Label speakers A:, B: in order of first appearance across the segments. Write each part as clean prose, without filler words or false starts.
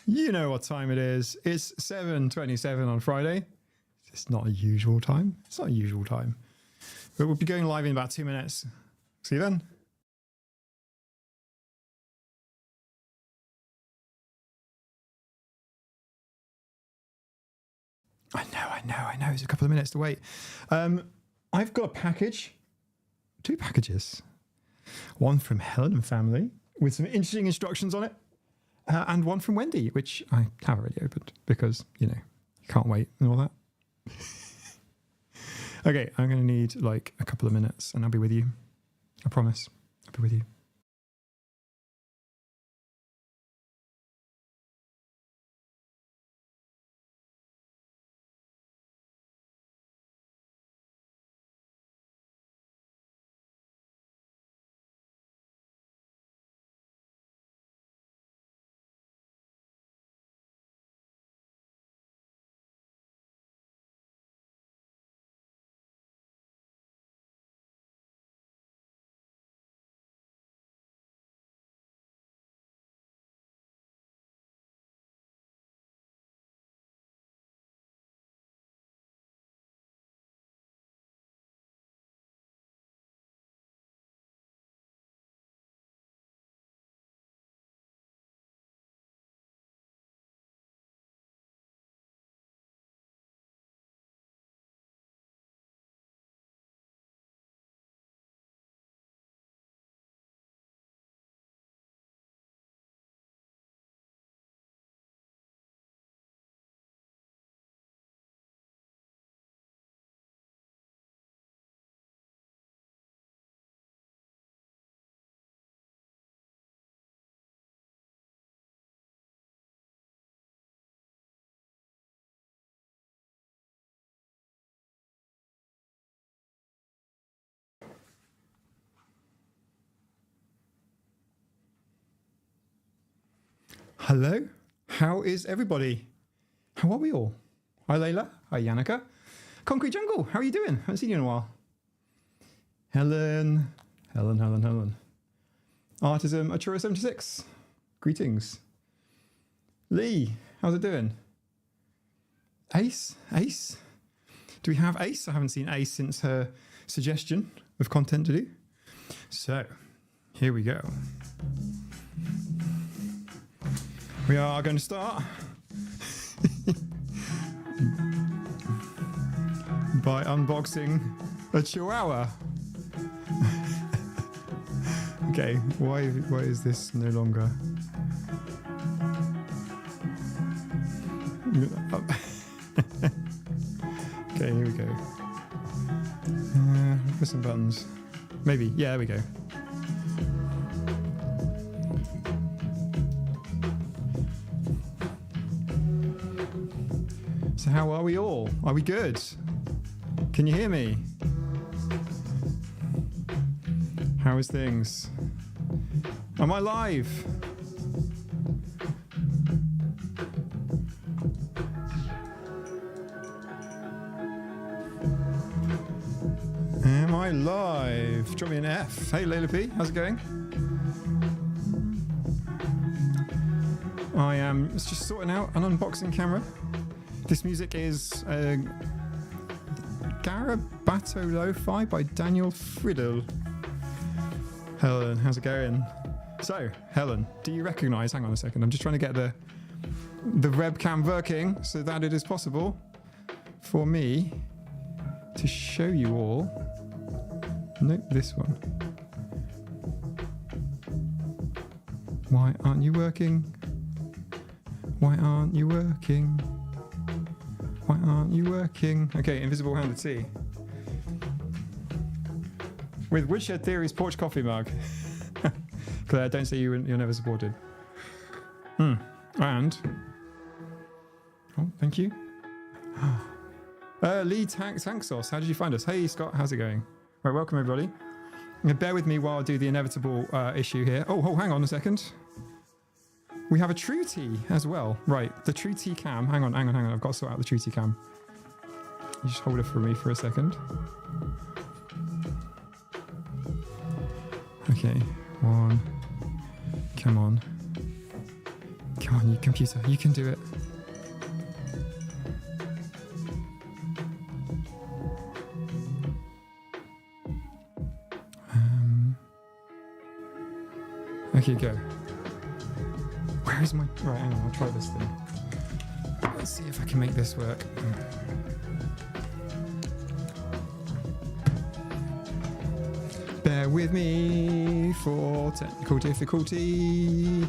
A: You know what time it is. It's 7:27 on Friday. It's not a usual time. It's not a usual time. But we'll be going live in about 2 minutes. See you then. I know. It's a couple of minutes to wait. I've got a package. 2 packages. One from Helen and family with some interesting instructions on it. And one from Wendy, which I have already opened because, you can't wait and all that. Okay, I'm going to need like a couple of minutes and I'll be with you. I promise. I'll be with you. Hello, how is everybody? How are we all? Hi Layla, hi Yannicka. Concrete Jungle, how are you doing? Haven't seen you in a while. Helen. Artism Atura 76, greetings. Lee, how's it doing? Ace. Do we have Ace? I haven't seen Ace since her suggestion of content to do. So, here we go. We are going to start by unboxing a Chihuahua. Okay, why is this no longer? Okay, here we go. Press some buttons. Maybe, yeah, there we go. So how are we all? Are we good? Can you hear me? How is things? Am I live? Am I live? Drop me an F. Hey Layla P, how's it going? I am just sorting out an unboxing camera. This music is Garabato Lo-Fi by Daniel Friedel. Helen, how's it going? So, Helen, do you recognise? Hang on a second. I'm just trying to get the webcam working so that it is possible for me to show you all. Nope, this one. Why aren't you working? Why aren't you working? Why aren't you working? Okay, Invisible Hand of Tea. With Woodshed Theory's porch coffee mug. Claire, don't say you're never supported. And... oh, thank you. Lee Tank Sauce, how did you find us? Hey, Scott, how's it going? Right, welcome everybody. Bear with me while I do the inevitable issue here. Oh, hang on a second. We have a True Tea as well. Right, the True Tea cam. Hang on. I've got to sort out the True Tea cam. You just hold it for me for a second. Okay, one. Come Come on, you computer, you can do it. Okay, go. Where is my... Right, hang on, I'll try this thing. Let's see if I can make this work. Bear with me for technical difficulty.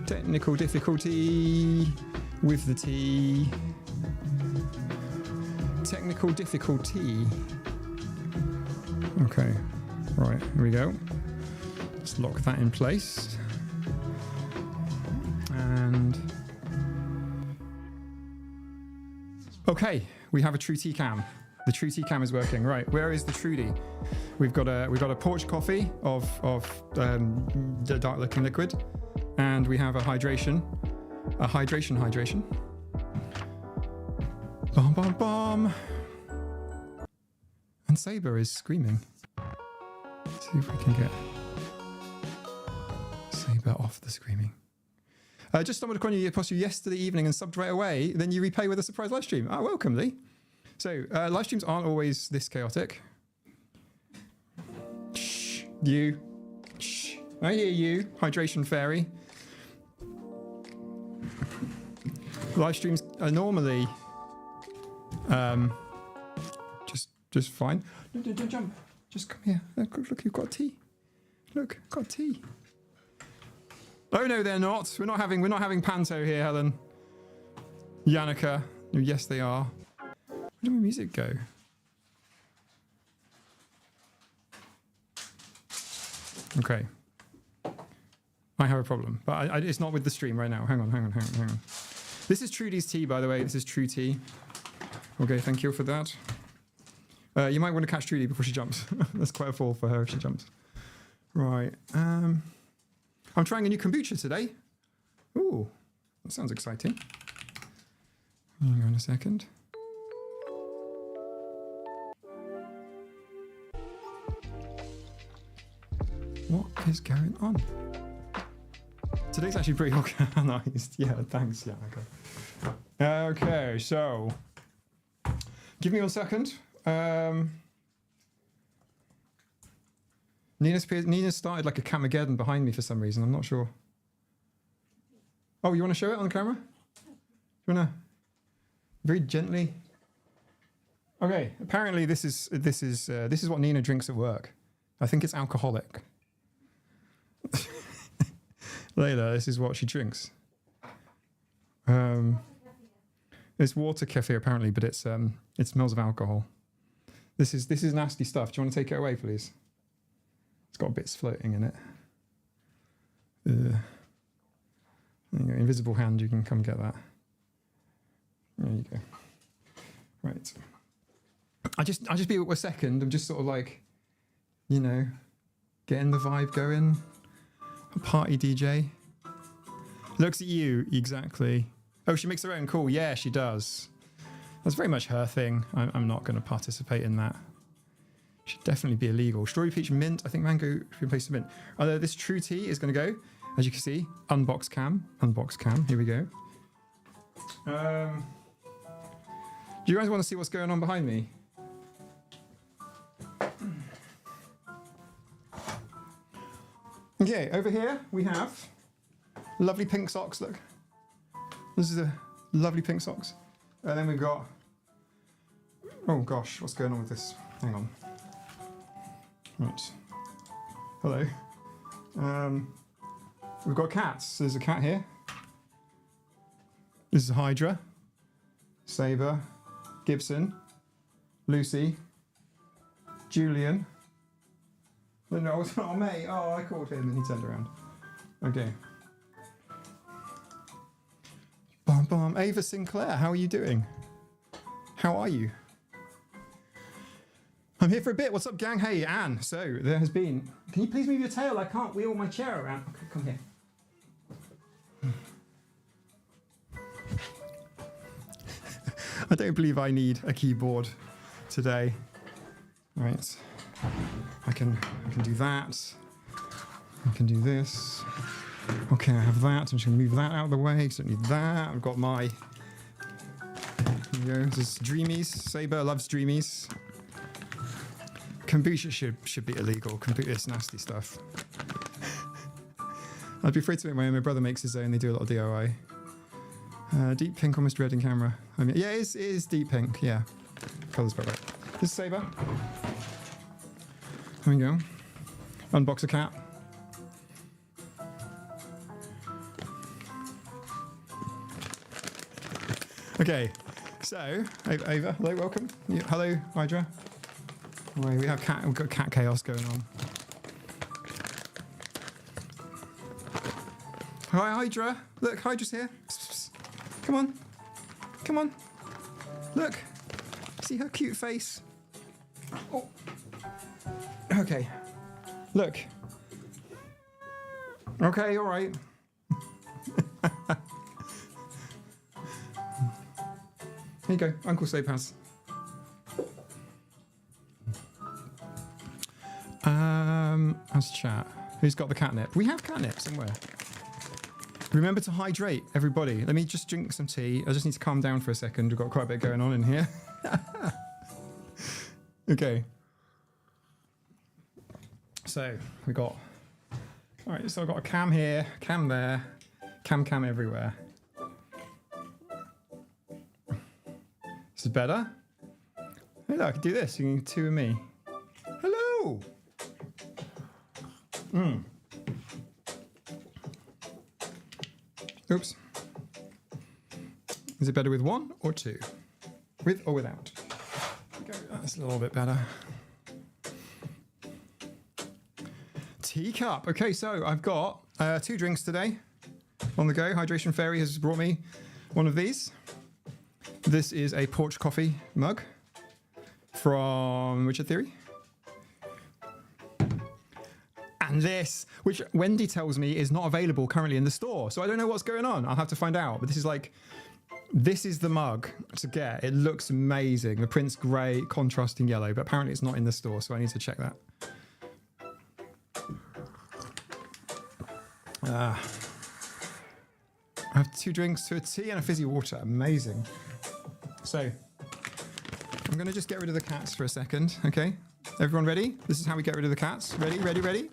A: Technical difficulty with the T. Technical difficulty. Okay, right, here we go. Let's lock that in place. And okay, we have a True Tea cam. The True Tea cam is working. Right, where is the Trudy? We've got a porch coffee of the dark looking liquid, and we have a hydration. Bom bom bom. And Saber is screaming. Let's see if we can get Saber off the screaming. Just stumbled upon you yesterday evening and subbed right away. Then you replay with a surprise live stream. Oh, welcome, Lee. So live streams aren't always this chaotic. Shh, you. Shh. I hear you, hydration fairy. Live streams are normally just fine. No, don't jump. Just come here. Look, you've got tea. Look, got tea. Oh no, they're not. We're not having panto here, Helen. Yannicka. Yes, they are. Where did my music go? Okay. I have a problem, but it's not with the stream right now. Hang on. This is Trudy's tea, by the way. This is True Tea. Okay, thank you for that. You might want to catch Trudy before she jumps. That's quite a fall for her if she jumps. Right. I'm trying a new kombucha today. Ooh, that sounds exciting. Hang on a second. What is going on? Today's actually pretty organized. Yeah, thanks. Yeah, okay. Okay, so give me 1 second. Nina started like a Camageddon behind me for some reason. I'm not sure. Oh, you want to show it on the camera? You want to very gently? Okay. Apparently, this is what Nina drinks at work. I think it's alcoholic. Layla, this is what she drinks. It's water kefir apparently, but it smells of alcohol. This is nasty stuff. Do you want to take it away, please? It's got bits floating in it. There you go. Invisible hand, you can come get that. There you go. Right. I just be a second. I'm just sort of like, getting the vibe going. A party DJ. Looks at you, exactly. Oh, she makes her own. Cool. Yeah, she does. That's very much her thing. I'm not going to participate in that. Should definitely be illegal. Strawberry peach mint. I think mango should be replaced with mint. Although this True Tea is going to go, as you can see, unbox cam. Here we go. Do you guys want to see what's going on behind me? Okay, over here we have lovely pink socks. Look, this is a lovely pink socks. And then we've got, oh gosh, what's going on with this? Hang on. Right. Hello. We've got cats. There's a cat here. This is Hydra, Saber, Gibson, Lucy, Julian. No, it's not me. Oh, I called him and he turned around. Okay. Bom bom. Ava Sinclair, how are you doing? How are you? I'm here for a bit. What's up, gang? Hey, Anne. So, there has been... Can you please move your tail? I can't wheel my chair around. Okay, come here. I don't believe I need a keyboard today. Right. I can do that. I can do this. Okay, I have that. I'm just going to move that out of the way because I don't need that. I've got my... There we go. This is Dreamies. Saber loves Dreamies. Kombucha should be illegal. Kombucha is nasty stuff. I'd be afraid to make my own. My brother makes his own. They do a lot of DIY. Deep pink, almost red in camera. I mean, yeah, it is deep pink. Yeah, colours about right. This is Saber. There we go. Unbox a cat. Okay, so Ava, hello, welcome. Hello, Hydra. Right, we've got cat chaos going on. Hi, Hydra. Look, Hydra's here. Psst, psst. Come on. Come on. Look. See her cute face? Oh. Okay. Look. Okay, all right. Here you go. Uncle Soap has. How's chat? Who's got the catnip? We have catnip somewhere. Remember to hydrate, everybody. Let me just drink some tea. I just need to calm down for a second. We've got quite a bit going on in here. Okay. So we got... All right, so I've got a cam here, cam there, cam everywhere. This is better. Hey, look, I can do this. You can two of me. Hello! Oops. Is it better with one or two? With or without? Okay, that's a little bit better. Teacup. Okay, so I've got 2 drinks today on the go. Hydration Fairy has brought me one of these. This is a porch coffee mug from Witcher Theory. And this, which Wendy tells me is not available currently in the store. So I don't know what's going on. I'll have to find out. But this is like, this is the mug to get. It looks amazing. The print's great, contrasting yellow, but apparently it's not in the store. So I need to check that. I have 2 drinks, to a tea and a fizzy water. Amazing. So I'm going to just get rid of the cats for a second. Okay. Everyone ready? This is how we get rid of the cats. Ready, ready, ready?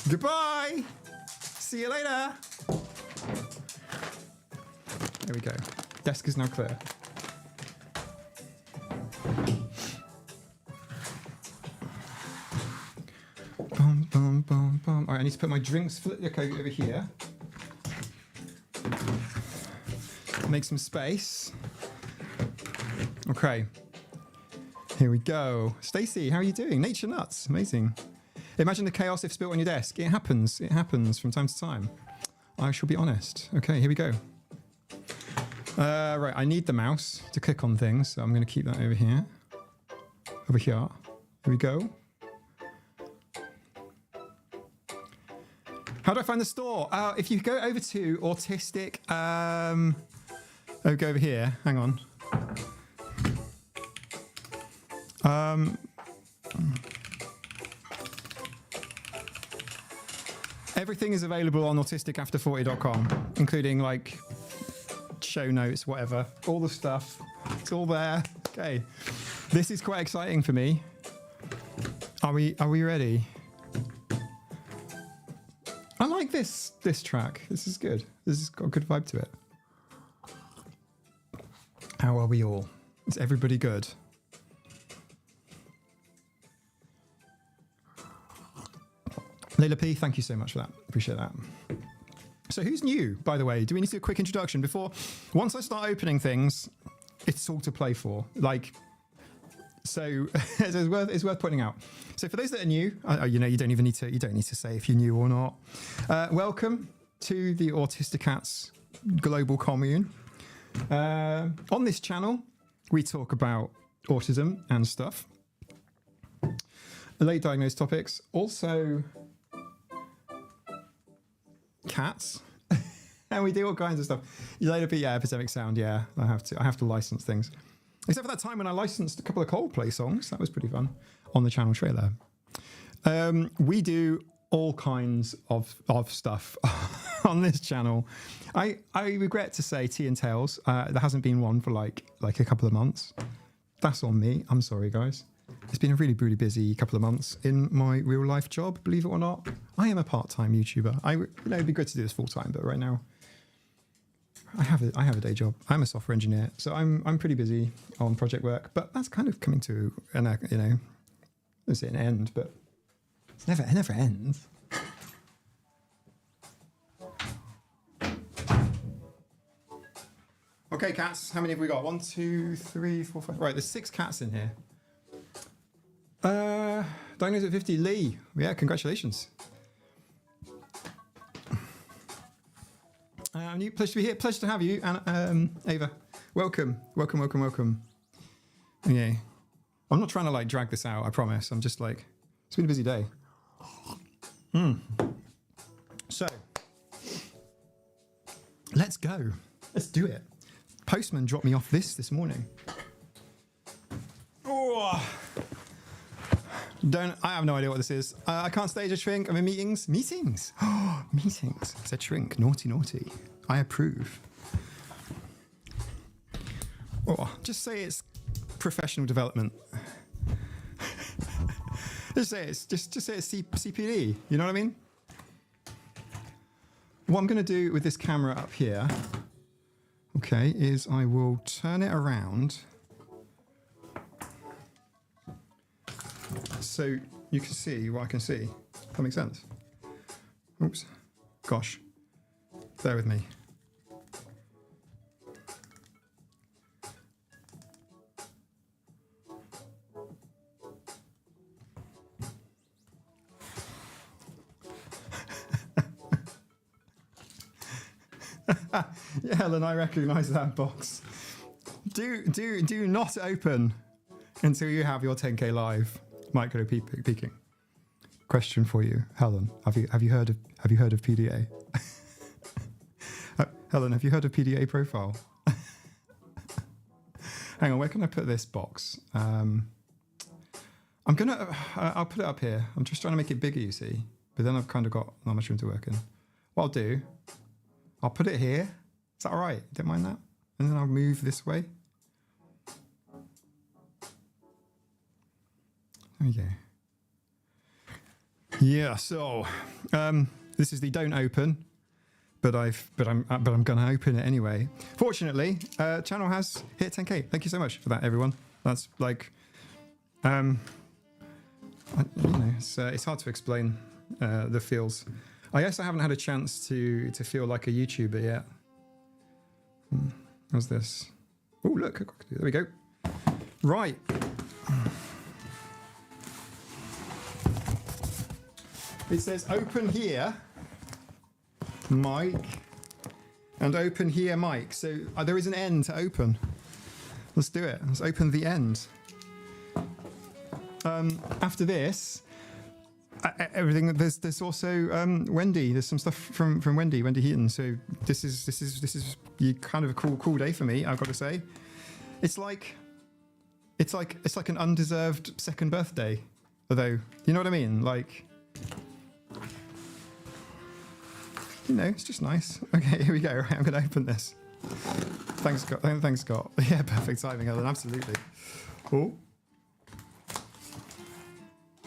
A: Goodbye! See you later! There we go. Desk is now clear. Bum, bum, bum, bum. All right, I need to put my drinks okay, over here. Make some space. Okay. Here we go. Stacey, how are you doing? Nature Nuts. Amazing. Imagine the chaos if spilt on your desk. It happens. It happens from time to time. I shall be honest. Okay, here we go. Right, I need the mouse to click on things, so I'm going to keep that over here. Over here. Here we go. How do I find the store? If you go over to Autistic... go over here. Hang on. Everything is available on autisticafter40.com, including like show notes, whatever, all the stuff. It's all there. Okay, this is quite exciting for me. Are we ready? I like this track. This is good. This has got a good vibe to it. How are we all? Is everybody good? Layla P, thank you so much for that. Appreciate that. So who's new, by the way? Do we need to do a quick introduction before? Once I start opening things, it's all to play for. Like, so it's worth pointing out. So for those that are new, you know, you don't need to say if you're new or not. Welcome to the Autisticats global commune. On this channel, we talk about autism and stuff. Late diagnosed topics. Also, cats. And we do all kinds of stuff. Yeah, epidemic sound. Yeah, I have to license things. Except for that time when I licensed a couple of Coldplay songs. That was pretty fun on the channel trailer. We do all kinds of stuff on this channel. I regret to say tea and tails. There hasn't been one for like a couple of months. That's on me. I'm sorry, guys. It's been a really busy couple of months in my real life job. Believe it or not, I am a part-time YouTuber. It'd be good to do this full time, but right now I have a day job. I'm a software engineer, so I'm pretty busy on project work. But that's kind of coming to let's say an end, but it never ends. Okay, cats. How many have we got? 1, 2, 3, 4, 5. Right, there's 6 cats in here. Diagnosed at 50. Lee. Yeah, congratulations. Pleasure to be here. Pleasure to have you, and Ava. Welcome. Okay. I'm not trying to like drag this out. I promise. I'm just like, it's been a busy day. So let's go. Let's do it. Postman dropped me off this morning. Oh. I have no idea what this is. I can't stage a shrink. I'm in meetings. Meetings. Oh, meetings. Said shrink. Naughty. I approve. Oh, just say it's professional development. just say it's CPD. You know what I mean? What I'm going to do with this camera up here, okay, is I will turn it around so you can see what I can see. That makes sense. Oops. Gosh. Bear with me. Yeah, Helen, I recognise that box. Do not open until you have your 10k live micro peeking. Question for you, Helen. Have you heard of PDA? Helen, have you heard of PDA profile? Hang on, where can I put this box? I'll put it up here. I'm just trying to make it bigger, you see. But then I've kind of got not much room to work in. What I'll do, I'll put it here. Is that all right? Don't mind that? And then I'll move this way. There we go. Yeah, so this is the don't open, but I'm gonna open it anyway. Fortunately, channel has hit 10k. Thank you so much for that, everyone. That's like, it's hard to explain the feels. I guess I haven't had a chance to feel like a YouTuber yet. How's this? Oh, look, there we go. Right. It says open here, mic, and open here, mic. So there is an end to open. Let's do it. Let's open the end. After this, everything. There's also Wendy. There's some stuff from Wendy Heaton. So this is kind of a cool day for me. I've got to say, it's like an undeserved second birthday. Although, you know what I mean, like. It's just nice. Okay, here we go. Right, I'm going to open this. Thanks, Scott. Thanks, Scott. Yeah, perfect timing, Helen. Absolutely. Oh.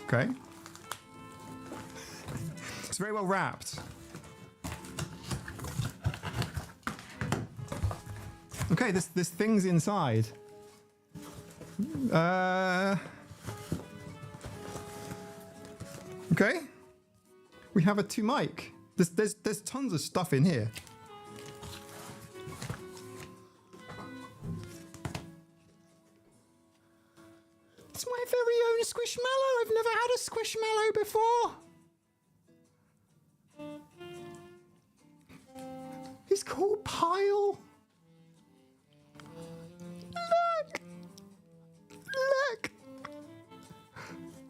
A: Okay. It's very well wrapped. Okay, there's things inside. Okay. We have a 2 mic. There's tons of stuff in here. It's my very own squishmallow. I've never had a squishmallow before. He's called Pile. Look.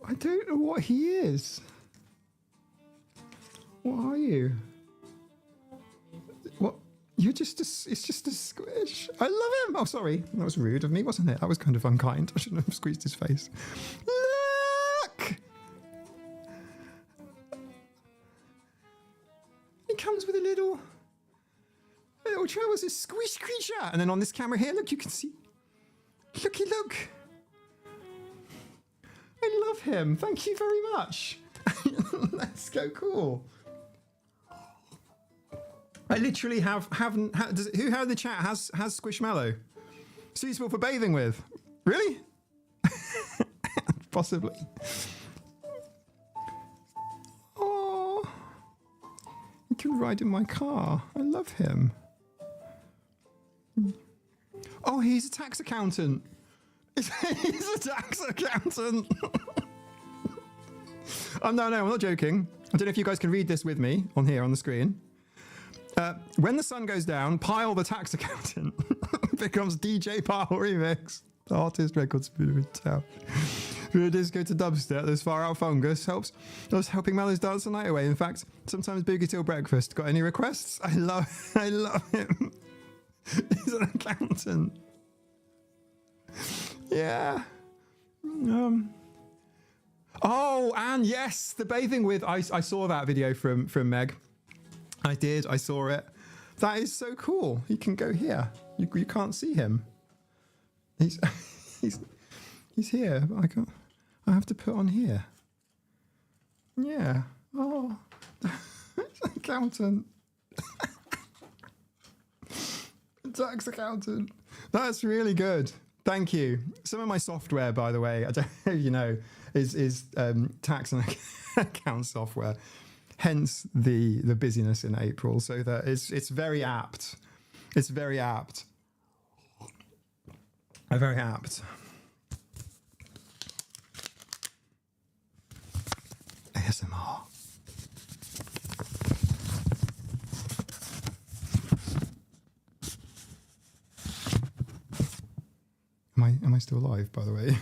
A: I don't know what he is. What are you? What? You're just it's just a squish. I love him. Oh, sorry. That was rude of me, wasn't it? That was kind of unkind. I shouldn't have squeezed his face. Look! comes with a little trousers squish creature. And then on this camera here, look, you can see. Looky, look. I love him. Thank you very much. Let's go. Cool. I literally who in the chat has Squishmallow? Suitable for bathing with? Really? Possibly. Oh, you can ride in my car. I love him. Oh, he's a tax accountant. He's a tax accountant. Oh, no, I'm not joking. I don't know if you guys can read this with me on here on the screen. When the sun goes down, Pyle the tax accountant becomes DJ Pyle Remix. The artist records in town. From a disco to dubstep, this far out fungus helps helping Mallows dance the night away. In fact, sometimes boogie till breakfast. Got any requests? I love him. He's an accountant. Yeah. Oh, and yes, the bathing with. I saw that video from Meg. I did. I saw it. That is so cool. He can go here. You can't see him. He's here. But I have to put on here. Yeah. Oh, accountant. Tax accountant. That's really good. Thank you. Some of my software, by the way, I don't know if you know, is tax and account software. Hence the busyness in April. So that it's very apt. It's very apt. Very apt. ASMR. Am I still live, by the way?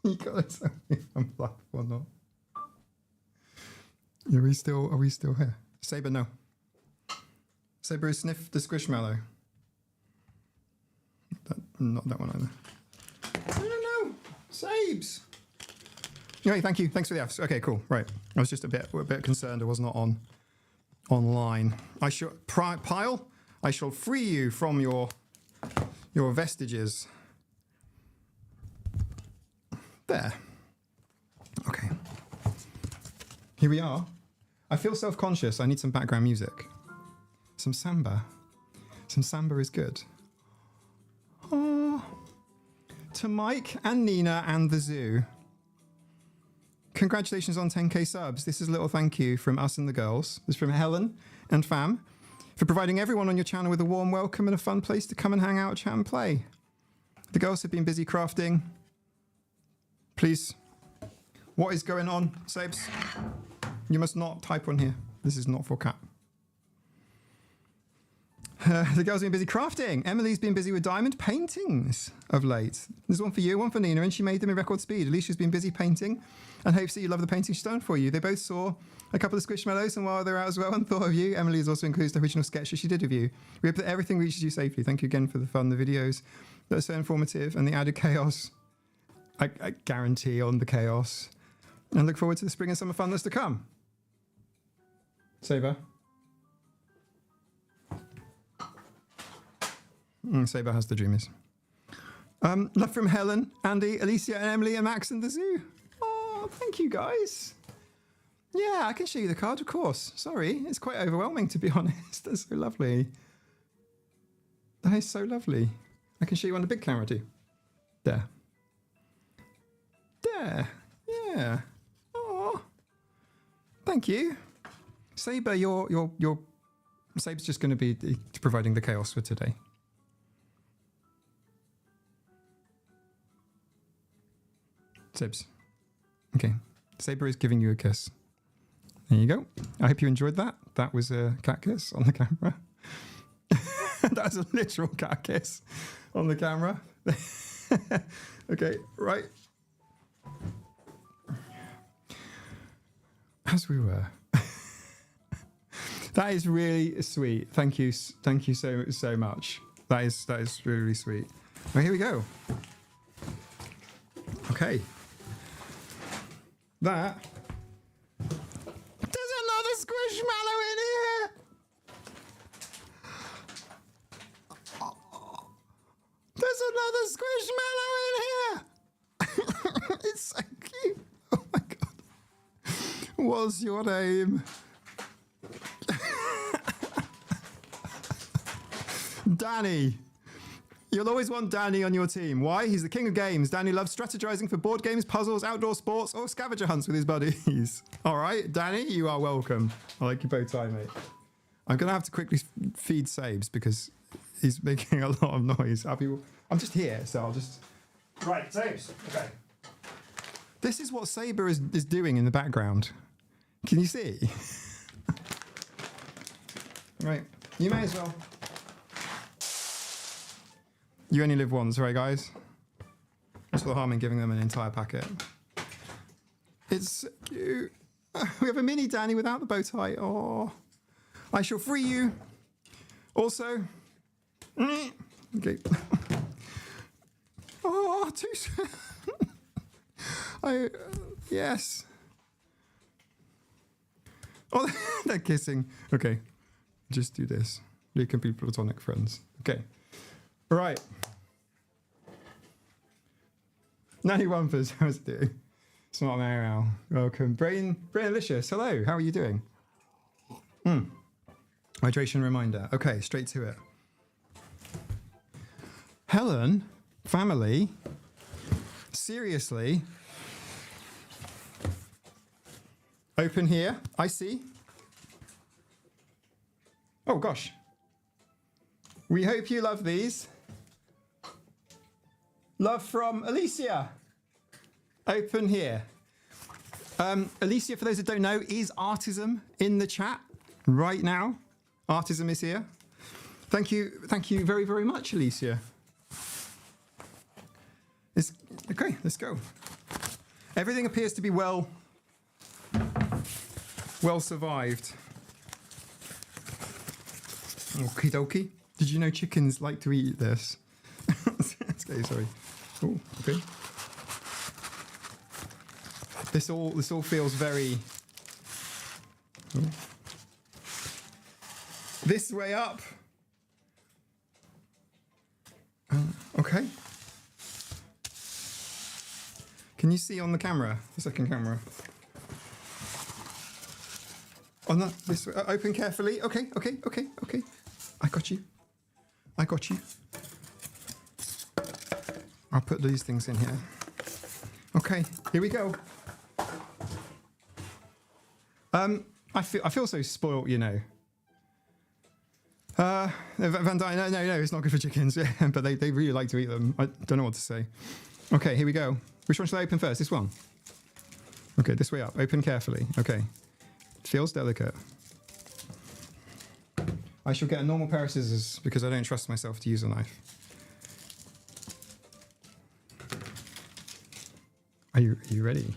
A: You gotta tell me if I'm live or not. Are we still here? Saber, no. Saber has sniffed the Squishmallow. Not that one either. No. Sabes. Okay, thank you. Thanks for the Fs. Okay, cool. Right. I was just a bit concerned I was not online. Pyle, I shall free you from your vestiges. There. Okay. Here we are. I feel self-conscious. I need some background music. Some samba. Some samba is good. Oh. To Mike and Nina and the zoo. Congratulations on 10k subs. This is a little thank you from us and the girls. This is from Helen and fam for providing everyone on your channel with a warm welcome and a fun place to come and hang out, chat and play. The girls have been busy crafting. Please. What is going on, Sabes? You must not type on here. This is not for cat. The girls have been busy crafting. Emily's been busy with diamond paintings of late. There's one for you, one for Nina, and she made them in record speed. Alicia's been busy painting and hopes that you love the painting she's done for you. They both saw a couple of Squishmallows and while they're out as well and thought of you. Emily has also included the original sketch that she did of you. We hope that everything reaches you safely. Thank you again for the fun, the videos that are so informative and the added chaos. I guarantee on the chaos. And look forward to the spring and summer fun that's to come. Saber. Saber has the dreamies. Love from Helen, Andy, Alicia, and Emily, and Max and the zoo. Oh, thank you guys. Yeah, I can show you the card, of course. Sorry, it's quite overwhelming to be honest. That's so lovely. That is so lovely. I can show you on the big camera too. There. There. Yeah. Oh. Thank you. Saber, your Saber's just going to be providing the chaos for today. Sibs. Okay. Saber is giving you a kiss. There you go. I hope you enjoyed that. That was a cat kiss on the camera. That's a literal cat kiss on the camera. Okay, right. As we were. That is really sweet. Thank you so much. That is really, really sweet. Well, here we go. Okay. That. There's another Squishmallow in here. a squishmallow in here. It's so cute. Oh my god. What's your name? Danny. You'll always want Danny on your team. Why? He's the king of games. Danny loves strategizing for board games, puzzles, outdoor sports, or scavenger hunts with his buddies. All right, Danny, you are welcome. I like your bow tie, mate. I'm going to have to quickly feed Sabes because he's making a lot of noise. I'm just here, so I'll just... Right, Sabes. Okay. This is what Saber is doing in the background. Can you see? Right, you may as well. You only live once, right, guys? What's the harm in giving them an entire packet? It's cute. We have a mini Danny without the bow tie. Oh, I shall free you. Also, okay. Oh, too soon. Yes. Oh, they're kissing. Okay, just do this. We can be platonic friends. Okay. Right. Nanny Wumpers, how's it doing? Smart Mariel, welcome. Brainlicious, hello, how are you doing? Hydration reminder. Okay, straight to it. Helen, family, seriously. Open here, I see. Oh gosh. We hope you love these. Love from Alicia. Open here. Alicia, for those that don't know, is Artism in the chat right now. Artism is here. Thank you very, very much, Alicia. Okay, let's go. Everything appears to be well survived. Okie dokie. Did you know chickens like to eat this? Okay, sorry. Oh, okay. This all feels very... Oh. This way up. Okay. Can you see on the camera? The second camera. Oh no, this way. Open carefully. Okay. I got you. I'll put these things in here. Okay, here we go. I feel so spoilt, you know. Van Dyne, no, it's not good for chickens, but they really like to eat them. I don't know what to say. Okay, here we go. Which one should I open first? This one. Okay, this way up. Open carefully. Okay. It feels delicate. I shall get a normal pair of scissors because I don't trust myself to use a knife. Are you ready?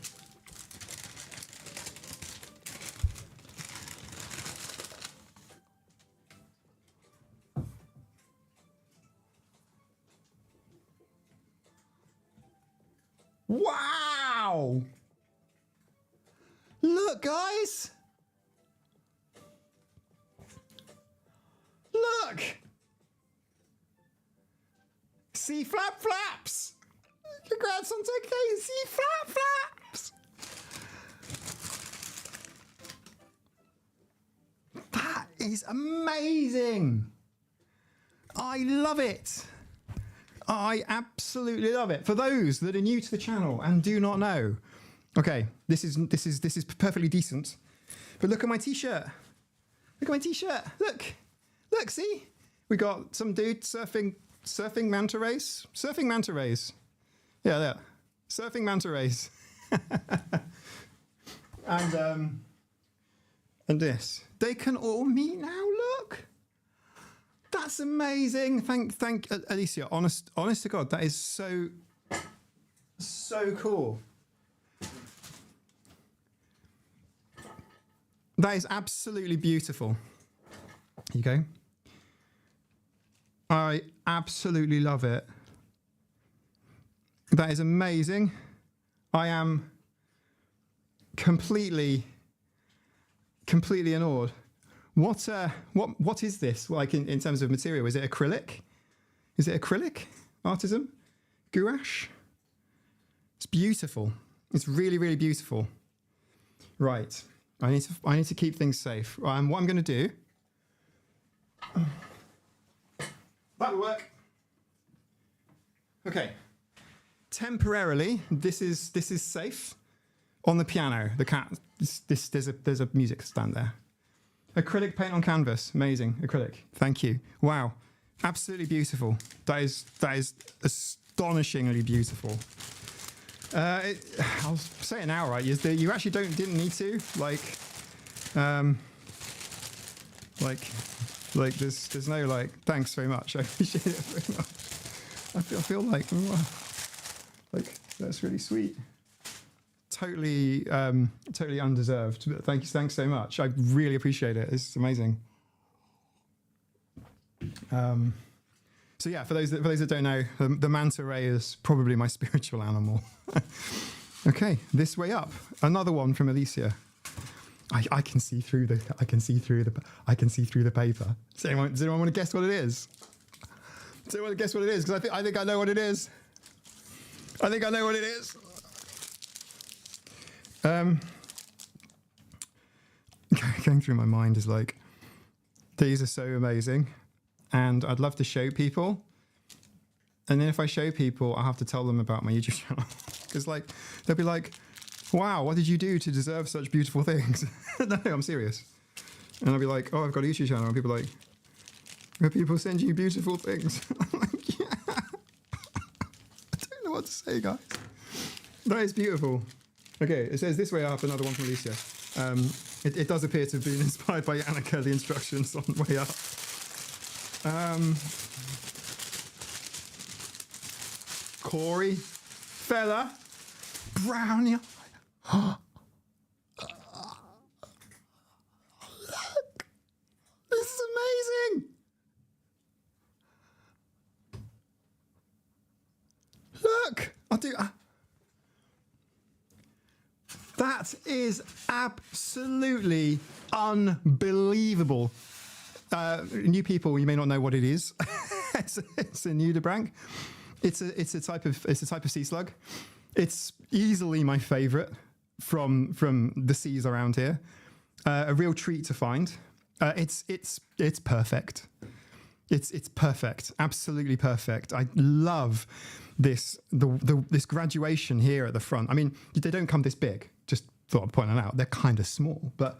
A: Wow! Look, guys! Look! See flaps! Congrats on 10K! See flaps! That is amazing! I love it! I absolutely love it. For those that are new to the channel and do not know, okay, this is perfectly decent. But look at my t-shirt. Look at my t-shirt. Look, see? We got some dude surfing manta rays. Surfing manta rays. Yeah, there. Surfing manta rays. and this. They can all meet now. Look. That's amazing. Thank Alicia. Honest to God, that is so cool. That is absolutely beautiful. Here you go. I absolutely love it. That is amazing. I am completely awed. What is this like in terms of material? Is it acrylic? Is it acrylic Artism? gouache. It's beautiful. It's really, really beautiful. Right. I need to keep things safe. What I'm going to do. That'll work. Okay. Temporarily, this is safe. On the piano, the cat. There's a music stand there. Acrylic paint on canvas. Amazing. Acrylic. Thank you. Wow. Absolutely beautiful. That is astonishingly beautiful. I'll say it now, right? You actually didn't need to there's no thanks very much. I appreciate it very much. I feel like that's really sweet. Totally undeserved. But thanks so much. I really appreciate it. It's amazing. So yeah, for those that don't know, the manta ray is probably my spiritual animal. Okay, this way up, another one from Alicia. I can see through the paper. Does anyone want to guess what it is? Does anyone want to guess what it is? Because I think I know what it is. I think I know what it is. Going through my mind is these are so amazing, and I'd love to show people. And then if I show people, I have to tell them about my YouTube channel because they'll be like, "Wow, what did you do to deserve such beautiful things?" No, I'm serious. And I'll be like, "Oh, I've got a YouTube channel," and people are like, "Where people send you beautiful things." I'm like, "Yeah." I don't know what to say, guys. That is beautiful. Okay, it says this way up, another one from Alicia. It does appear to have been inspired by Annika, the instructions on the way up. Corey, fella, brownie. Look, this is amazing. Look, I'll do. That is absolutely unbelievable. New people, you may not know what it is. It's a nudibranch. It's a type of sea slug. It's easily my favourite from the seas around here. A real treat to find. It's perfect. It's perfect. Absolutely perfect. I love this this graduation here at the front. I mean, they don't come this big. Just thought I'd point that out. They're kind of small, but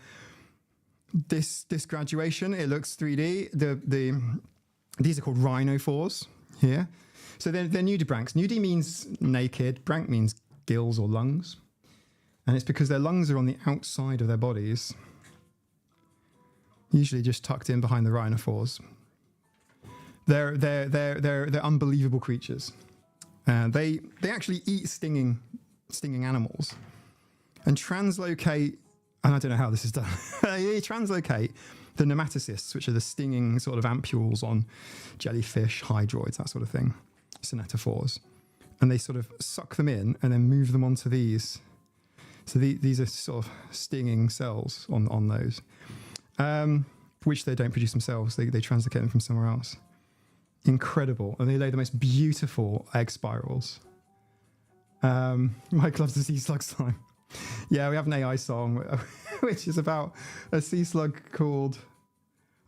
A: this graduation, it looks 3D. These are called rhinophores here. So they're nudibranchs. Nudi means naked. Branch means gills or lungs. And it's because their lungs are on the outside of their bodies, usually just tucked in behind the rhinophores. They're unbelievable creatures. They actually eat stinging animals and translocate, and I don't know how this is done. They translocate the nematocysts, which are the stinging sort of ampules on jellyfish, hydroids, that sort of thing, sonetophores, and they sort of suck them in and then move them onto these. So these are sort of stinging cells on those, which they don't produce themselves. They translocate them from somewhere else. Incredible. And they lay the most beautiful egg spirals. Mike loves the sea slug slime. Yeah, we have an AI song which is about a sea slug called,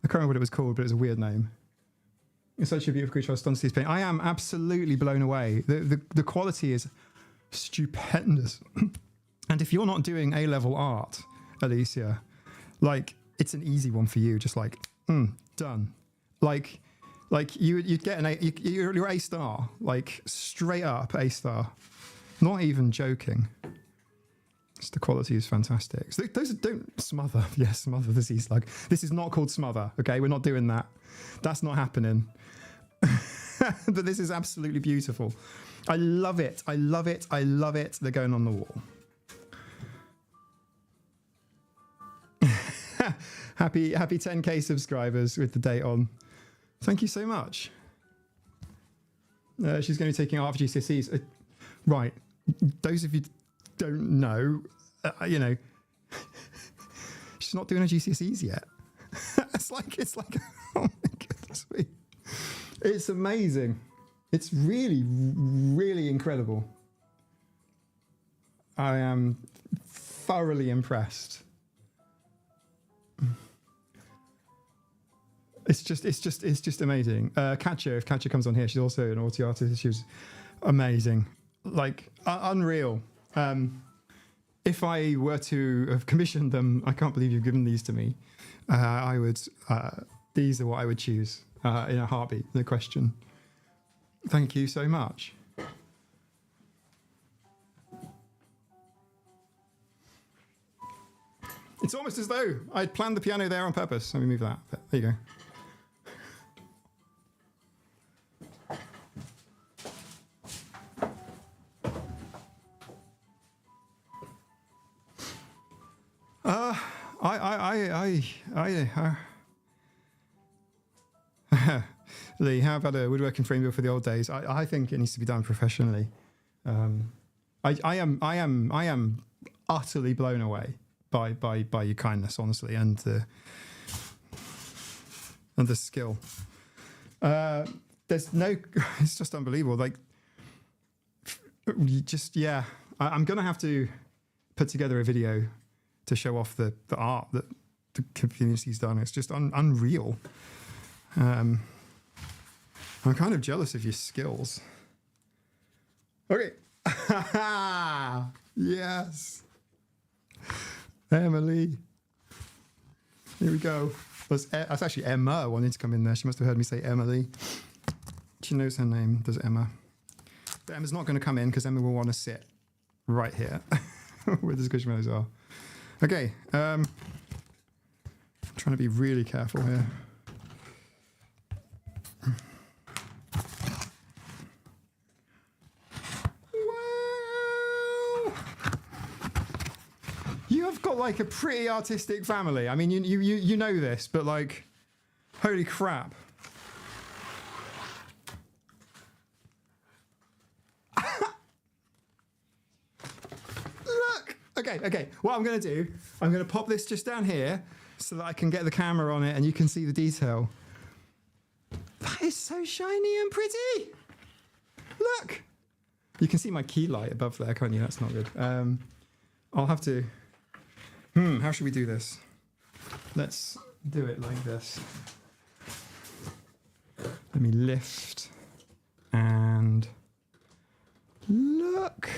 A: I can't remember what it was called, but it was a weird name. It's such a beautiful creature. I was stunned to see his paint. I am absolutely blown away. The quality is stupendous. And if you're not doing A-level art, Alicia, it's an easy one for you. Just done. You'd get an A, you're A star, straight up A star. Not even joking. The quality is fantastic. So those don't smother. Yes, smother the sea slug. This is not called smother. Okay, we're not doing that. That's not happening. But this is absolutely beautiful. I love it. I love it. I love it. They're going on the wall. Happy 10K subscribers with the date on. Thank you so much. She's going to be taking art for GCSEs. Right. Those of you don't know, she's not doing her GCSEs yet. it's like, oh my goodness me. It's amazing. It's really, really incredible. I am thoroughly impressed. It's just amazing. Katja, if Katja comes on here, she's also an audio artist. She was amazing, like unreal. If I were to have commissioned them, I can't believe you've given these to me. I would. These are what I would choose in a heartbeat. No question. Thank you so much. It's almost as though I'd planned the piano there on purpose. Let me move that. There you go. Lee, how about a woodworking frame bill for the old days? I think it needs to be done professionally. I am utterly blown away by your kindness, honestly, and the skill. There's no, it's just unbelievable. Like, yeah. I'm gonna have to put together a video to show off the art that the community's done. It's just unreal. I'm kind of jealous of your skills. Okay. Yes. Emily. Here we go. That's actually Emma wanting to come in there. She must have heard me say Emily. She knows her name. There's Emma. But Emma's not going to come in because Emma will want to sit right here where the squishmallows are. Okay. I'm trying to be really careful here. You've got like a pretty artistic family. I mean, you know this, but like, holy crap. Look. Okay. What I'm going to do, I'm going to pop this just down here so that I can get the camera on it and you can see the detail. That is so shiny and pretty. Look. You can see my key light above there, can't you? That's not good. I'll have to... how should we do this? Let's do it like this. Let me lift and look.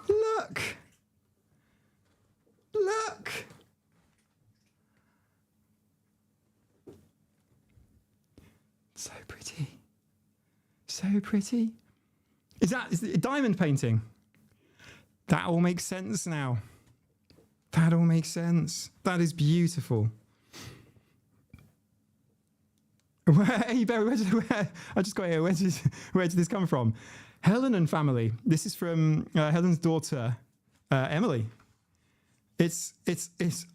A: Look. Look. So pretty. So pretty. Is it diamond painting? That all makes sense now. That all makes sense. That is beautiful. Hey, Barry, I just got here. Where did this come from? Helen and family. This is from Helen's daughter, Emily. It's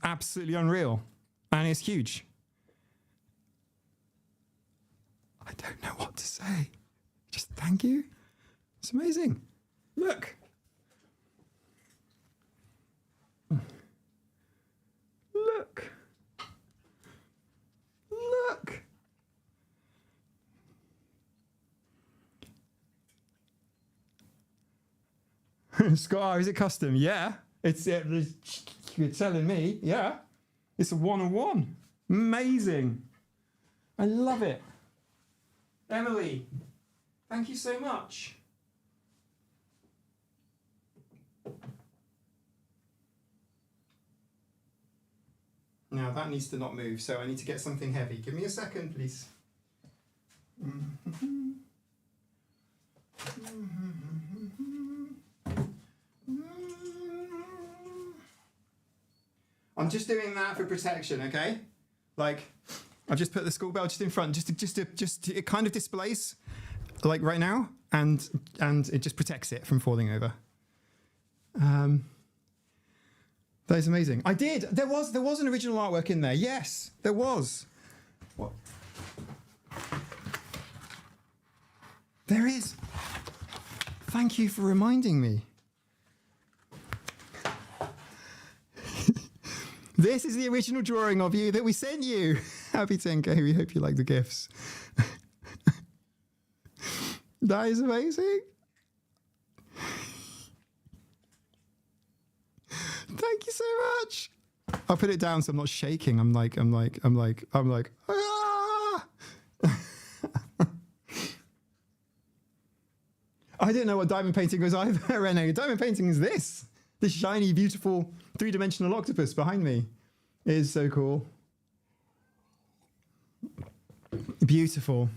A: absolutely unreal, and it's huge. I don't know what to say. Just thank you. It's amazing. Look. Look. Look. Scott, is it custom? Yeah. You're telling me. Yeah. It's a 1-on-1. Amazing. I love it. Emily, thank you so much. Now that needs to not move, so I need to get something heavy. Give me a second, please. I'm just doing that for protection, okay? Like, I've just put the school bell just in front, just it kind of displays, like right now, and it just protects it from falling over. That is amazing. I did. There was an original artwork in there. Yes, there was. What? There is. Thank you for reminding me. This is the original drawing of you that we sent you. Happy 10K. We hope you like the gifts. That is amazing. Thank you so much. I'll put it down so I'm not shaking. I'm like, ah! I didn't know what diamond painting was either, Rene. Diamond painting is this shiny, beautiful, three-dimensional octopus behind me. It is so cool. Beautiful.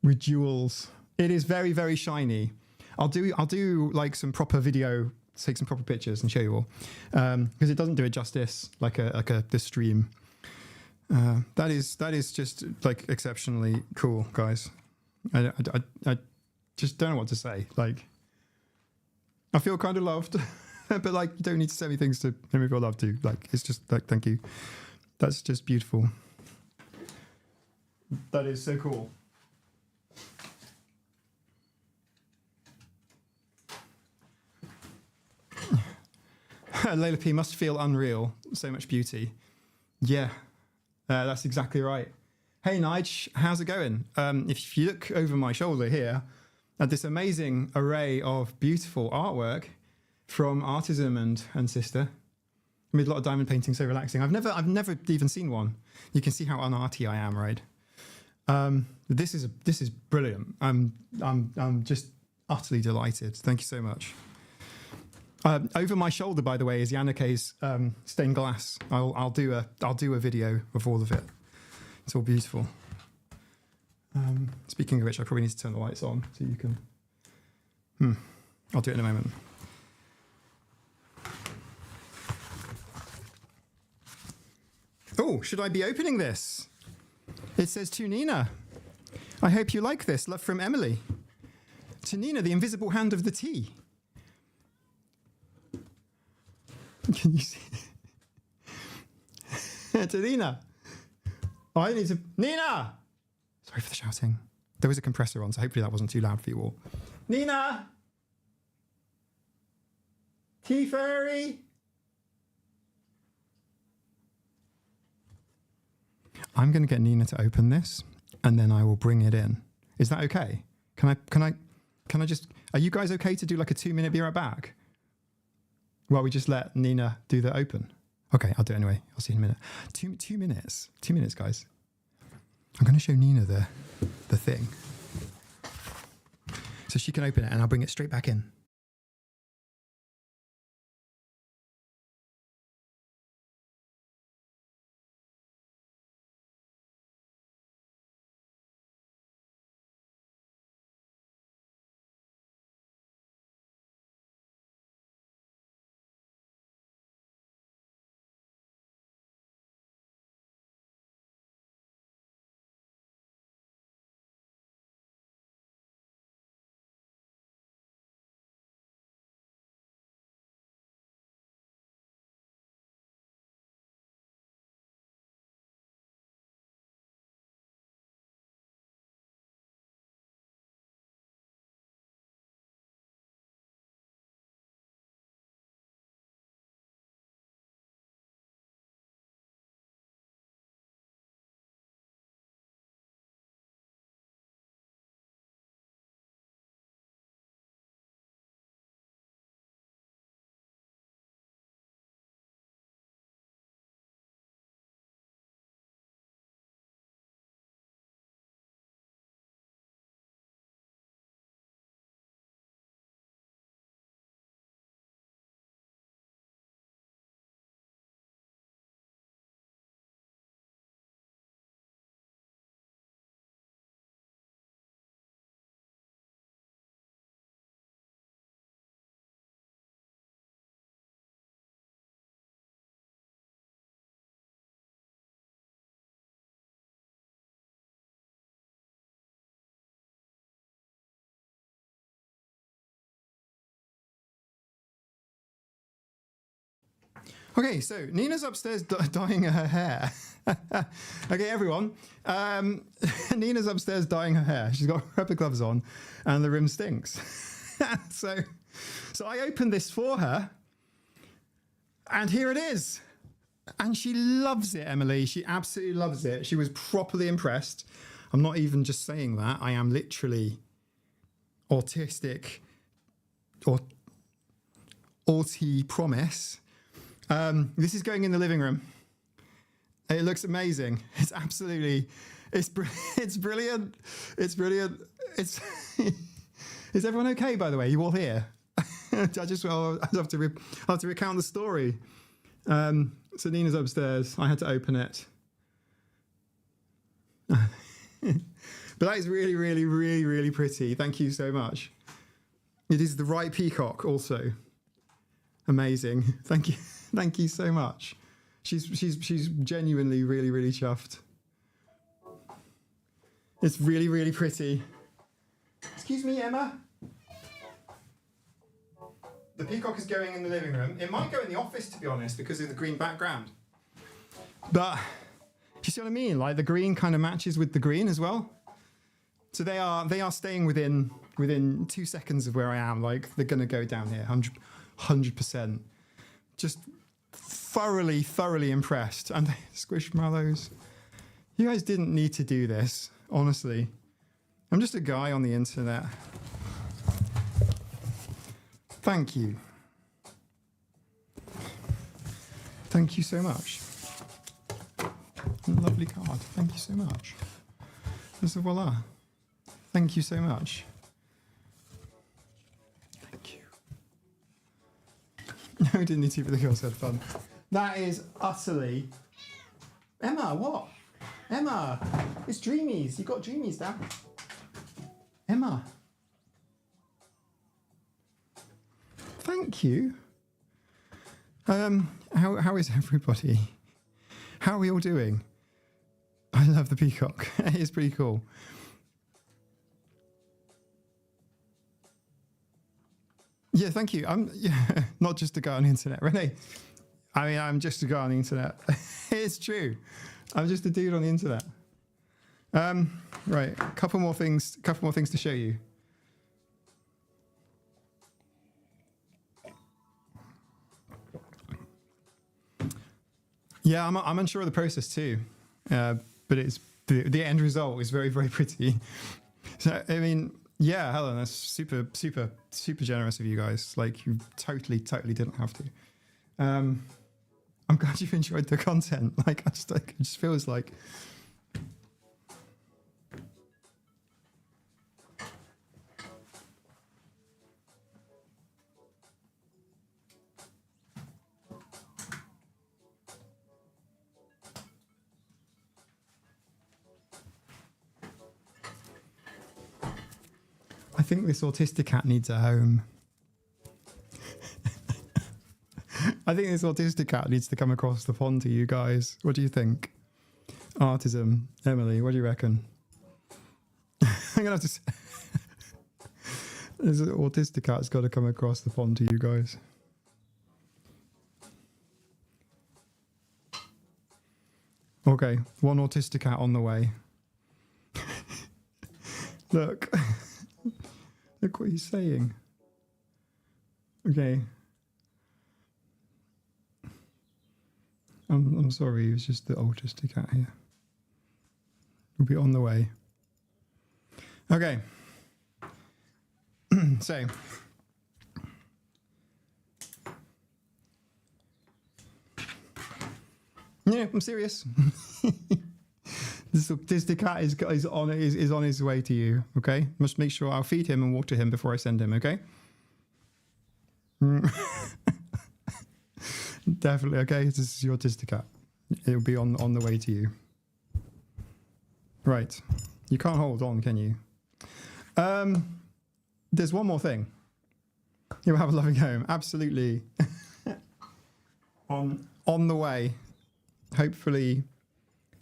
A: With jewels. It is very, very shiny. I'll do like some proper video, take some proper pictures and show you all, because it doesn't do it justice like the stream. That is just like exceptionally cool, guys. I just don't know what to say. Like, I feel kind of loved, but like, you don't need to send me things to make me feel loved too. Like, it's just like, thank you. That's just beautiful. That is so cool. Layla P must feel unreal. So much beauty. Yeah, that's exactly right. Hey, Nige, how's it going? If you look over my shoulder here at this amazing array of beautiful artwork from Artism and Sister, I made a lot of diamond painting, so relaxing. I've never even seen one. You can see how unarty I am, right? This is brilliant. I'm just utterly delighted. Thank you so much. Over my shoulder, by the way, is Yannicke's stained glass. I'll do a video of all of it. It's all beautiful. Speaking of which, I probably need to turn the lights on so you can. I'll do it in a moment. Oh, should I be opening this? It says to Nina. I hope you like this. Love from Emily. To Nina, the invisible hand of the tea. Can you see? To Nina. Oh, I need to... Nina! Sorry for the shouting. There was a compressor on, so hopefully that wasn't too loud for you all. Nina! Tea fairy! I'm going to get Nina to open this, and then I will bring it in. Is that okay? Can I just... Are you guys okay to do like a 2-minute be right back? Well, we just let Nina do the open. Okay, I'll do it anyway. I'll see you in a minute. 2 minutes. 2 minutes, guys. I'm going to show Nina the thing. So she can open it and I'll bring it straight back in. Okay, so Nina's upstairs dyeing her hair. Okay, everyone. Nina's upstairs dyeing her hair. She's got rubber gloves on and the room stinks. So I opened this for her and here it is. And she loves it, Emily. She absolutely loves it. She was properly impressed. I'm not even just saying that. I am literally autistic or auti promise. This is going in the living room. It looks amazing. It's absolutely, it's brilliant. It's brilliant. Is everyone okay, by the way? You all here? I have to recount the story. So Nina's upstairs. I had to open it. But that is really, really, really, really pretty. Thank you so much. It is the right peacock also. Amazing. Thank you. Thank you so much. She's genuinely really, really chuffed. It's really, really pretty. Excuse me, Emma. The peacock is going in the living room. It might go in the office, to be honest, because of the green background. But you see what I mean? Like the green kind of matches with the green as well. So they are staying within 2 seconds of where I am. Like they're gonna go down here, 100%. Just thoroughly impressed. And they squishmallows. You guys didn't need to do this, honestly. I'm just a guy on the internet. Thank you. Thank you so much. Lovely card. Thank you so much. So voila. Thank you so much. Thank you. No, we didn't need to, but the girls had fun. That is utterly... Emma, what? Emma, it's Dreamies. You got Dreamies down. Emma. Thank you. How is everybody? How are we all doing? I love the peacock. It is pretty cool. Yeah, thank you. I'm not just a guy on the internet, really. I mean, I'm just a guy on the internet. It's true. I'm just a dude on the internet. Right, a couple more things to show you. Yeah, I'm unsure of the process too, but it's the end result is very, very pretty. So I mean, yeah, Helen, that's super generous of you guys. Like you totally didn't have to. I'm glad you've enjoyed the content. Like it just feels like. I think this autistic cat needs a home. I think this autistic cat needs to come across the pond to you guys. What do you think? Artism. Emily, what do you reckon? I'm going to have to say... This autistic cat's got to come across the pond to you guys. Okay, one autistic cat on the way. Look. Look what he's saying. Okay. I'm sorry, it was just the autistic cat here. We'll be on the way. Okay. So. Yeah, I'm serious. The cat is on his way to you. Okay, must make sure I'll feed him and water him before I send him. Okay. Definitely. Okay, this is your autistic cat. It'll be on the way to you. Right. You can't hold on, can you? There's one more thing. You'll have a loving home. Absolutely. on the way. Hopefully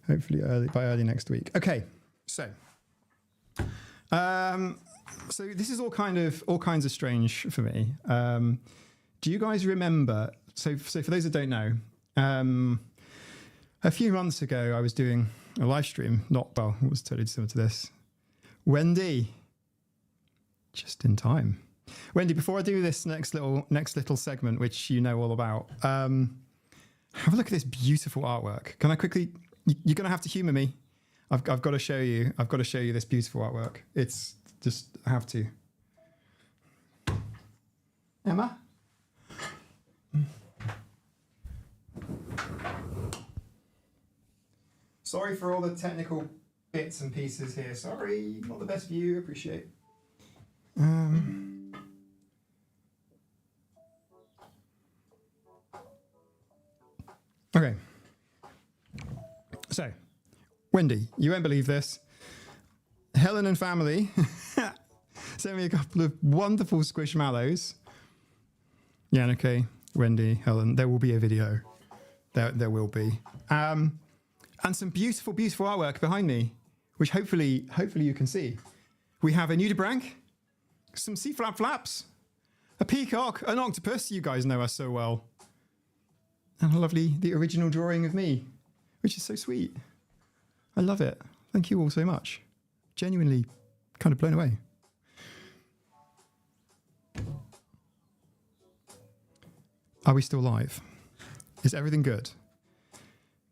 A: early next week. Okay, so this is all kinds of strange for me. Do you guys remember? So for those that don't know, a few months ago I was doing a live stream. It was totally similar to this. Wendy, just in time. Wendy, before I do this next little segment, which you know all about, have a look at this beautiful artwork. Can I quickly? You're going to have to humour me. I've got to show you. I've got to show you this beautiful artwork. It's just, I have to. Emma? Sorry for all the technical bits and pieces here. Sorry, not the best view. Appreciate. Okay. So, Wendy, you won't believe this. Helen and family sent me a couple of wonderful squishmallows. Yeah, okay. Wendy, Helen, there will be a video. There will be. And some beautiful, beautiful artwork behind me, which hopefully you can see. We have a nudibranch, some sea flaps, a peacock, an octopus. You guys know us so well. And the original drawing of me, which is so sweet. I love it. Thank you all so much. Genuinely kind of blown away. Are we still live? Is everything good?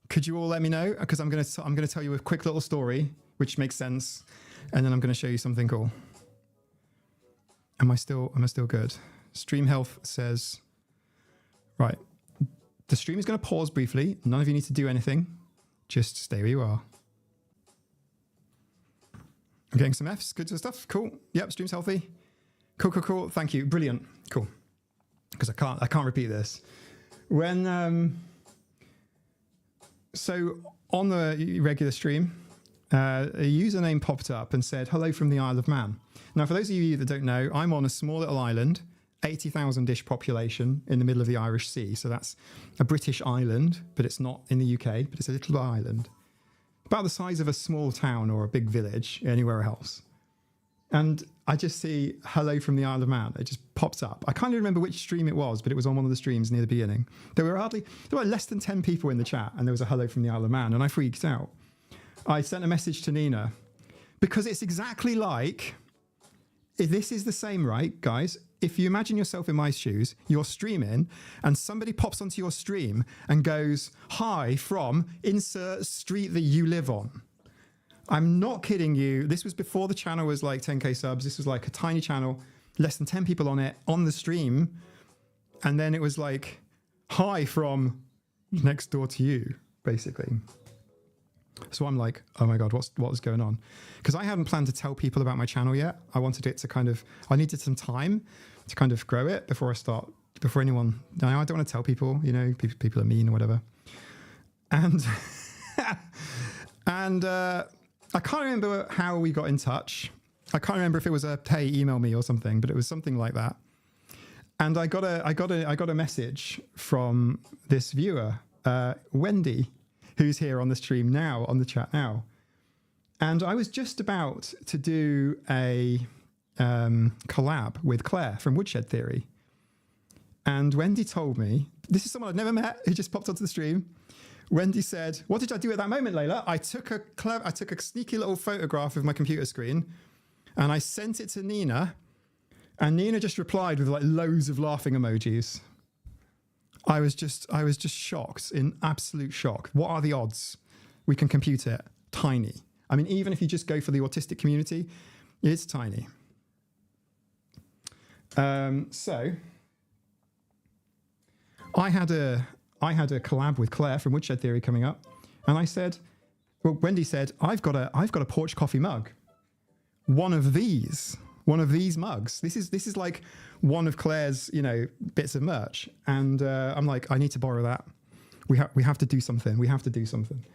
A: Could you all let me know? Because I'm going to tell you a quick little story, which makes sense, and then I'm going to show you something cool. Am I still good? Stream Health says, right, the stream is going to pause briefly. None of you need to do anything. Just stay where you are. I'm getting some Fs. Good stuff. Cool. Yep, stream's healthy. Cool. Thank you. Brilliant. Cool. Because I can't repeat this. When so on the regular stream, a username popped up and said, "Hello from the Isle of Man." Now, for those of you that don't know, I'm on a small little island, 80,000-ish population in the middle of the Irish Sea. So that's a British island, but it's not in the UK, but it's a little island. About the size of a small town or a big village anywhere else. And I just see "Hello from the Isle of Man." It just popped up. I can't even remember which stream it was, but it was on one of the streams near the beginning. There were less than 10 people in the chat, and there was a "Hello from the Isle of Man," and I freaked out. I sent a message to Nina, because it's exactly like, this is the same, right, guys? If you imagine yourself in my shoes, you're streaming, and somebody pops onto your stream and goes, "Hi from insert street that you live on." I'm not kidding you. This was before the channel was like 10k subs. This was like a tiny channel, less than 10 people on it, on the stream. And then it was like, "Hi from next door to you," basically. So I'm like, oh my God, what's going on? Because I hadn't planned to tell people about my channel yet. I wanted it to I needed some time to kind of grow it before anyone, I don't want to tell people, people are mean or whatever. And, I can't remember how we got in touch. I can't remember if it was a, "Hey, email me" or something, but it was something like that. And I got a message from this viewer, Wendy, who's here on the stream now, on the chat now. And I was just about to do a collab with Claire from Woodshed Theory. And Wendy told me, this is someone I'd never met, who just popped onto the stream. Wendy said, "What did I do at that moment, Layla? I took a sneaky little photograph of my computer screen and I sent it to Nina, and Nina just replied with like loads of laughing emojis." I was just shocked, in absolute shock. What are the odds? We can compute it. Tiny. I mean, even if you just go for the autistic community, it's tiny. So I had a collab with Claire from Woodshed Theory coming up, and I said, Wendy said, I've got a porch coffee mug. One of these mugs. This is like one of Claire's, bits of merch. And I'm like, I need to borrow that. We have to do something. We have to do something.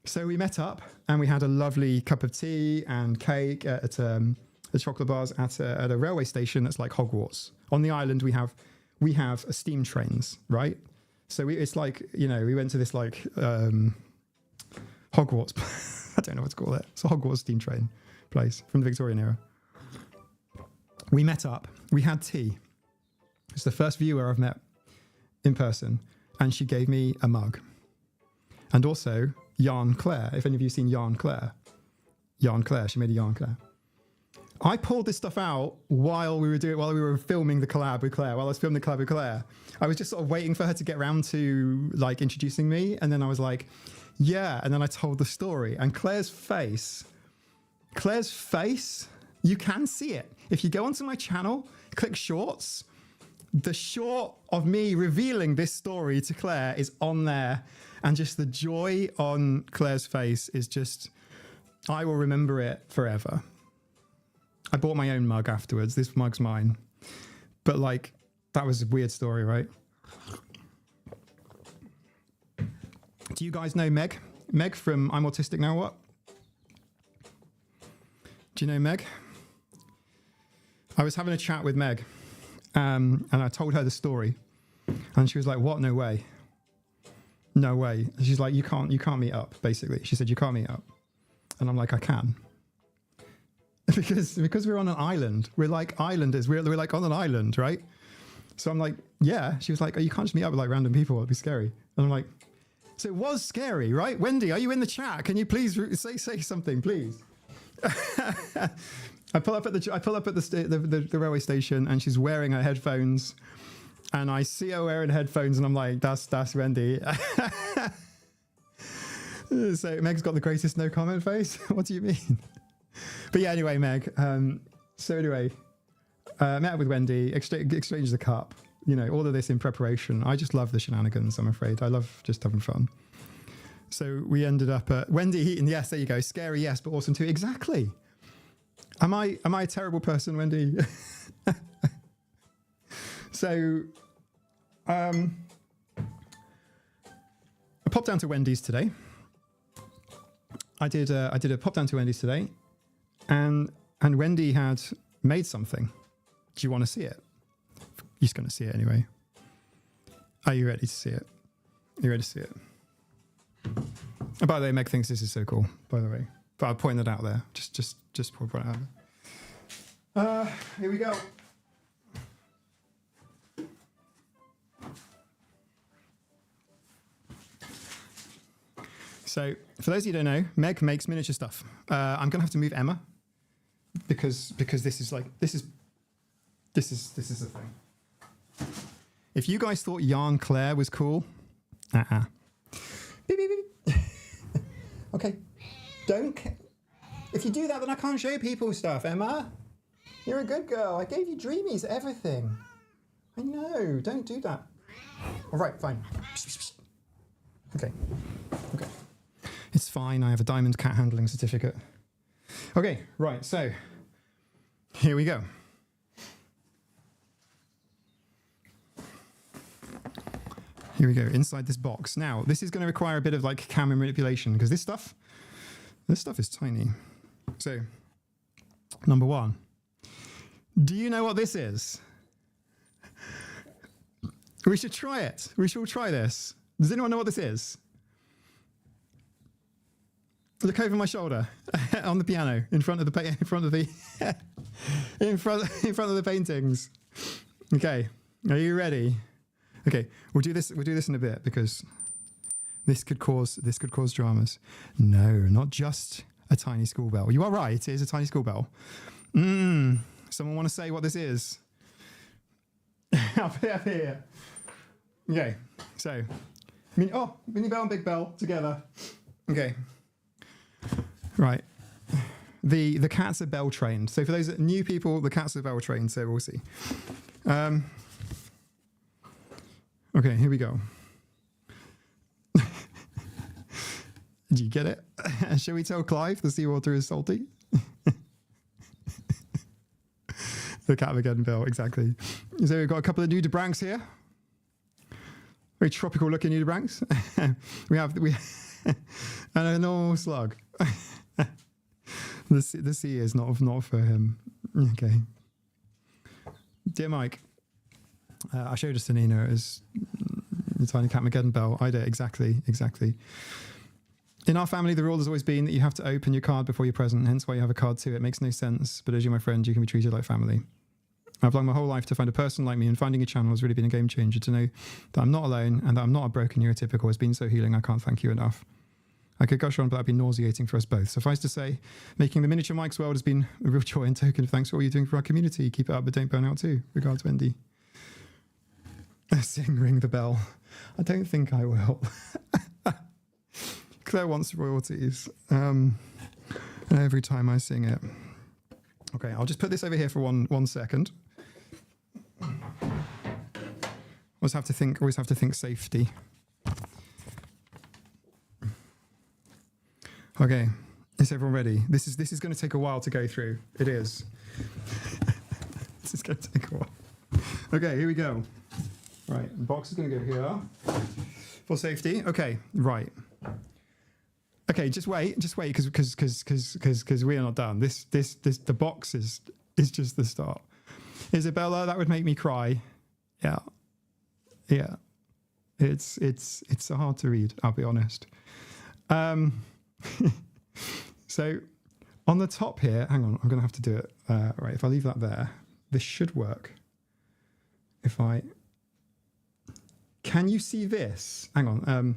A: So we met up and we had a lovely cup of tea and cake at the chocolate bars at a railway station that's like Hogwarts. On the island, we have steam trains, right? So it's like, we went to this like Hogwarts. I don't know what to call it. It's a Hogwarts steam train place from the Victorian era. We met up. We had tea. It's the first viewer I've met in person. And she gave me a mug. And also Yarn Claire. If any of you have seen Yarn Claire. Yarn Claire. She made a Yarn Claire. I pulled this stuff out while we were filming the collab with Claire. While I was filming the collab with Claire, I was just sort of waiting for her to get around to like introducing me. And then I was like, Yeah, and then I told the story. And Claire's face, you can see it. If you go onto my channel, click shorts, the short of me revealing this story to Claire is on there. And just the joy on Claire's face is just, I will remember it forever. I bought my own mug afterwards. This mug's mine. But like, that was a weird story, right? Do you guys know Meg? Meg from I'm Autistic Now What? Do you know Meg? I was having a chat with Meg, and I told her the story, and she was like, "What? No way, no way." And she's like, "You can't meet up." Basically, she said, "You can't meet up," and I'm like, "I can," because we're on an island. We're like islanders. We're like on an island, right? So I'm like, "Yeah." She was like, "Oh, you can't just meet up with like random people. It'd be scary." And I'm like, "So it was scary, right?" Wendy, are you in the chat? Can you please say something, please? I pull up at the railway station, and she's wearing her headphones, and I see her wearing headphones, and I'm like, that's Wendy. So Meg's got the greatest no comment face. What do you mean? But yeah, anyway, Meg. So anyway, met up with Wendy, exchanged the cup. You know, all of this in preparation. I just love the shenanigans. I'm afraid I love just having fun. So we ended up at Wendy Heaton. Yes, there you go. Scary, yes, but awesome too. Exactly. Am I a terrible person, Wendy? So, I popped down to Wendy's today. I did a pop down to Wendy's today, and Wendy had made something. Do you want to see it? You're just going to see it anyway. Are you ready to see it? Are you ready to see it? And by the way, Meg thinks this is so cool, by the way. But I'll point it out there. Just point it out there. Here we go. So, for those of you who don't know, Meg makes miniature stuff. I'm going to have to move Emma because this is the thing. If you guys thought Yarn Claire was cool, beep, beep, beep. Okay, if you do that, then I can't show people stuff, Emma. You're a good girl. I gave you dreamies, everything. I know, don't do that. All right, fine. Okay. It's fine, I have a diamond cat handling certificate. Okay, right, so here we go. Here we go, inside this box. Now, this is going to require a bit of like camera manipulation because this stuff is tiny. So, number one, do you know what this is? We should try it. We should all try this. Does anyone know what this is? Look over my shoulder on the piano in front of the paintings. Okay, are you ready? Okay, we'll do this in a bit because this could cause dramas. No, not just a tiny school bell. You are right, it is a tiny school bell. Someone want to say what this is? Up here. Okay, so mini bell and big bell together. Okay. Right. The cats are bell trained. So for those new people, the cats are bell trained, so we'll see. Okay, here we go. Do you get it? Shall we tell Clive the seawater is salty? The cat again, Bill, exactly. So we've got a couple of nudibranchs here. Very tropical looking nudibranchs. we have and a normal slug. The sea is not for him. Okay. Dear Mike, I showed us to Nina as the tiny cat Mageddon bell. I did exactly. In our family, the rule has always been that you have to open your card before you're present, hence why you have a card too. It makes no sense, but as you're my friend, you can be treated like family. I've longed my whole life to find a person like me, and finding a channel has really been a game changer. To know that I'm not alone and that I'm not a broken neurotypical has been so healing. I can't thank you enough. I could gush on, but that'd be nauseating for us both. Suffice to say, making the Miniature Mike's world has been a real joy and token of thanks for all you're doing for our community. Keep it up, but don't burn out too. Regards, Wendy. Sing Ring the Bell. I don't think I will. Claire wants royalties every time I sing it. Okay, I'll just put this over here for one second. Always have to think safety. Okay, is everyone ready? This is going to take a while to go through. It is. This is going to take a while. Okay, here we go. Right, the box is going to go here for safety. Okay, right. Okay, just wait, because we are not done. The box is just the start. Isabella, that would make me cry. Yeah. It's hard to read, I'll be honest. So on the top here, hang on, I'm going to have to do it. Right, if I leave that there, this should work. Can you see this? Hang on.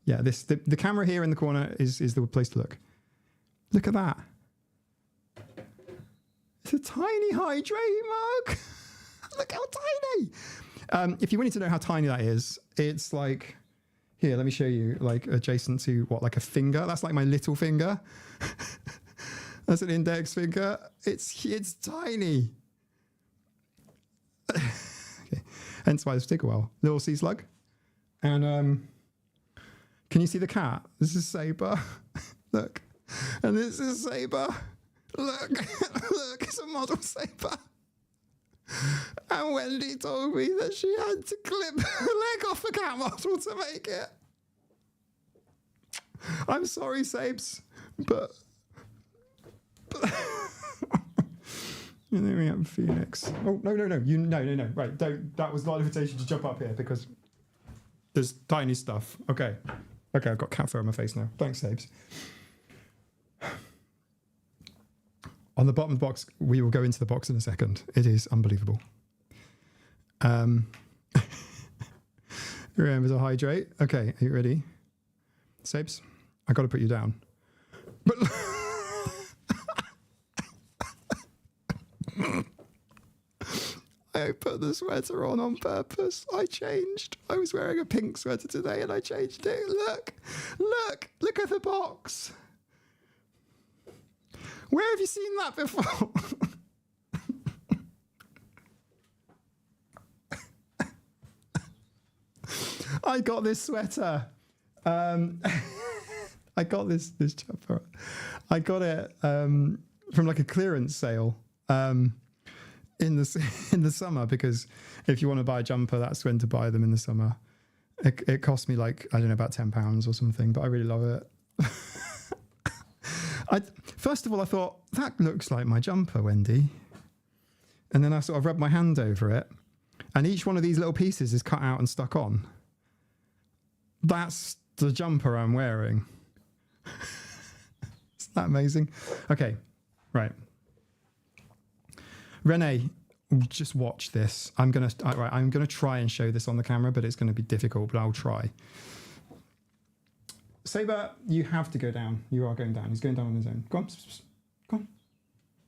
A: Yeah, the camera here in the corner is the place to look. Look at that. It's a tiny hydrate mug. Look how tiny. If you wanted to know how tiny that is, it's like, here, let me show you, like adjacent to what, like a finger? That's like my little finger. That's an index finger. It's tiny. Okay. Hence why this took a while. Little sea slug. And can you see the cat? This is Sabre. Look. And this is Sabre. Look. Look, it's a model Sabre. And Wendy told me that she had to clip her leg off a cat model to make it. I'm sorry, Sabes, but and then we have Phoenix. Oh, no. No. Right, don't. That was not an invitation to jump up here because there's tiny stuff. Okay, I've got cat fur on my face now. Thanks, Sabes. On the bottom of the box, we will go into the box in a second. It is unbelievable. Remember to hydrate. Okay, are you ready? Sabes, I got to put you down. But I put the sweater on purpose. I changed. I was wearing a pink sweater today and I changed it. Look at the box. Where have you seen that before? I got this sweater. I got this jumper. I got it from like a clearance sale in the summer, because if you want to buy a jumper, that's when to buy them in the summer. It cost me like, I don't know, about £10 or something, but I really love it. First of all, I thought, that looks like my jumper, Wendy. And then I sort of rubbed my hand over it, and each one of these little pieces is cut out and stuck on. That's the jumper I'm wearing. Isn't that amazing? Okay, right. Renee, just watch this. I'm gonna try and show this on the camera, but it's going to be difficult, but I'll try. Sabre, you have to go down. You are going down. He's going down on his own. Go on. Go on.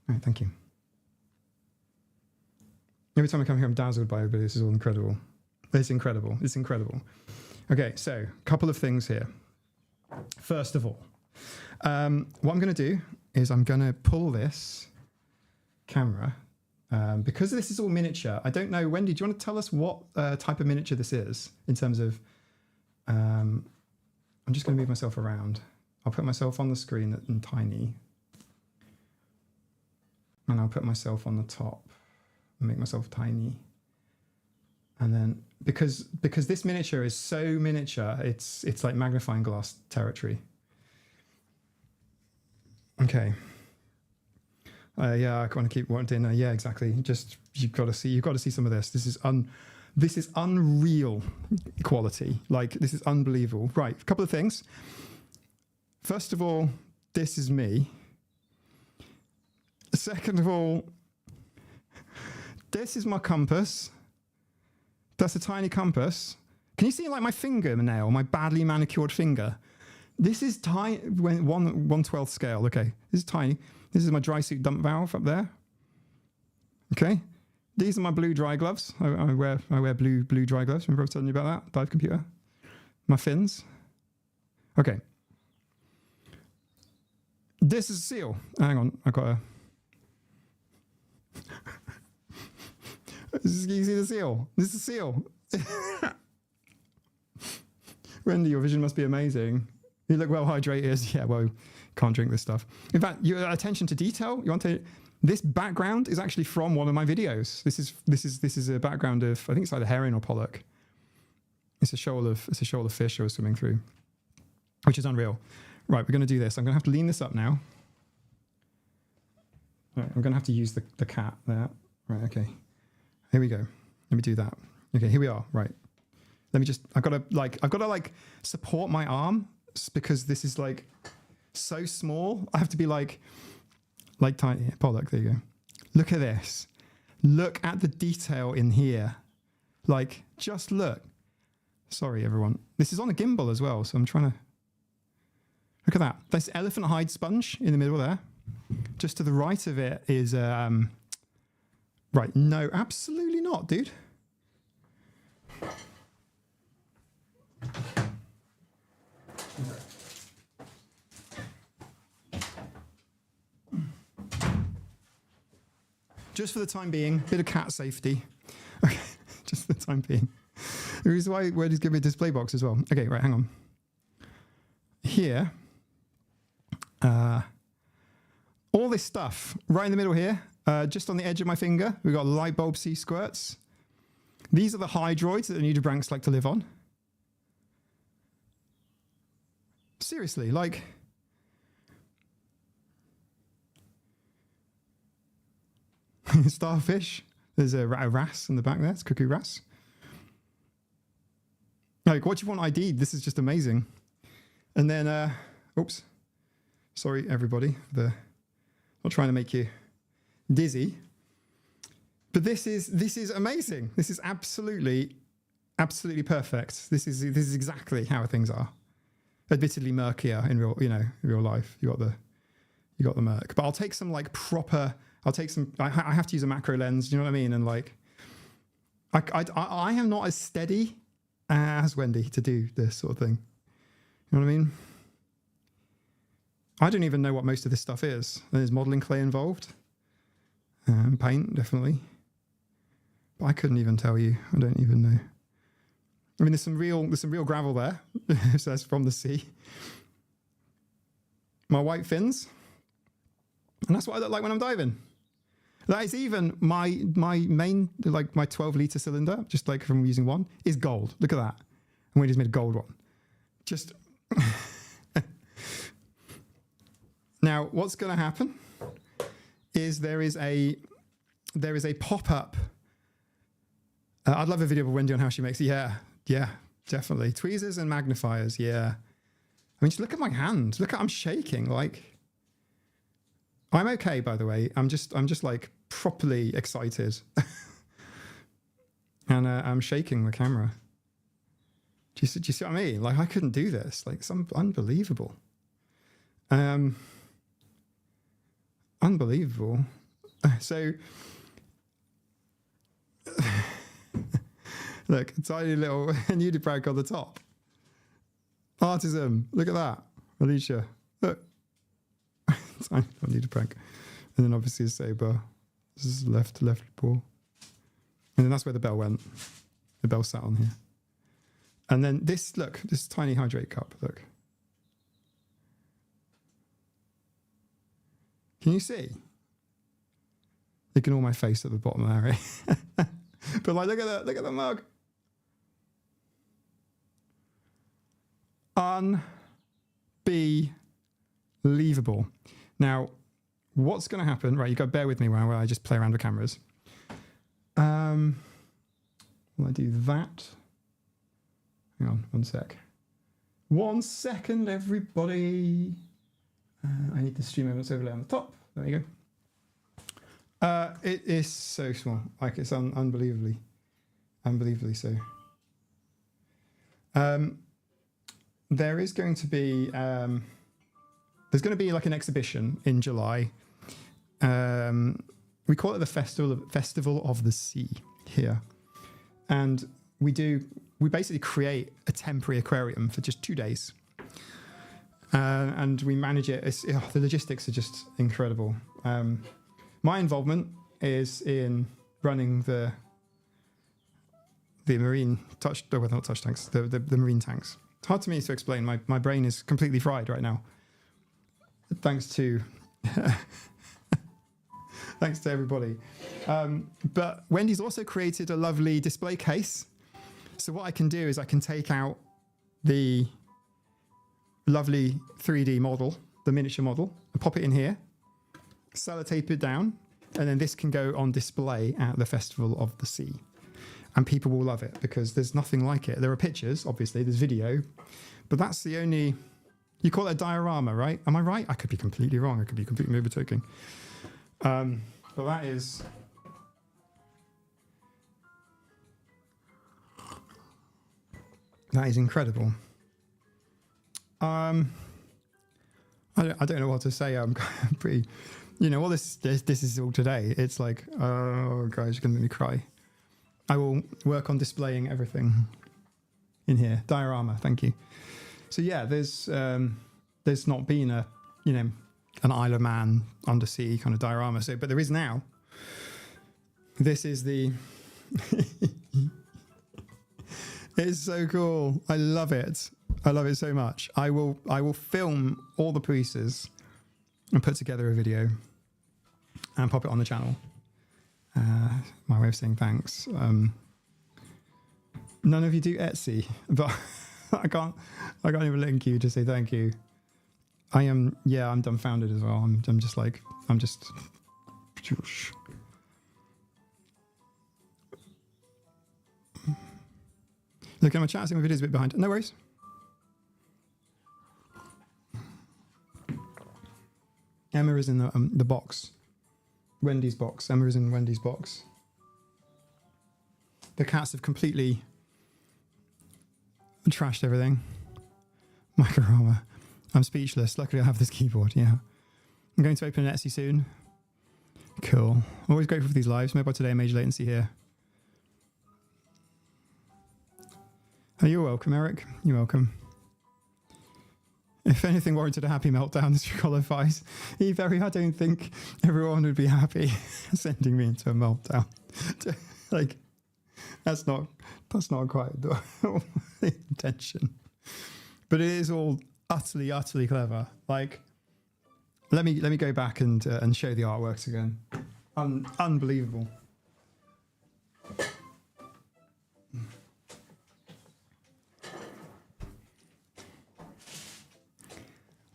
A: All right, thank you. Every time I come here, I'm dazzled by everybody. This is all incredible. It's incredible. It's incredible. Okay, so a couple of things here. First of all, what I'm going to do is I'm going to pull this camera, because this is all miniature. I don't know, Wendy, do you want to tell us what type of miniature this is in terms of... I'm just going to move myself around. I'll put myself on the screen in tiny. And I'll put myself on the top and make myself tiny. And then, because this miniature is so miniature, it's like magnifying glass territory. Okay. Yeah, I want to keep wanting. Yeah, exactly. Just you've got to see some of this. This is unreal quality. Like, this is unbelievable. Right, a couple of things. First of all, this is me. Second of all, this is my compass. That's a tiny compass. Can you see like my fingernail, my badly manicured finger? This is tiny, 1/12 scale. Okay, this is tiny. This is my dry suit dump valve up there. Okay. These are my blue dry gloves. I wear blue dry gloves. Remember I was telling you about that? Dive computer. My fins. Okay. This is a seal. Hang on, I got a... You see the seal? This is a seal. Wendy, your vision must be amazing. You look well hydrated. Yeah, well, can't drink this stuff. In fact, your attention to detail. You want to? This background is actually from one of my videos. This is a background of, I think it's either herring or pollock. It's a shoal of fish I was swimming through, which is unreal. Right, we're going to do this. I'm going to have to lean this up now. Right, I'm going to have to use the cat there. Right, okay. Here we go. Let me do that. Okay, here we are. Right. Let me just, I've got to support my arm because this is like so small. I have to be like tiny. Pollock, there you go. Look at this. Look at the detail in here. Like, just look. Sorry, everyone. This is on a gimbal as well, so I'm trying to... Look at that. This elephant hide sponge in the middle there. Just to the right of it is... Right, no, absolutely not, dude. Just for the time being, bit of cat safety. Okay, just for the time being. The reason why Wendy's giving me a display box as well. Okay, right, hang on. Here, all this stuff right in the middle here, just on the edge of my finger, we've got light bulb sea squirts. These are the hydroids that the nudibranchs like to live on. Seriously, like... Starfish. There's a wrasse in the back there. It's cuckoo wrasse. Like, what do you want ID? This is just amazing. And then, oops. Sorry, everybody. Not trying to make you dizzy. But this is amazing. This is absolutely perfect. This is exactly how things are. Admittedly murkier in real life. You got the murk. But I'll take some like proper. I have to use a macro lens. Do you know what I mean? And like, I am not as steady as Wendy to do this sort of thing. You know what I mean? I don't even know what most of this stuff is. There's modeling clay involved. Paint, definitely. But I couldn't even tell you. I don't even know. I mean, there's some real gravel there. So that's from the sea. My white fins. And that's what I look like when I'm diving. That is even my main, like my 12-litre cylinder, just like from using one, is gold. Look at that. And we just made a gold one. Just... Now, what's going to happen is there is a pop-up. I'd love a video of Wendy on how she makes it. Yeah, definitely. Tweezers and magnifiers, yeah. I mean, just look at my hand. I'm shaking. Like, I'm okay, by the way. I'm just like properly excited. And I'm shaking the camera. Do you see what I mean? Like, I couldn't do this. Like, it's unbelievable. Unbelievable. So, look, a tiny little nudibranch on the top. Artisan, look at that. Alicia, look. Tiny little nudibranch. And then obviously a saber. This is left paw. And then that's where the bell went. The bell sat on here. And then this tiny hydrate cup, look. Can you see? Ignore my face at the bottom there, right? But like, look at the mug. Unbelievable. Now, what's going to happen? Right, you got to bear with me while I just play around with cameras. Will I do that? Hang on, 1 sec. 1 second, everybody. I need the stream elements overlay on the top. There you go. It is so small. Like, it's unbelievably so. There is going to be there's going to be like an exhibition in July. We call it the Festival of the Sea here, and we basically create a temporary aquarium for just 2 days. and we manage it. The logistics are just incredible. My involvement is in running the marine not touch tanks, the marine tanks. It's hard to me to explain. My brain is completely fried right now. Thanks to thanks to everybody. But Wendy's also created a lovely display case. So what I can do is I can take out the lovely 3D model, the miniature model, and pop it in here, sellotape it down, and then this can go on display at the Festival of the Sea. And people will love it because there's nothing like it. There are pictures, obviously, there's video, but that's the only... You call it a diorama, right? Am I right? I could be completely wrong. I could be completely overtaking. But that is... That is incredible. I don't know what to say. I'm pretty... You know, all this is all today. It's like, oh, guys, you're going to make me cry. I will work on displaying everything in here. Diorama, thank you. So yeah, there's not been a, you know, an Isle of Man undersea kind of diorama. So, but there is now. This is the... It's so cool. I love it. I love it so much. I will film all the pieces and put together a video and pop it on the channel. My way of saying thanks. None of you do Etsy, but I can't even link you to say thank you. I'm dumbfounded as well. I'm just look at my chat, seeing my video's a bit behind. No worries. Emma is in the box. Wendy's box. Emma is in Wendy's box. The cats have completely trashed everything. Microrama. I'm speechless. Luckily I have this keyboard, yeah. I'm going to open an Etsy soon. Cool. Always grateful for these lives. Mobile today, major latency here. Oh, you're welcome, Eric. You're welcome. If anything warranted a happy meltdown, this qualifies. I don't think everyone would be happy sending me into a meltdown. Like, that's not quite the intention. But it is all utterly, utterly clever. Like, let me go back and show the artworks again. Unbelievable.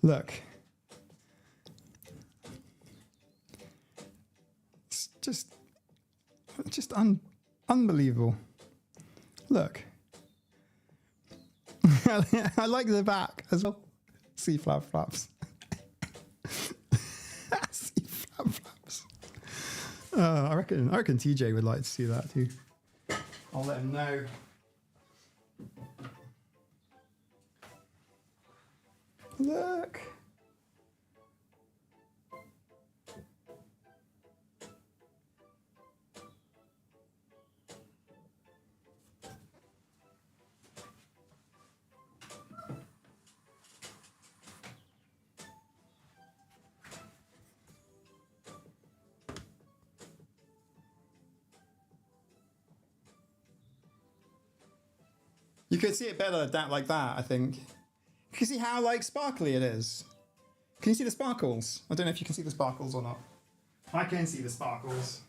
A: Look, it's just unbelievable. Look, I like the back as well. Sea flaps. Sea flaps. I reckon TJ would like to see that too. I'll let him know. Look. You could see it better like that, I think. You can see how like sparkly it is. Can you see the sparkles? I don't know if you can see the sparkles or not. I can see the sparkles.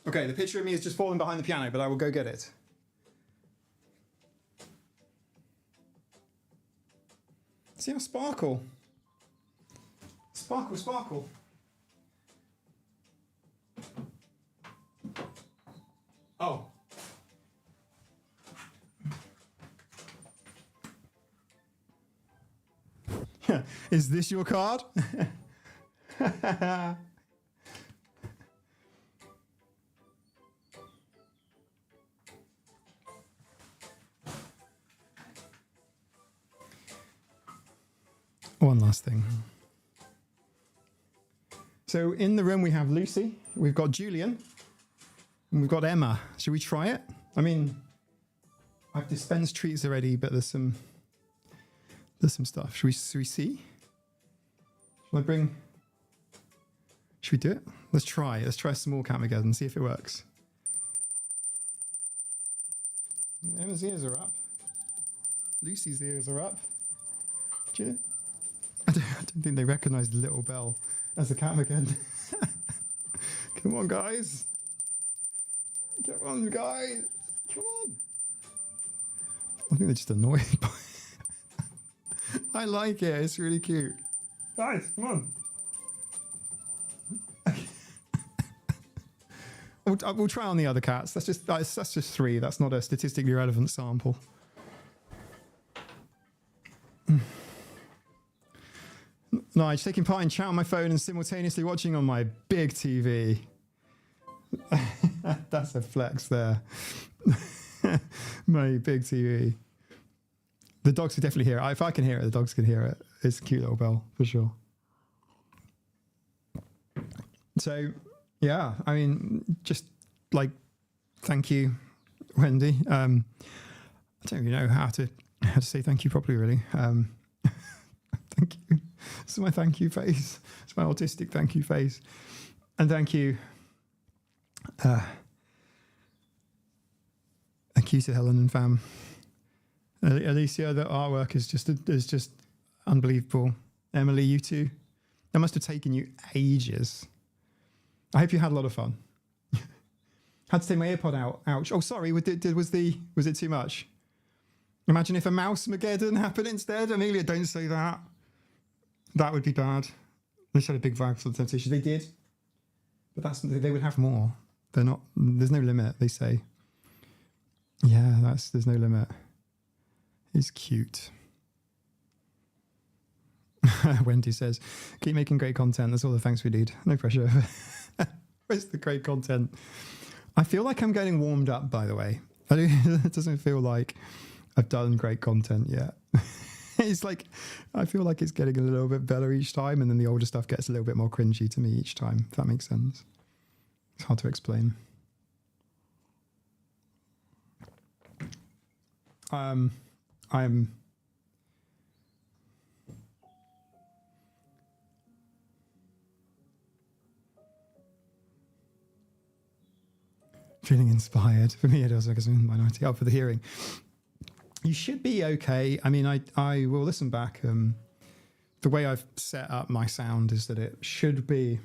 A: Okay, the picture of me is just falling behind the piano, but I will go get it. See how sparkle? Sparkle, sparkle. Oh. Is this your card? One last thing. So in the room we have Lucy, we've got Julian, And we've got Emma. Should we try it? I mean, I've dispensed treats already, but there's some stuff. Should we see? Should we do it? Let's try it. Let's try some more Catmageddon and see if it works. Emma's ears are up. Lucy's ears are up. I don't think they recognise the little bell as a Catmageddon. Come on, guys. Come on, guys. Come on. I think they're just annoyed by it. I like it. It's really cute. Guys, come on. We'll try on the other cats. That's just 3. That's not a statistically relevant sample. Nice. Taking part in chat on my phone and simultaneously watching on my big TV. That's a flex there. My big TV. The dogs can definitely hear it. If I can hear it, the dogs can hear it. It's a cute little bell, for sure. So, yeah, I mean, just like, thank you, Wendy. I don't really know how to say thank you properly, really. Thank you. This is my thank you face. It's my autistic thank you face. And thank you. Thank you to Helen and fam. Alicia, the artwork is just unbelievable. Emily, you too. That must have taken you ages. I hope you had a lot of fun. Had to take my earpod out. Ouch. Oh, sorry. Was it too much? Imagine if a mouse-mageddon happened instead. Amelia, don't say that. That would be bad. They had a big vibe for the temptation. They did. But they would have more. They're not, there's no limit, they say. Yeah, there's no limit. It's cute. Wendy says, keep making great content. That's all the thanks we need. No pressure. Where's the great content? I feel like I'm getting warmed up, by the way. It doesn't feel like I've done great content yet. It's like, I feel like it's getting a little bit better each time, and then the older stuff gets a little bit more cringy to me each time, if that makes sense. It's hard to explain. I'm feeling inspired. For me, it was like a minority up for the hearing. You should be okay. I mean, I will listen back. The way I've set up my sound is that it should be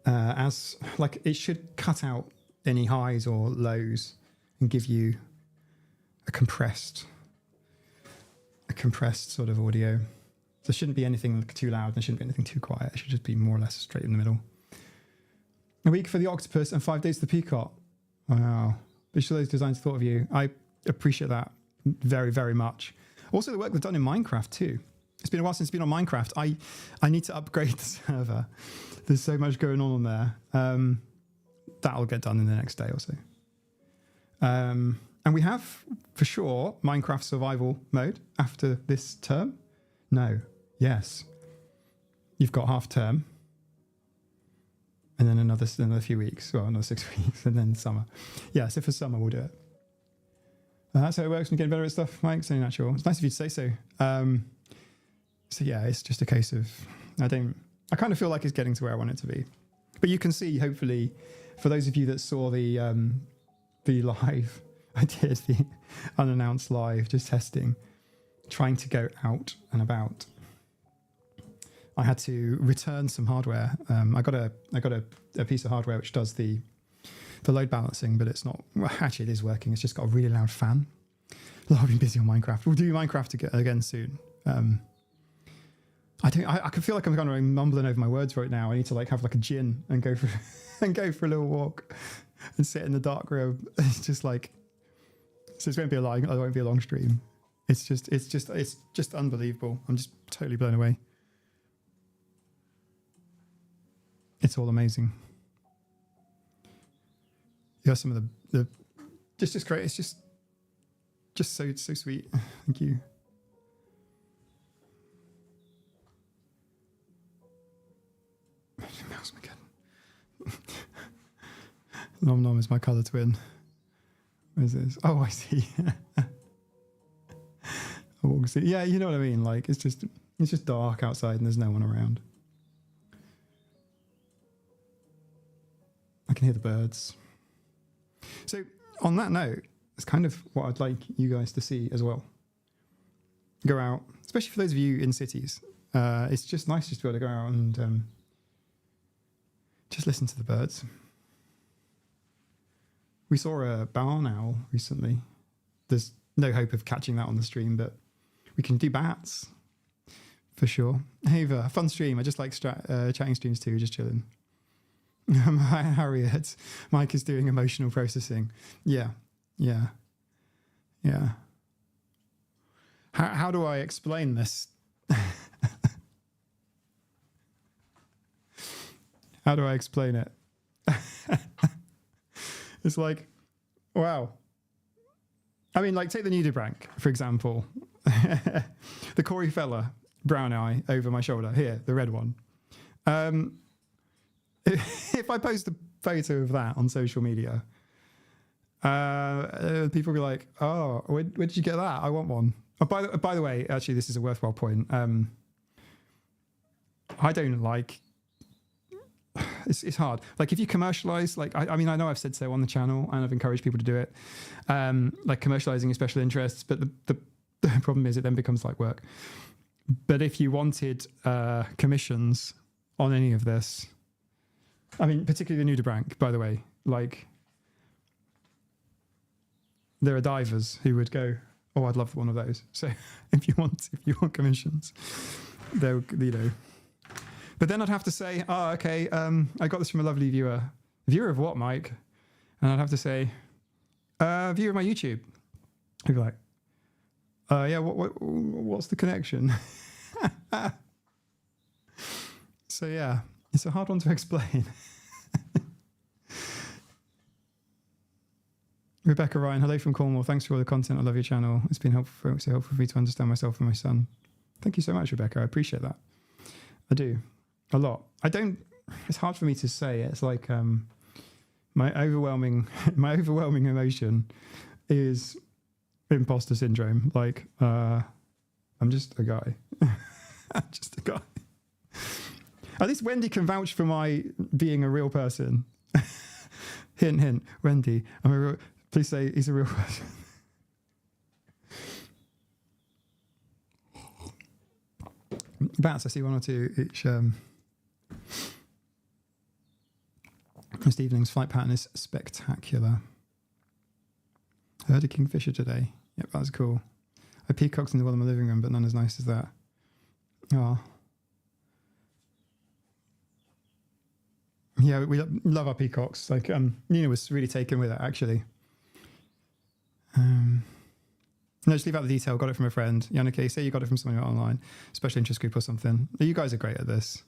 A: it should cut out any highs or lows and give you a compressed sort of audio. There shouldn't be anything too loud. There shouldn't be anything too quiet. It should just be more or less straight in the middle. A week for the octopus and 5 days for the peacock. Wow. Visual those designs thought of you. I appreciate that very, very much. Also, the work we've done in Minecraft too. It's been a while since it's been on Minecraft. I need to upgrade the server. There's so much going on there. That'll get done in the next day or so. And we have, for sure, Minecraft survival mode after this term. No. Yes. You've got half term. And then another few weeks. Well, another 6 weeks. And then summer. Yeah, so for summer, we'll do it. That's how it works when you get better at stuff, Mike. It's only natural. It's nice of you to say so. So yeah, it's just a case of, I kind of feel like it's getting to where I want it to be. But you can see, hopefully, for those of you that saw the live, I did the unannounced live, just testing, trying to go out and about. I had to return some hardware. I got a piece of hardware which does the load balancing, but it's not, well, actually it is working. It's just got a really loud fan. I've been busy on Minecraft. We'll do Minecraft again soon. I can feel like I'm kind of mumbling over my words right now. I need to have a gin and go for a little walk and sit in the dark room. It's just like, so it won't be a long stream. It's just unbelievable. I'm just totally blown away. It's all amazing. Yeah, some of the just great. It's just so sweet. Thank you. Mouse again. Nom Nom is my colour twin. Where's this? Oh, I see. Yeah, you know what I mean. Like it's just dark outside and there's no one around. I can hear the birds. So on that note, it's kind of what I'd like you guys to see as well. Go out, especially for those of you in cities. It's just nice just to be able to go out and just listen to the birds. We saw a barn owl recently. There's no hope of catching that on the stream, but we can do bats for sure. Ava, fun stream. I just like chatting streams too, just chilling. Hi, Harriet. Mike is doing emotional processing. Yeah. How do I explain this? How do I explain it? It's like, wow. I mean, like, take the nudibranch, for example. The Corey fella, brown eye over my shoulder. Here, the red one. If I post a photo of that on social media, people will be like, oh, where did you get that? I want one. Oh, by the way, actually, this is a worthwhile point. I don't like... It's hard. Like if you commercialize, like I mean, I know I've said so on the channel and I've encouraged people to do it, like commercializing your special interests. But the problem is it then becomes like work. But if you wanted commissions on any of this, I mean, particularly the nudibranch, by the way, like there are divers who would go, oh, I'd love one of those. So if you want commissions, they'll, you know. But then I'd have to say, oh, okay, I got this from a lovely viewer. Viewer of what, Mike? And I'd have to say, viewer of my YouTube. He'd be like, yeah, what's the connection? So yeah, it's a hard one to explain. Rebecca Ryan, hello from Cornwall. Thanks for all the content. I love your channel. It's been so helpful for me to understand myself and my son. Thank you so much, Rebecca. I appreciate that. I do. A lot. It's hard for me to say. It's like my overwhelming emotion is imposter syndrome. Like I'm just a guy. I'm just a guy. At least Wendy can vouch for my being a real person. Hint, hint. Wendy, please say he's a real person. Bats, I see one or two each. This evening's flight pattern is spectacular. I heard a kingfisher today. Yep, that was cool. I peacocked in the one in my living room, but none as nice as that. Oh. Yeah, we love our peacocks. Like, Nina was really taken with it, actually. No, just leave out the detail. Got it from a friend. Yannicke, say you got it from someone online, special interest group or something. You guys are great at this.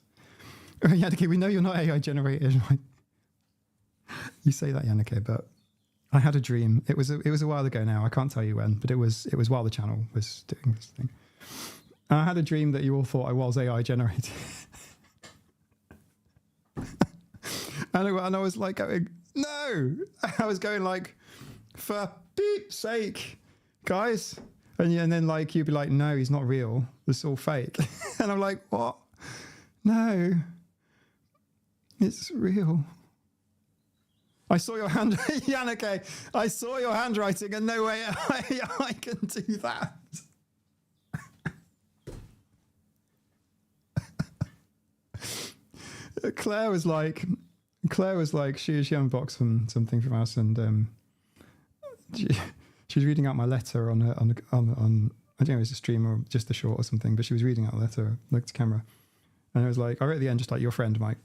A: Yannicke, we know you're not AI generated. You say that, Yannicke, but I had a dream. It was a while ago now. I can't tell you when, but it was while the channel was doing this thing. And I had a dream that you all thought I was AI generated. and I was like going, no! I was going like, for Pete's sake, guys. And then like you'd be like, no, he's not real. It's all fake. And I'm like, what? No. It's real. I saw your hand, Yannicke. I saw your handwriting, and no way I can do that. Claire was like, she unboxed something from us, and she was reading out my letter on I don't know if it was a stream or just a short or something, but she was reading out the letter, looked at the camera, and it was like, I wrote at the end just like, your friend, Mike.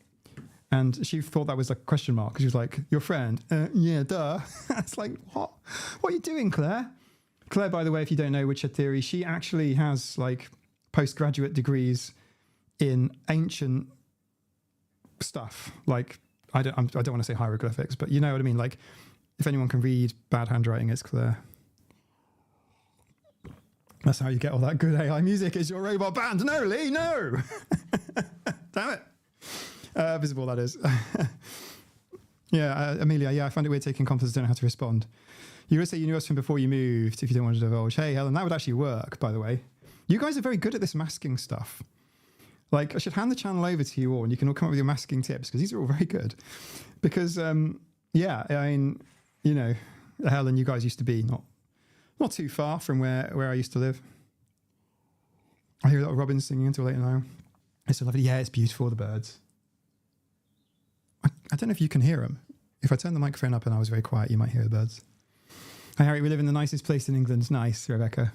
A: And she thought that was a question mark, because she was like, your friend? Yeah, duh. It's like, what? What are you doing, Claire? Claire, by the way, if you don't know Woodshed Theory, she actually has like postgraduate degrees in ancient stuff. Like, I don't want to say hieroglyphics, but you know what I mean? Like, if anyone can read bad handwriting, it's Claire. That's how you get all that good AI music, is your robot band. No, Lee, no. Damn it. Visible, that is. Yeah, Amelia, yeah, I find it weird taking confidence, don't know how to respond. You would say you knew us from before you moved if you don't want to divulge. Hey, Helen, that would actually work, by the way. You guys are very good at this masking stuff. Like, I should hand the channel over to you all and you can all come up with your masking tips because these are all very good. Because, yeah, I mean, you know, Helen, you guys used to be not too far from where I used to live. I hear a lot of robins singing until late now. It's so lovely. Yeah, it's beautiful, the birds. I don't know if you can hear them. If I turn the microphone up and I was very quiet, you might hear the birds. Hi, Harry. We live in the nicest place in England. Nice, Rebecca.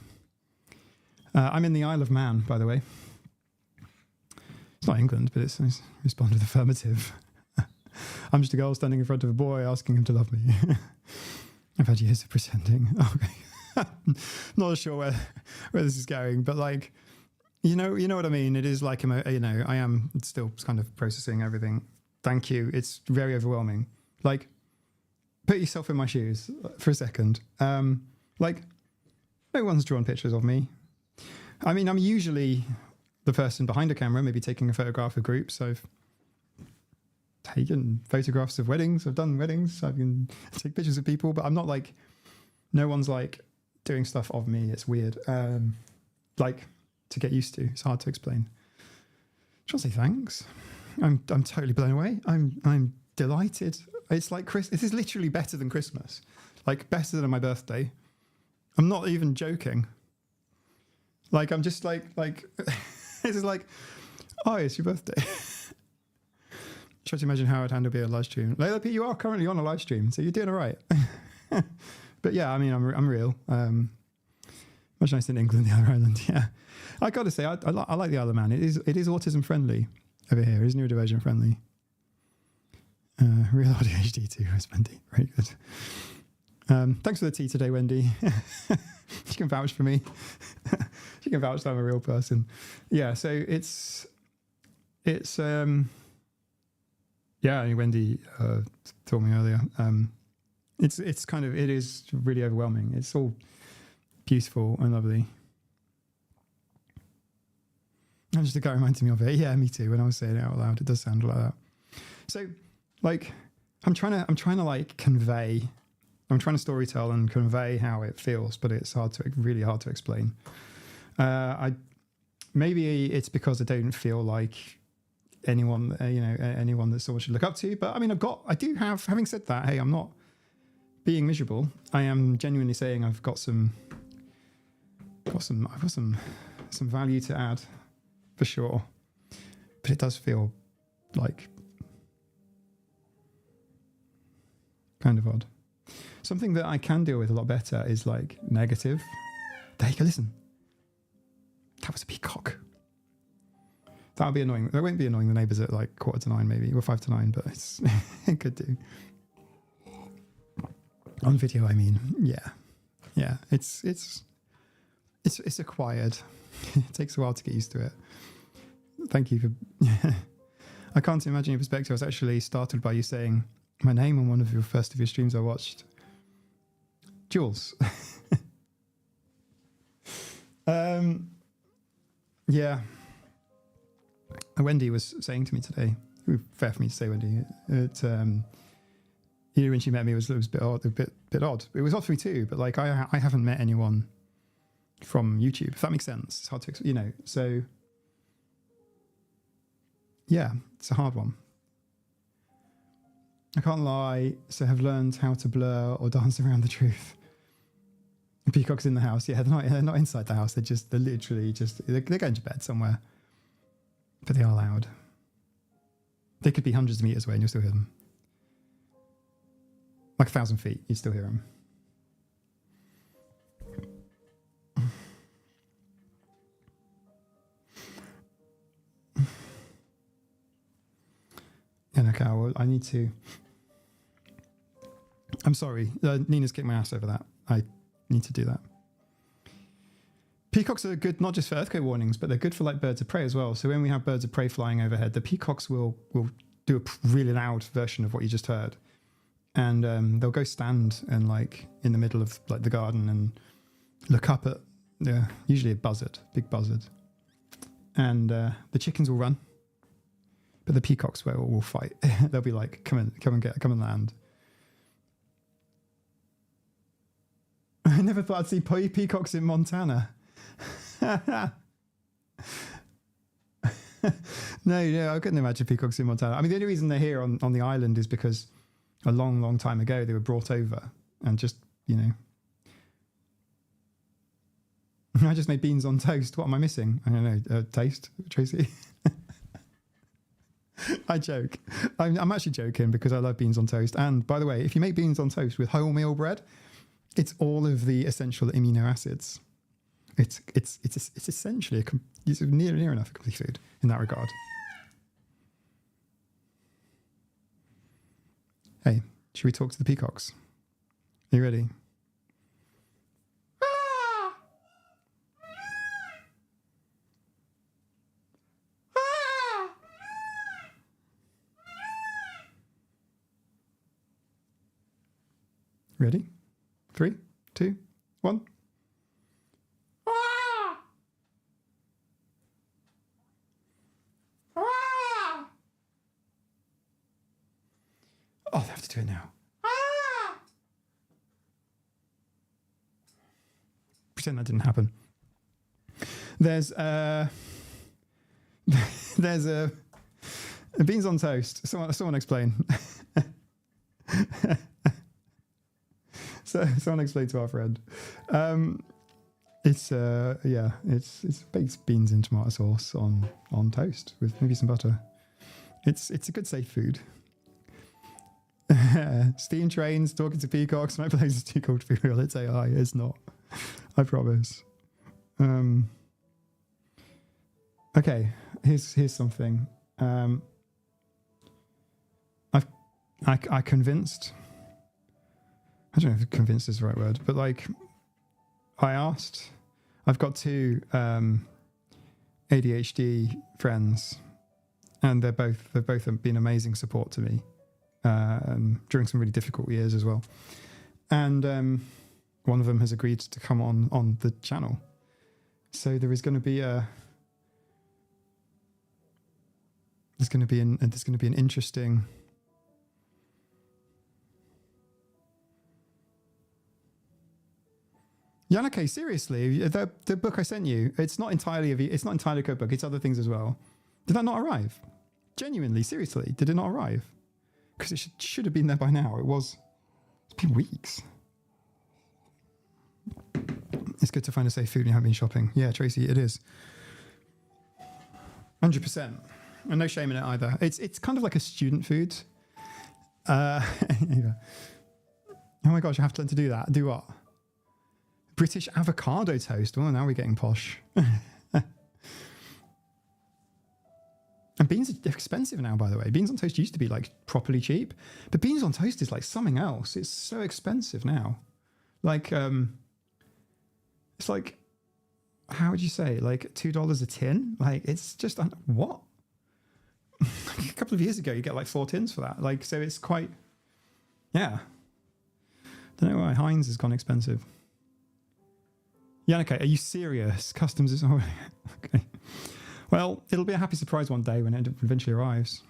A: I'm in the Isle of Man, by the way. It's not England, but it's nice. Respond with affirmative. I'm just a girl standing in front of a boy asking him to love me. I've had years of pretending. Okay. Not sure where this is going, but like, you know what I mean? It is like, you know, I am still kind of processing everything. Thank you. It's very overwhelming. Like, put yourself in my shoes for a second. Like, no one's drawn pictures of me. I mean, I'm usually the person behind a camera, maybe taking a photograph of groups. I've taken photographs of weddings. I've done weddings. I can take pictures of people, but I'm not like, no one's like doing stuff of me. It's weird. Like, to get used to. It's hard to explain. Just want to say thanks. I'm totally blown away. I'm delighted. It's like this is literally better than Christmas. Like better than my birthday. I'm not even joking. Like I'm just like this is like, oh, it's your birthday. Try to imagine how I'd handle being a live stream. Layla P, you are currently on a live stream, so you're doing all right. But yeah, I mean, I'm real. Much nicer than England, the other island. Yeah, I got to say, I like the Isle of Man. It is autism friendly over here. It is neurodivergent friendly. Real ADHD too, Wendy. Very good. Thanks for the tea today, Wendy. She can vouch for me. She can vouch that I'm a real person. Yeah, so it's yeah, I mean, Wendy told me earlier. It is really overwhelming. It's all beautiful and lovely. And just a guy reminded me of it. Yeah, me too. When I was saying it out loud, it does sound like that. So, like, I'm trying to like convey. I'm trying to storytell and convey how it feels, but it's really hard to explain. Maybe it's because I don't feel like anyone, anyone that someone should look up to. But I mean, having said that, hey, I'm not being miserable. I am genuinely saying I've got some value to add for sure. But it does feel like kind of odd. Something that I can deal with a lot better is like negative. There you go, listen. That was a peacock. That would be annoying. That won't be annoying the neighbours at like 8:45 maybe, or 8:55, but it could do. On video, I mean, yeah. It's acquired. It takes a while to get used to it. Thank you for. I can't imagine your perspective. I was actually startled by you saying my name on one of your first of your streams I watched. Jules. Yeah. Wendy was saying to me today, fair for me to say, Wendy, when she met me, it was a bit odd. It was odd for me too, but like I haven't met anyone from YouTube, if that makes sense. It's hard to, so yeah, it's a hard one. I can't lie, so have learned how to blur or dance around the truth. Peacocks in the house, yeah, they're not inside the house. They're literally they're going to bed somewhere, but they are loud. They could be hundreds of meters away and you'll still hear them. Like 1,000 feet, you'd still hear them. And okay, well, I need to. I'm sorry, Nina's kicked my ass over that. I need to do that. Peacocks are good not just for earthquake warnings, but they're good for like birds of prey as well. So when we have birds of prey flying overhead, the peacocks will do a really loud version of what you just heard, and they'll go stand and like in the middle of like the garden and look up at usually a buzzard, big buzzard, and the chickens will run. But the peacocks will fight. They'll be like, come and land. I never thought I'd see peacocks in Montana. No, I couldn't imagine peacocks in Montana. I mean, the only reason they're here on the island is because a long, long time ago they were brought over and just, you know. I just made beans on toast. What am I missing? I don't know. Taste, Tracy? I joke. I'm actually joking because I love beans on toast. And by the way, if you make beans on toast with wholemeal bread, it's all of the essential amino acids. It's essentially it's near enough a complete food in that regard. Hey, should we talk to the peacocks? Are you ready? Ready? 3, 2, 1. Oh, they have to do it now. Pretend that didn't happen. There's beans on toast. Someone explain. So someone explain to our friend. It's baked beans in tomato sauce on toast with maybe some butter. It's a good safe food. Steam trains, talking to peacocks. My place is too cold to be real. It's AI. It's not. I promise. Okay, here's something. I convinced. I don't know if convinced is the right word, but like, I asked. I've got 2 ADHD friends, and they've both been amazing support to me during some really difficult years as well. And one of them has agreed to come on the channel. So there is going to be an interesting. Yannick, seriously, the book I sent you, it's not entirely a cookbook, it's other things as well. Did that not arrive? Genuinely, seriously, did it not arrive? Because it should have been there by now. It's been weeks. It's good to find a safe food when you haven't been shopping. Yeah, Tracy, it is. 100%. And no shame in it either. It's kind of like a student food. Yeah. Oh my gosh, I have to learn to do that. Do what? British avocado toast. Well, now we're getting posh. And beans are expensive now, by the way. Beans on toast used to be like properly cheap, but beans on toast is like something else. It's so expensive now. Like, it's like, how would you say? Like $2 a tin? Like, it's just, what? A couple of years ago, you get like 4 tins for that. Like, so it's quite, yeah. Don't know why Heinz has gone expensive. Yannick, are you serious? Customs is already... Okay. Well, it'll be a happy surprise one day when it eventually arrives.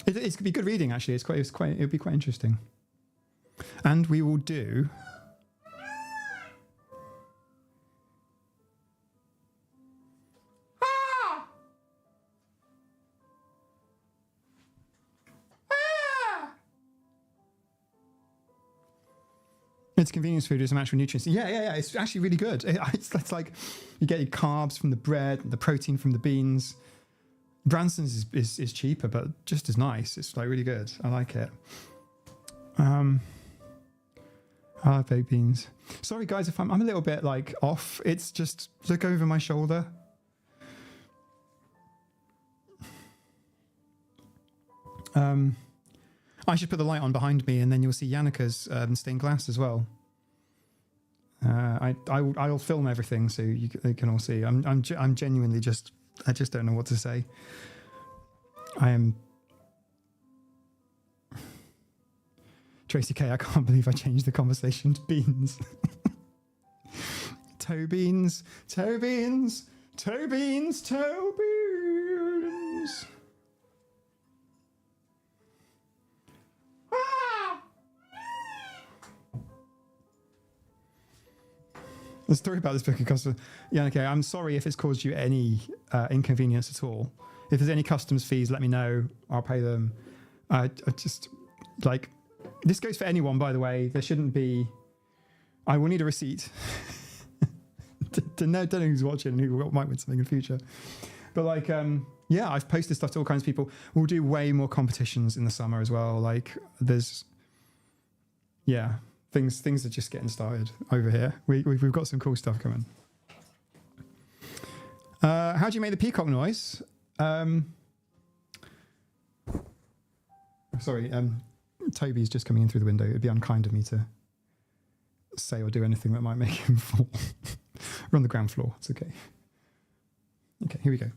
A: It's going to be good reading, actually. It'll be quite interesting. And we will do... It's convenience food with some actual nutrients. Yeah. It's actually really good. It's like you get your carbs from the bread, the protein from the beans. Branson's is cheaper, but just as nice. It's like really good. I like it. I like baked beans. Sorry guys if I'm a little bit like off. It's just look over my shoulder. I should put the light on behind me, and then you'll see Yannika's stained glass as well. I'll film everything so you can all see. I'm genuinely I just don't know what to say. I am Tracy K. I can't believe I changed the conversation to beans. Toe beans, toe beans, toe beans, toe beans. The story about this book cost. Yeah, okay. I'm sorry if it's caused you any inconvenience at all. If there's any customs fees, let me know. I'll pay them. I just like this goes for anyone, by the way. There shouldn't be. I will need a receipt to know who's watching and who might win something in the future. But like, yeah, I've posted stuff to all kinds of people. We'll do way more competitions in the summer as well. Like, there's, yeah. Things are just getting started over here. We've got some cool stuff coming. How do you make the peacock noise? Sorry, Toby's just coming in through the window. It'd be unkind of me to say or do anything that might make him fall. We're on the ground floor. It's okay. Okay, here we go.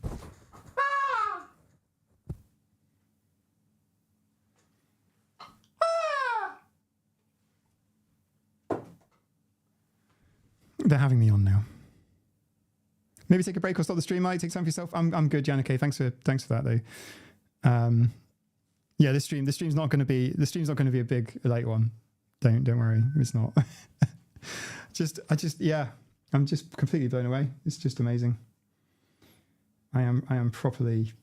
A: They're having me on now. Maybe take a break or stop the stream, Mike. Take time for yourself. I'm good, Janike. Thanks for that though. Yeah, this stream's not going to be a big late one. Don't worry, it's not. I'm just completely blown away. It's just amazing. I am properly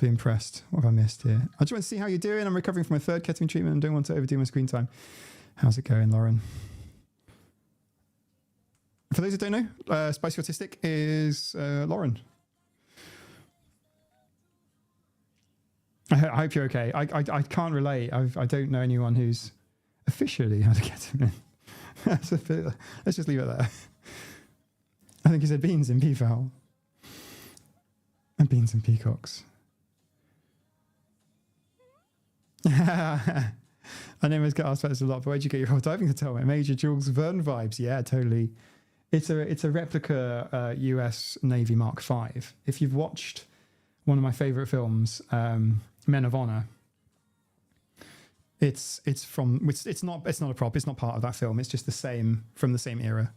A: impressed. What have I missed here? I just want to see how you're doing. I'm recovering from a third ketamine treatment and don't want to overdo my screen time. How's it going, Lauren? For those who don't know, Spicy Autistic is Lauren. I hope you're okay. I can't relate. I don't know anyone who's officially had a ketamine. Let's just leave it there. I think he said beans and peafowl. And beans and peacocks. I know most get asked about this a lot, but where'd you get your whole diving hotel? Major Jules Verne vibes. Yeah, totally. It's a replica US Navy Mark V. If you've watched one of my favorite films, Men of Honor, it's not a prop. It's not part of that film. It's just from the same era.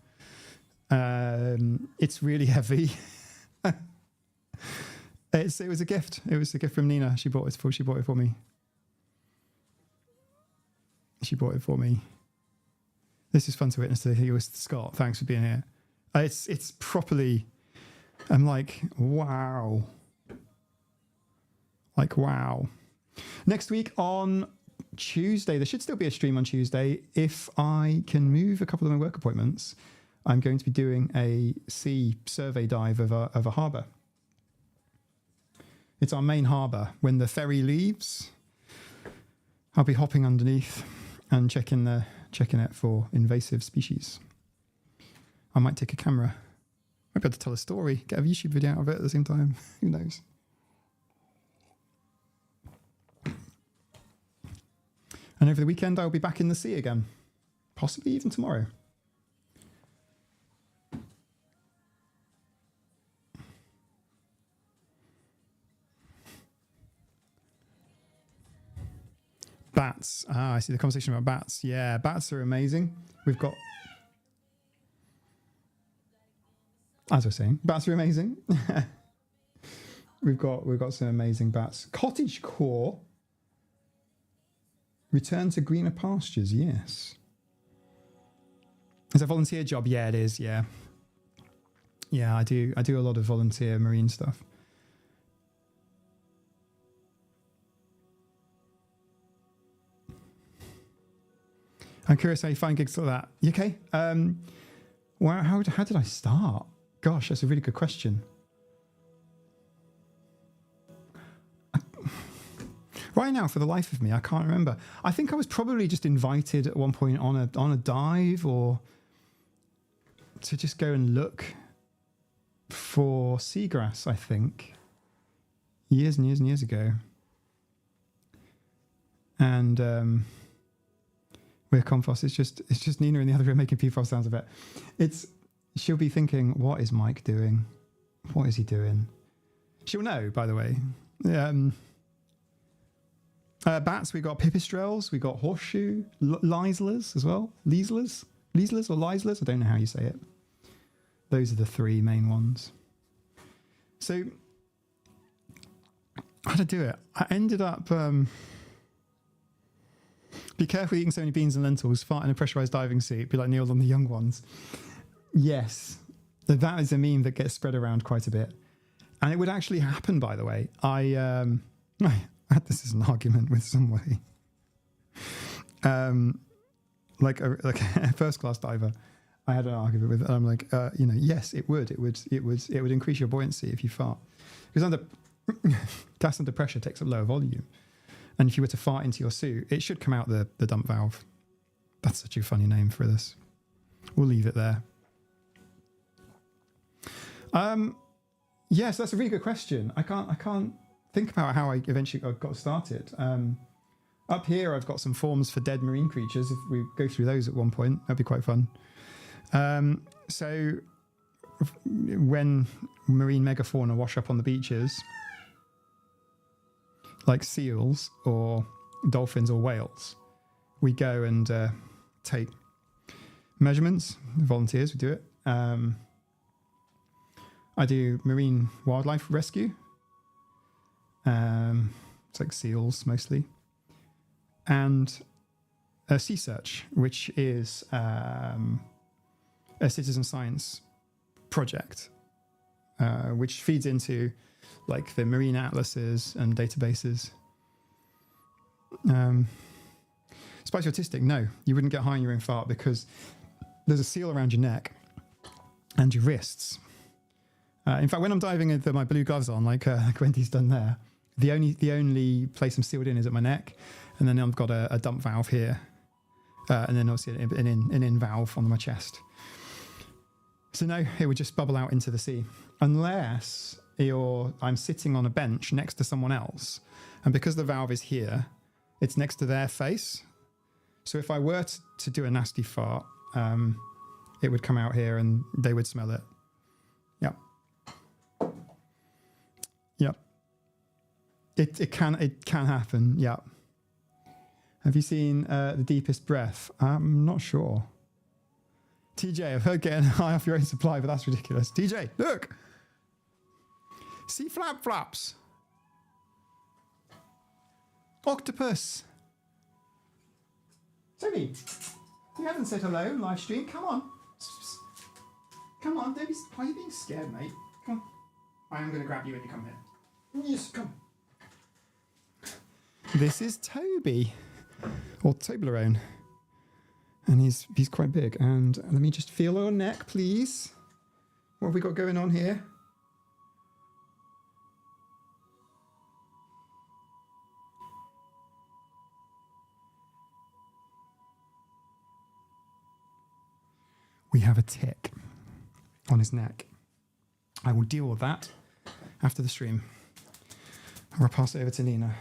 A: It's really heavy. It was a gift. It was a gift from Nina. She bought it for me. She bought it for me. This is fun to witness today. He was Scott. Thanks for being here. It's properly. I'm like, wow. Like, wow. Next week on Tuesday, there should still be a stream on Tuesday. If I can move a couple of my work appointments, I'm going to be doing a sea survey dive of a harbour. It's our main harbour. When the ferry leaves, I'll be hopping underneath and checking it for invasive species. I might take a camera. Might be able to tell a story, get a YouTube video out of it at the same time. Who knows? And over the weekend, I'll be back in the sea again. Possibly even tomorrow. Bats. I see the conversation about bats. Yeah, bats are amazing. We've got, as I was saying, bats are amazing. We've got some amazing bats. Cottagecore. Return to greener pastures. Yes. Is it a volunteer job? Yeah, it is. Yeah. Yeah, I do a lot of volunteer marine stuff. I'm curious how you find gigs like that. You okay? Wow, how did I start? Gosh, that's a really good question. Right now, for the life of me, I can't remember. I think I was probably just invited at one point on a dive, or to just go and look for seagrass, I think. Years and years and years ago. And we're compost. It's just Nina in the other room making peephole sounds of it. She'll be thinking, what is Mike doing? What is he doing? She'll know, by the way. Bats, we got pipistrelles, we got horseshoe, liselers as well. Lieslers or liselers? I don't know how you say it. Those are the three main ones. So, how to do it? I ended up... Be careful eating so many beans and lentils. Fart in a pressurized diving suit. Be like Neil on the young ones. Yes, that is a meme that gets spread around quite a bit. And it would actually happen, by the way. I had this as an argument with somebody. Like a first class diver. I had an argument with, I'm like, yes, it would increase your buoyancy if you fart. Because gas under pressure takes up lower volume. And if you were to fart into your suit, it should come out the dump valve. That's such a funny name for this. We'll leave it there. Yes, that's a really good question. I can't think about how I eventually got started. Up here, I've got some forms for dead marine creatures. If we go through those at one point, that'd be quite fun. So when marine megafauna wash up on the beaches, like seals or dolphins or whales, we go and take measurements. Volunteers, we do it. I do marine wildlife rescue. It's like seals mostly. And a sea search, which is a citizen science project, which feeds into like the marine atlases and databases. Spicy autistic, no, you wouldn't get high on your own fart because there's a seal around your neck and your wrists. In fact, when I'm diving with my blue gloves on, like Wendy's done there, the only place I'm sealed in is at my neck, and then I've got a dump valve here, and then obviously an in valve on my chest. So no, it would just bubble out into the sea, unless I'm sitting on a bench next to someone else, and because the valve is here, it's next to their face. So if I were to do a nasty fart, it would come out here, and they would smell it. Yep. Yep. It can happen. Yep. Have you seen The Deepest Breath? I'm not sure. TJ, I've heard getting high off your own supply, but that's ridiculous. TJ, look! Sea flaps. Octopus. Toby, you haven't said hello live stream. Come on. Come on, don't be... Why are you being scared, mate? Come on. I am going to grab you when you come here. Yes, come. This is Toby, or Toblerone, and he's quite big. And let me just feel your neck, please. What have we got going on here? We have a tick on his neck. I will deal with that after the stream. I'll pass it over to Nina.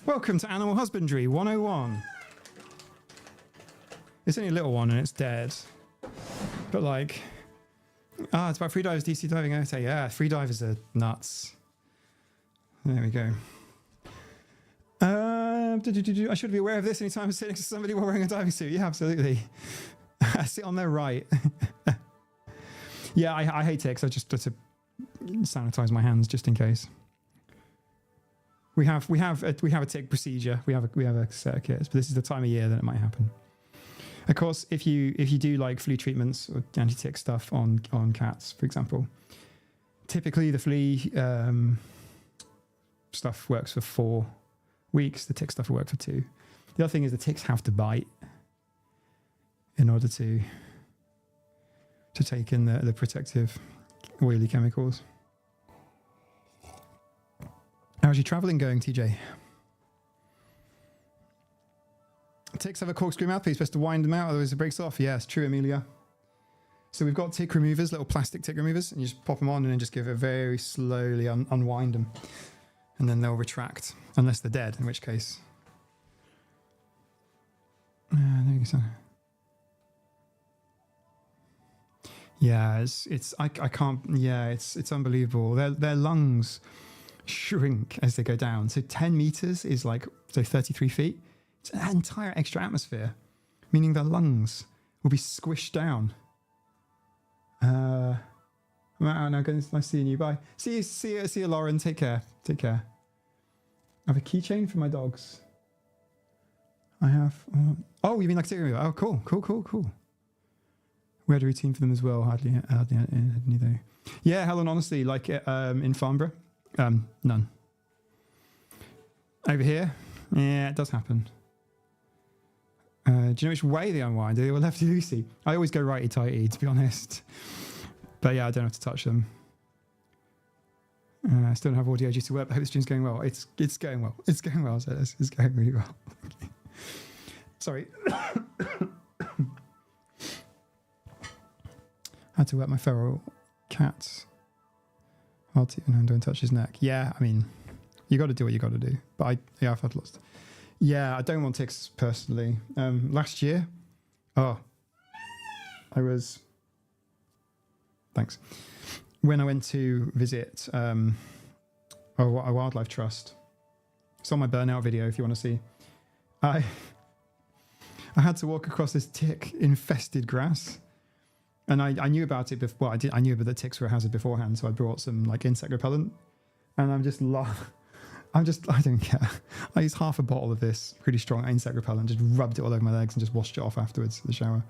A: Welcome to Animal Husbandry 101. It's only a little one and it's dead. But like, it's about free divers, DC diving. Okay, yeah, free divers are nuts. There we go. I should be aware of this anytime I'm sitting next to somebody while wearing a diving suit. Yeah, absolutely. I sit on their right. Yeah, I hate ticks. I just to sanitize my hands just in case. We have a tick procedure. We have a circuit, but this is the time of year that it might happen. Of course, if you do like flea treatments or anti-tick stuff on cats, for example, typically the flea stuff works for 4 weeks. The tick stuff will work for 2. The other thing is the ticks have to bite in order to take in the protective oily chemicals. How's your travelling going, TJ? Ticks have a corkscrew mouthpiece, best to wind them out, otherwise it breaks off. Yes, true, Amelia. So we've got tick removers, little plastic tick removers, and you just pop them on and then just give it very slowly unwind them. And then they'll retract, unless they're dead, in which case. There you go. Yeah, I can't. Yeah, it's unbelievable. Their lungs shrink as they go down. So 10 meters is like 33 feet. It's an entire extra atmosphere, meaning their lungs will be squished down. I'm out now. It's nice seeing you. Bye. See you, Lauren. Take care. Take care. I have a keychain for my dogs. I have. Oh, you mean like steering wheel? Oh, cool. We had a routine for them as well. Hardly any though. Yeah, Helen. Honestly, like in Farnborough, none. Over here, yeah, it does happen. Do you know which way they unwind? They were lefty loosey. I always go righty tighty, to be honest. But yeah, I don't have to touch them. I still don't have audio due to work. I hope the stream's going well. It's going well. It's going well. So it's going really well. Sorry. Had to wet my feral cat. Don't touch his neck. Yeah, I mean, you got to do what you got to do. But I've had lots. Yeah, I don't want ticks personally. Last year, thanks. When I went to visit a wildlife trust, it's on my burnout video if you want to see. I had to walk across this tick-infested grass, and I knew about it before. Well, I knew about the ticks were a hazard beforehand, so I brought some like insect repellent, and I don't care. I used half a bottle of this pretty strong insect repellent, just rubbed it all over my legs and just washed it off afterwards in the shower.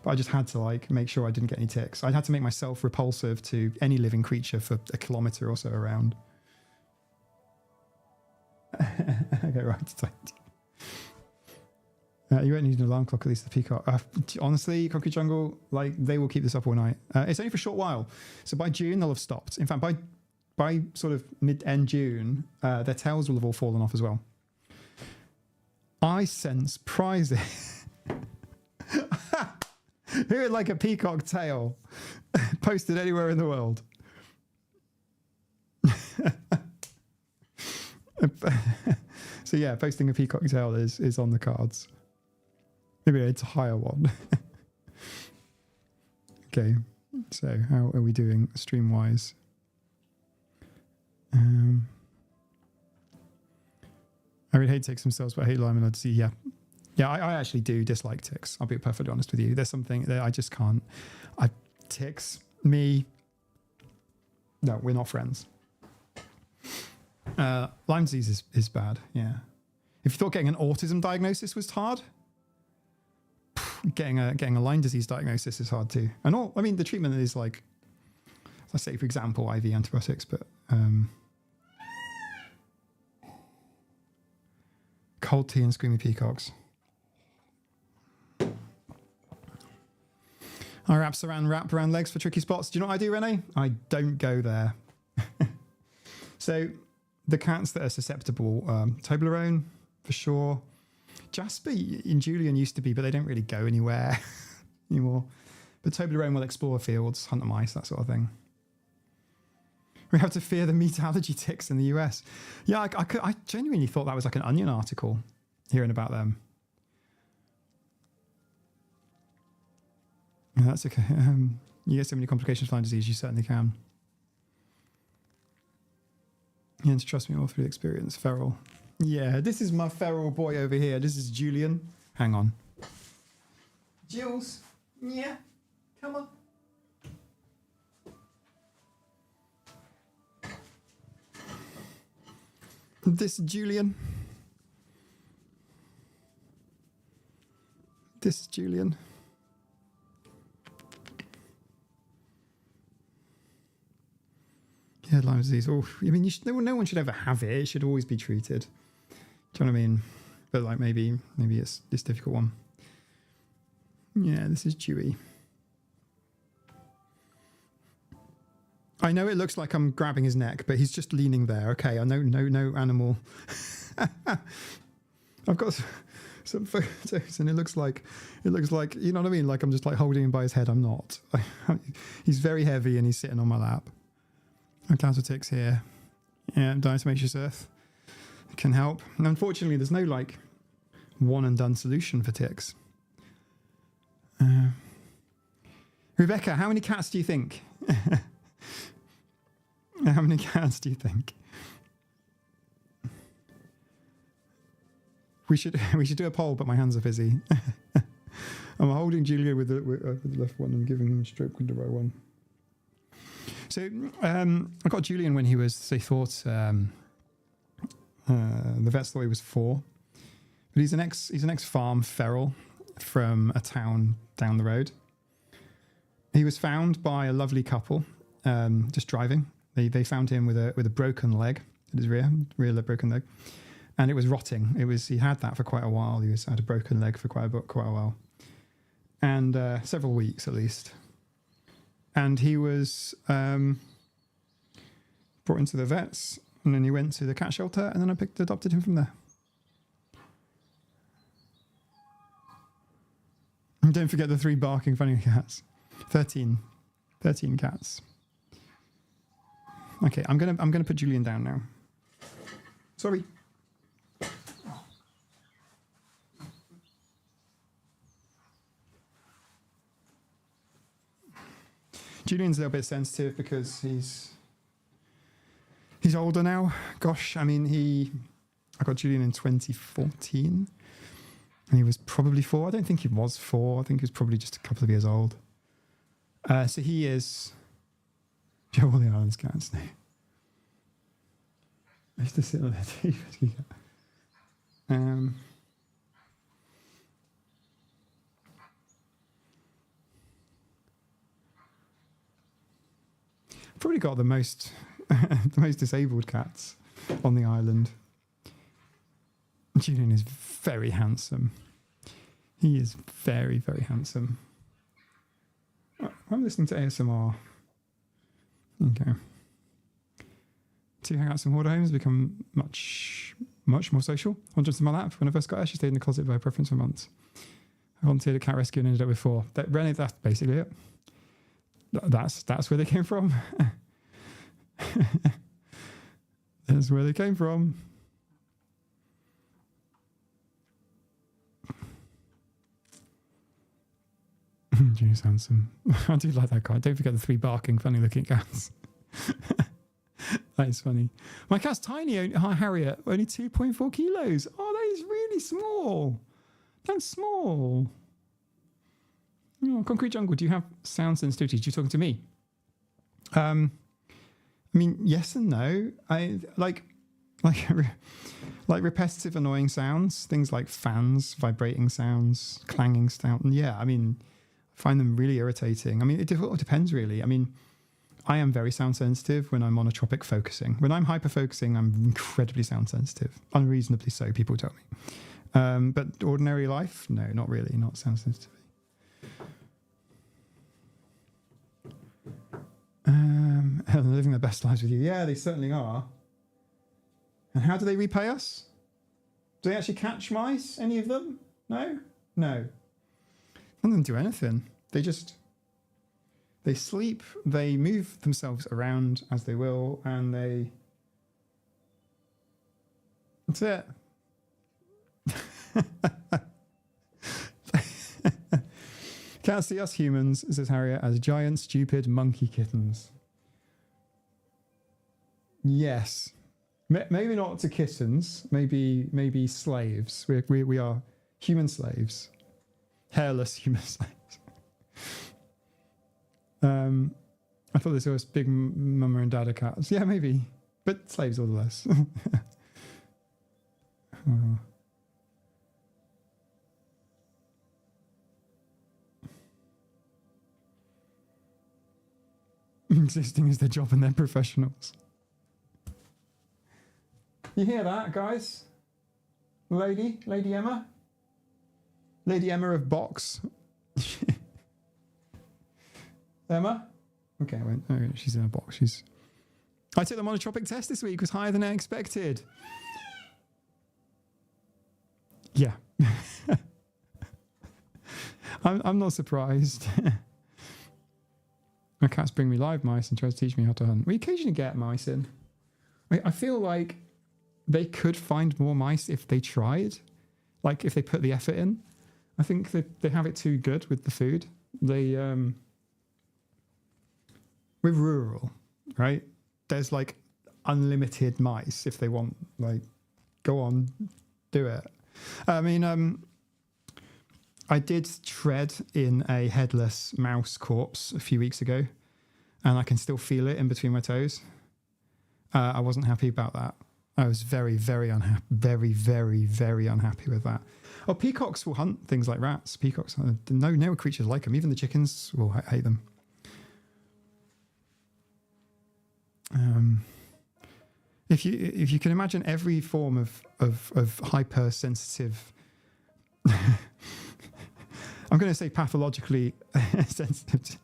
A: But I just had to like make sure I didn't get any ticks. I had to make myself repulsive to any living creature for a kilometre or so around. Okay, right. You won't need an alarm clock, at least the peacock. Honestly, Concrete Jungle, like they will keep this up all night. It's only for a short while. So by June, they'll have stopped. In fact, by sort of mid-end June, their tails will have all fallen off as well. I sense prizes. Who would like a peacock tail posted anywhere in the world? So yeah, posting a peacock tail is on the cards. Maybe it's a higher one. Okay, so how are we doing stream-wise? I would hate ticks themselves, but I hate Lyme and Odyssey. Yeah, I actually do dislike ticks. I'll be perfectly honest with you. There's something that I just can't. Ticks, me. No, we're not friends. Lyme disease is bad. Yeah. If you thought getting an autism diagnosis was hard, getting a Lyme disease diagnosis is hard too. And I mean, the treatment is like, let's say, for example, IV antibiotics, but cold tea and screamy peacocks. I wrap around legs for tricky spots. Do you know what I do, Renee? I don't go there. So the cats that are susceptible, Toblerone for sure. Jasper and Julian used to be, but they don't really go anywhere anymore. But Toblerone will explore fields, hunt the mice, that sort of thing. We have to fear the meat allergy ticks in the US. Yeah, I genuinely thought that was like an Onion article, hearing about them. Yeah, that's okay. You get so many complications from Lyme disease, you certainly can. You have to trust me all through the experience. Feral. Yeah, this is my feral boy over here. This is Julian. Hang on. Jules. Yeah. Come on. This is Julian. This is Julian. Yeah, Lyme disease. Oh, I mean, no one should ever have it. It should always be treated. Do you know what I mean? But like maybe it's this difficult one. Yeah, this is Dewey. I know it looks like I'm grabbing his neck, but he's just leaning there. Okay, I know no animal. I've got some photos, and it looks like you know what I mean. Like I'm just like holding him by his head. I'm not. He's very heavy, and he's sitting on my lap. Clouds of ticks here. Yeah, diatomaceous earth can help. And unfortunately, there's no like one and done solution for ticks. Rebecca, how many cats do you think? How many cats do you think? We should do a poll, but my hands are busy. I'm holding Julia with the left one and giving him a stroke with the right one. So I got Julian when he was, they thought, the vets thought he was 4. But he's an ex-farm feral from a town down the road. He was found by a lovely couple just driving. They found him with a broken leg at his rear broken leg. And it was rotting. He had that for quite a while. He had a broken leg for quite a while. And several weeks at least. And he was brought into the vets, and then he went to the cat shelter, and then I adopted him from there. And don't forget the 3 barking funny cats. 13 cats. Okay, I'm gonna put Julian down now. Sorry. Julian's a little bit sensitive because he's older now. Gosh, I mean, I got Julian in 2014, and he was probably 4. I don't think he was 4. I think he was probably just a couple of years old. So he is Joe all the island's cats now. I used to sit on there too. Probably got the most disabled cats on the island. Julian is very handsome. He is very, very handsome. I'm listening to ASMR. Okay. To hang out some hoarder homes, become much more social. On just my lap. When I first got her, she stayed in the closet by preference for months. I volunteered at cat rescue and ended up with 4. That's basically it. That's where they came from. That's where they came from. Julian's handsome. I do like that guy. Don't forget the 3 barking, funny-looking cats. That is funny. My cat's tiny. Harriet, only 2.4 kilos. Oh, that is really small. That's small. Oh, Concrete Jungle, do you have sound sensitivity? Are you talking to me? I mean, yes and no. I like repetitive, annoying sounds, things like fans, vibrating sounds, clanging sound. Yeah, I mean, I find them really irritating. I mean, it depends really. I mean, I am very sound sensitive when I'm monotropic focusing. When I'm hyper focusing, I'm incredibly sound sensitive, unreasonably so. People tell me. But ordinary life, no, not really, not sound sensitive. Helen, living their best lives with you. Yeah, they certainly are. And how do they repay us? Do they actually catch mice? Any of them? No? No. None of them do anything. They sleep, they move themselves around as they will, and that's it. Cats see us humans, says Harriet, as giant, stupid monkey kittens. Yes. Maybe not to kittens. Maybe slaves. We are human slaves. Hairless human slaves. I thought this was big mama and dada cats. Yeah, maybe. But slaves all the less. Oh. Existing is their job and they're professionals. You hear that, guys? Lady Emma? Lady Emma of Box. Emma? Okay, she's in a box. I took the monotropic test this week. It was higher than I expected. Yeah. I'm not surprised. My cats bring me live mice and try to teach me how to hunt. We occasionally get mice in. I feel like they could find more mice if they tried. Like if they put the effort in. I think they have it too good with the food. We're rural, right? There's like unlimited mice if they want, like, go on, do it. I mean, I did tread in a headless mouse corpse a few weeks ago. and I can still feel it in between my toes. I wasn't happy about that. I was very, very unhappy. Very, very, very unhappy with that. Oh, peacocks will hunt things like rats. Peacocks, no creatures like them. Even the chickens will hate them. If you can imagine every form of hypersensitive, I'm going to say pathologically sensitive.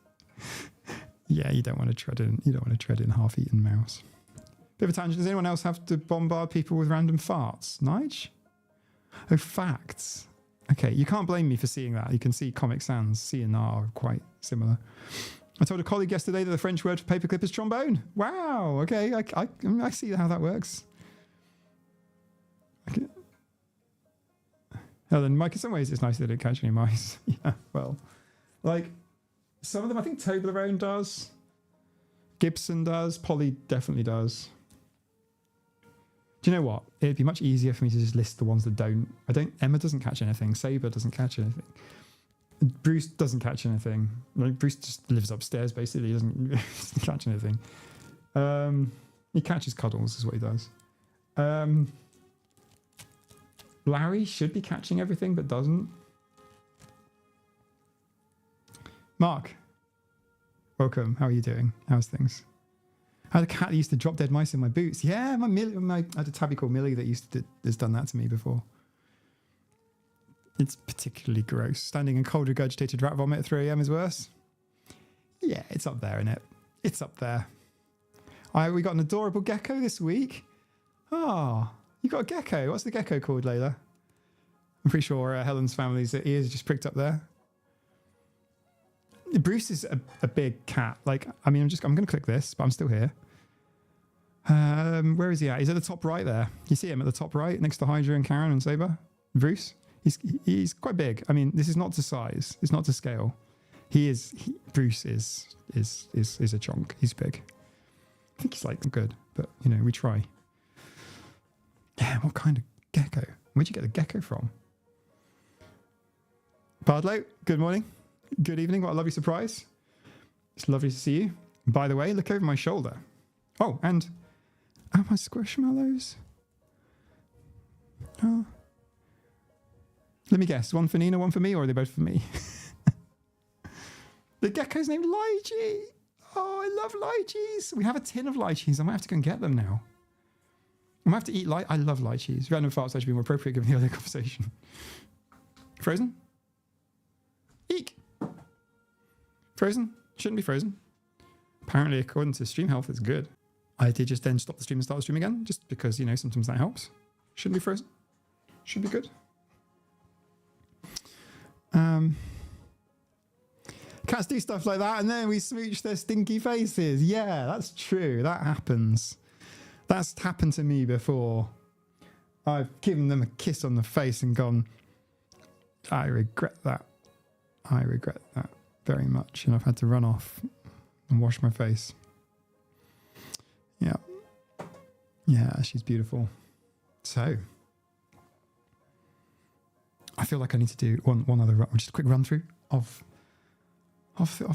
A: Yeah, you don't want to tread in. You don't want to tread in half-eaten mouse. Bit of a tangent. Does anyone else have to bombard people with random farts? Nige? Oh, facts. Okay, you can't blame me for seeing that. You can see Comic Sans, C and R are quite similar. I told a colleague yesterday that the French word for paperclip is trombone. Wow, okay, I see how that works. Okay. Helen, Mike, in some ways it's nice that it didn't catch any mice. Yeah, well, like, some of them, I think Toblerone does. Gibson does. Polly definitely does. Do you know what? It'd be much easier for me to just list the ones that don't. Emma doesn't catch anything. Sabre doesn't catch anything. Bruce doesn't catch anything. Like, Bruce just lives upstairs, basically. He doesn't catch anything. He catches cuddles, is what he does. Larry should be catching everything, but doesn't. Mark, welcome. How are you doing? How's things? I had a cat that used to drop dead mice in my boots. Yeah, I had a tabby called Millie that has done that to me before. It's particularly gross. Standing in cold regurgitated rat vomit at 3 a.m. is worse. Yeah, it's up there, innit? It's up there. We got an adorable gecko this week. Oh, you got a gecko. What's the gecko called, Layla? I'm pretty sure Helen's family's ears just pricked up there. Bruce is a big cat. Like, I mean, I'm going to click this, but I'm still here. Where is he at? He's at the top right there. You see him at the top right, next to Hydra and Karen and Saber. Bruce. He's quite big. I mean, this is not to size. It's not to scale. Bruce is a chunk. He's big. I think he's like good, but you know, we try. Yeah, what kind of gecko? Where'd you get the gecko from? Bardlow, good morning. Good evening. What a lovely surprise. It's lovely to see you. By the way, look over my shoulder. Oh, and are my squishmallows? Oh. Let me guess. One for Nina, one for me, or are they both for me? The gecko's named Lychee. Oh, I love lychees. We have a tin of lychees. I might have to go and get them now. I might have to eat I love lychees. Random farts actually be more appropriate given the other conversation. Frozen? Eek. Frozen? Shouldn't be frozen. Apparently, according to Stream Health, it's good. I did just then stop the stream and start the stream again, just because, you know, sometimes that helps. Shouldn't be frozen. Should be good. Cats do stuff like that, and then we smooch their stinky faces. Yeah, that's true. That happens. That's happened to me before. I've given them a kiss on the face and gone, I regret that. I regret that very much. And I've had to run off and wash my face. Yeah. Yeah, she's beautiful. So, I feel like I need to do one other, just a quick run through of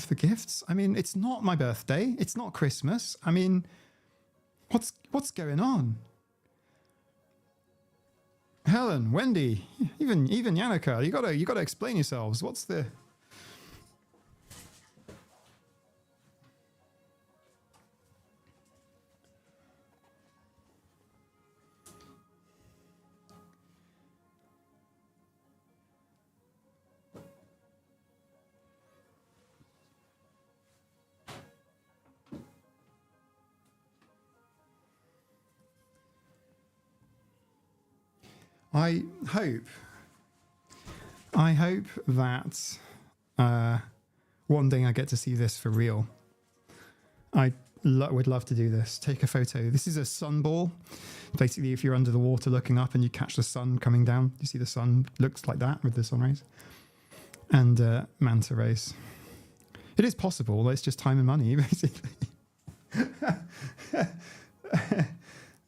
A: the gifts. I mean, it's not my birthday. It's not Christmas. I mean, what's going on? Helen, Wendy, even Yannicka, you gotta explain yourselves. What's the... I hope that one day I get to see this for real. I would love to do this. Take a photo. This is a sun ball. Basically, if you're under the water looking up and you catch the sun coming down, you see the sun looks like that with the sun rays. And manta rays. It is possible. It's just time and money, basically.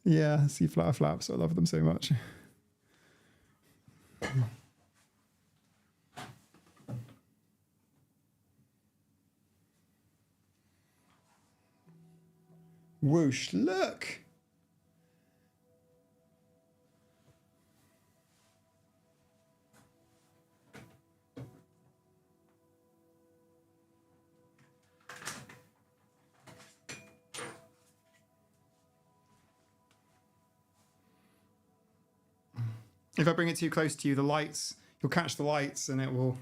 A: Yeah, sea flower flaps. I love them so much. whoosh, look. If I bring it too close to you, the lights, you'll catch the lights and it will...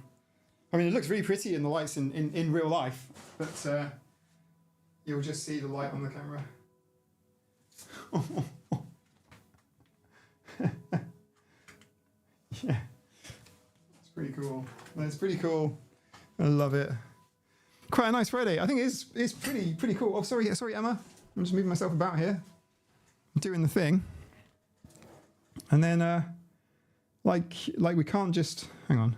A: I mean, it looks really pretty in the lights in real life, but you'll just see the light on the camera. Yeah, it's pretty cool. It's pretty cool. I love it. Quite a nice Friday. I think it's pretty cool. Oh, sorry, Emma. I'm just moving myself about here. I'm doing the thing. And then, like we can't just... Hang on.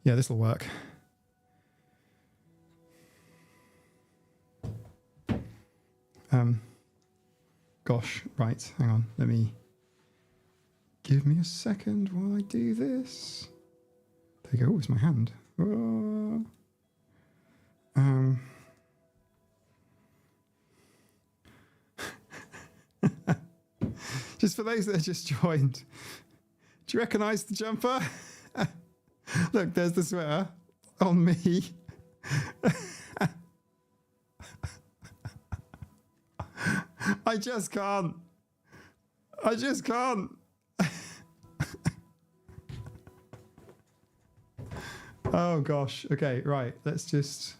A: Yeah, this will work. Gosh, right, hang on. Give me a second while I do this. There you go. Oh, it's my hand. Oh. Just for those that have just joined, do you recognise the jumper? Look, there's the sweater on me. I just can't. Oh gosh. Okay, right. Let's just...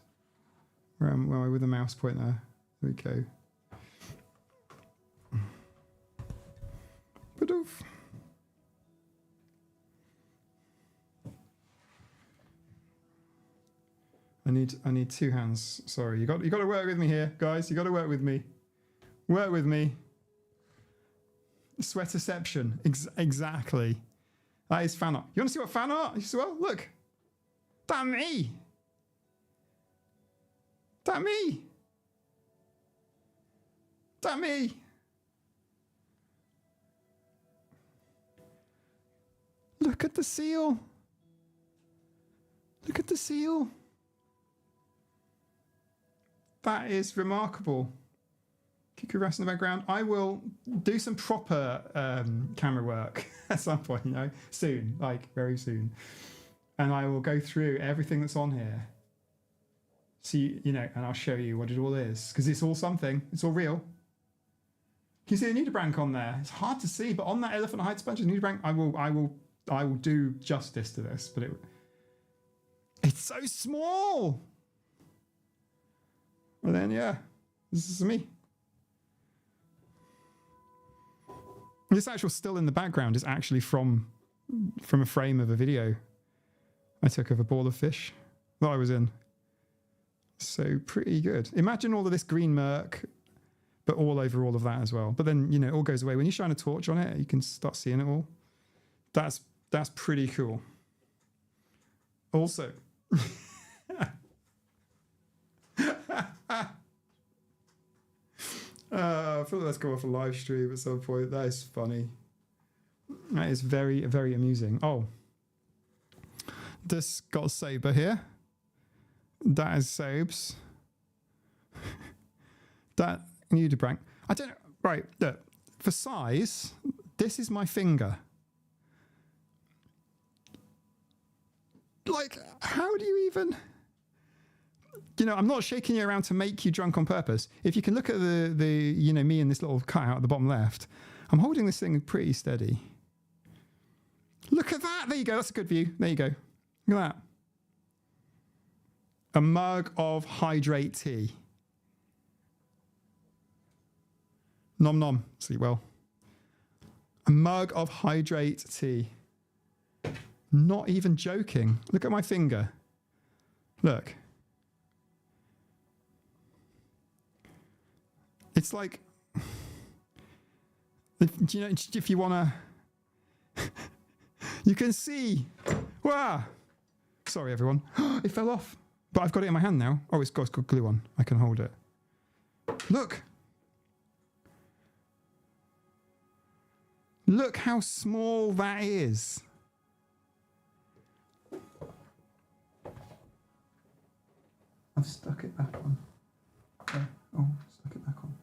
A: Where am I with the mouse pointer? There we go. Ba-doof. I need two hands. Sorry, you got to work with me here, guys. You got to work with me. Work with me. Sweaterception. Exactly. That is fan art. You want to see what fan art is? Well, look. That me. That me. That me. Look at the seal. Look at the seal. That is remarkable. Cuckoo rest in the background. I will do some proper camera work at some point, you know, soon, like very soon. And I will go through everything that's on here. See, you know, and I'll show you what it all is. Because it's all something. It's all real. Can you see the nudibranch on there? It's hard to see, but on that elephant hide sponge, the nudibranch, I will do justice to this. But it's so small. Well then, yeah, this is me. This actual still in the background is actually from a frame of a video I took of a ball of fish that I was in. So pretty good. Imagine all of this green murk, but all over all of that as well. But then, you know, it all goes away. When you shine a torch on it, you can start seeing it all. That's pretty cool. Also... I feel like that's come off a live stream at some point. That is funny. That is very, very amusing. Oh. This got Saber here. That is Sabes. That nudibranch. I don't know. Right, look. For size, this is my finger. Like, how do you even... You know, I'm not shaking you around to make you drunk on purpose. If you can look at the you know, me and this little cutout at the bottom left, I'm holding this thing pretty steady. Look at that. There you go. That's a good view. There you go. Look at that. A mug of hydrate tea. Nom nom. Sleep well. A mug of hydrate tea. Not even joking. Look at my finger. Look. It's like, you know, if you want to, you can see. Wow. Sorry, everyone. It fell off. But I've got it in my hand now. Oh, it's got glue on. I can hold it. Look. Look how small that is. I've stuck it back on. Okay. Oh, stuck it back on.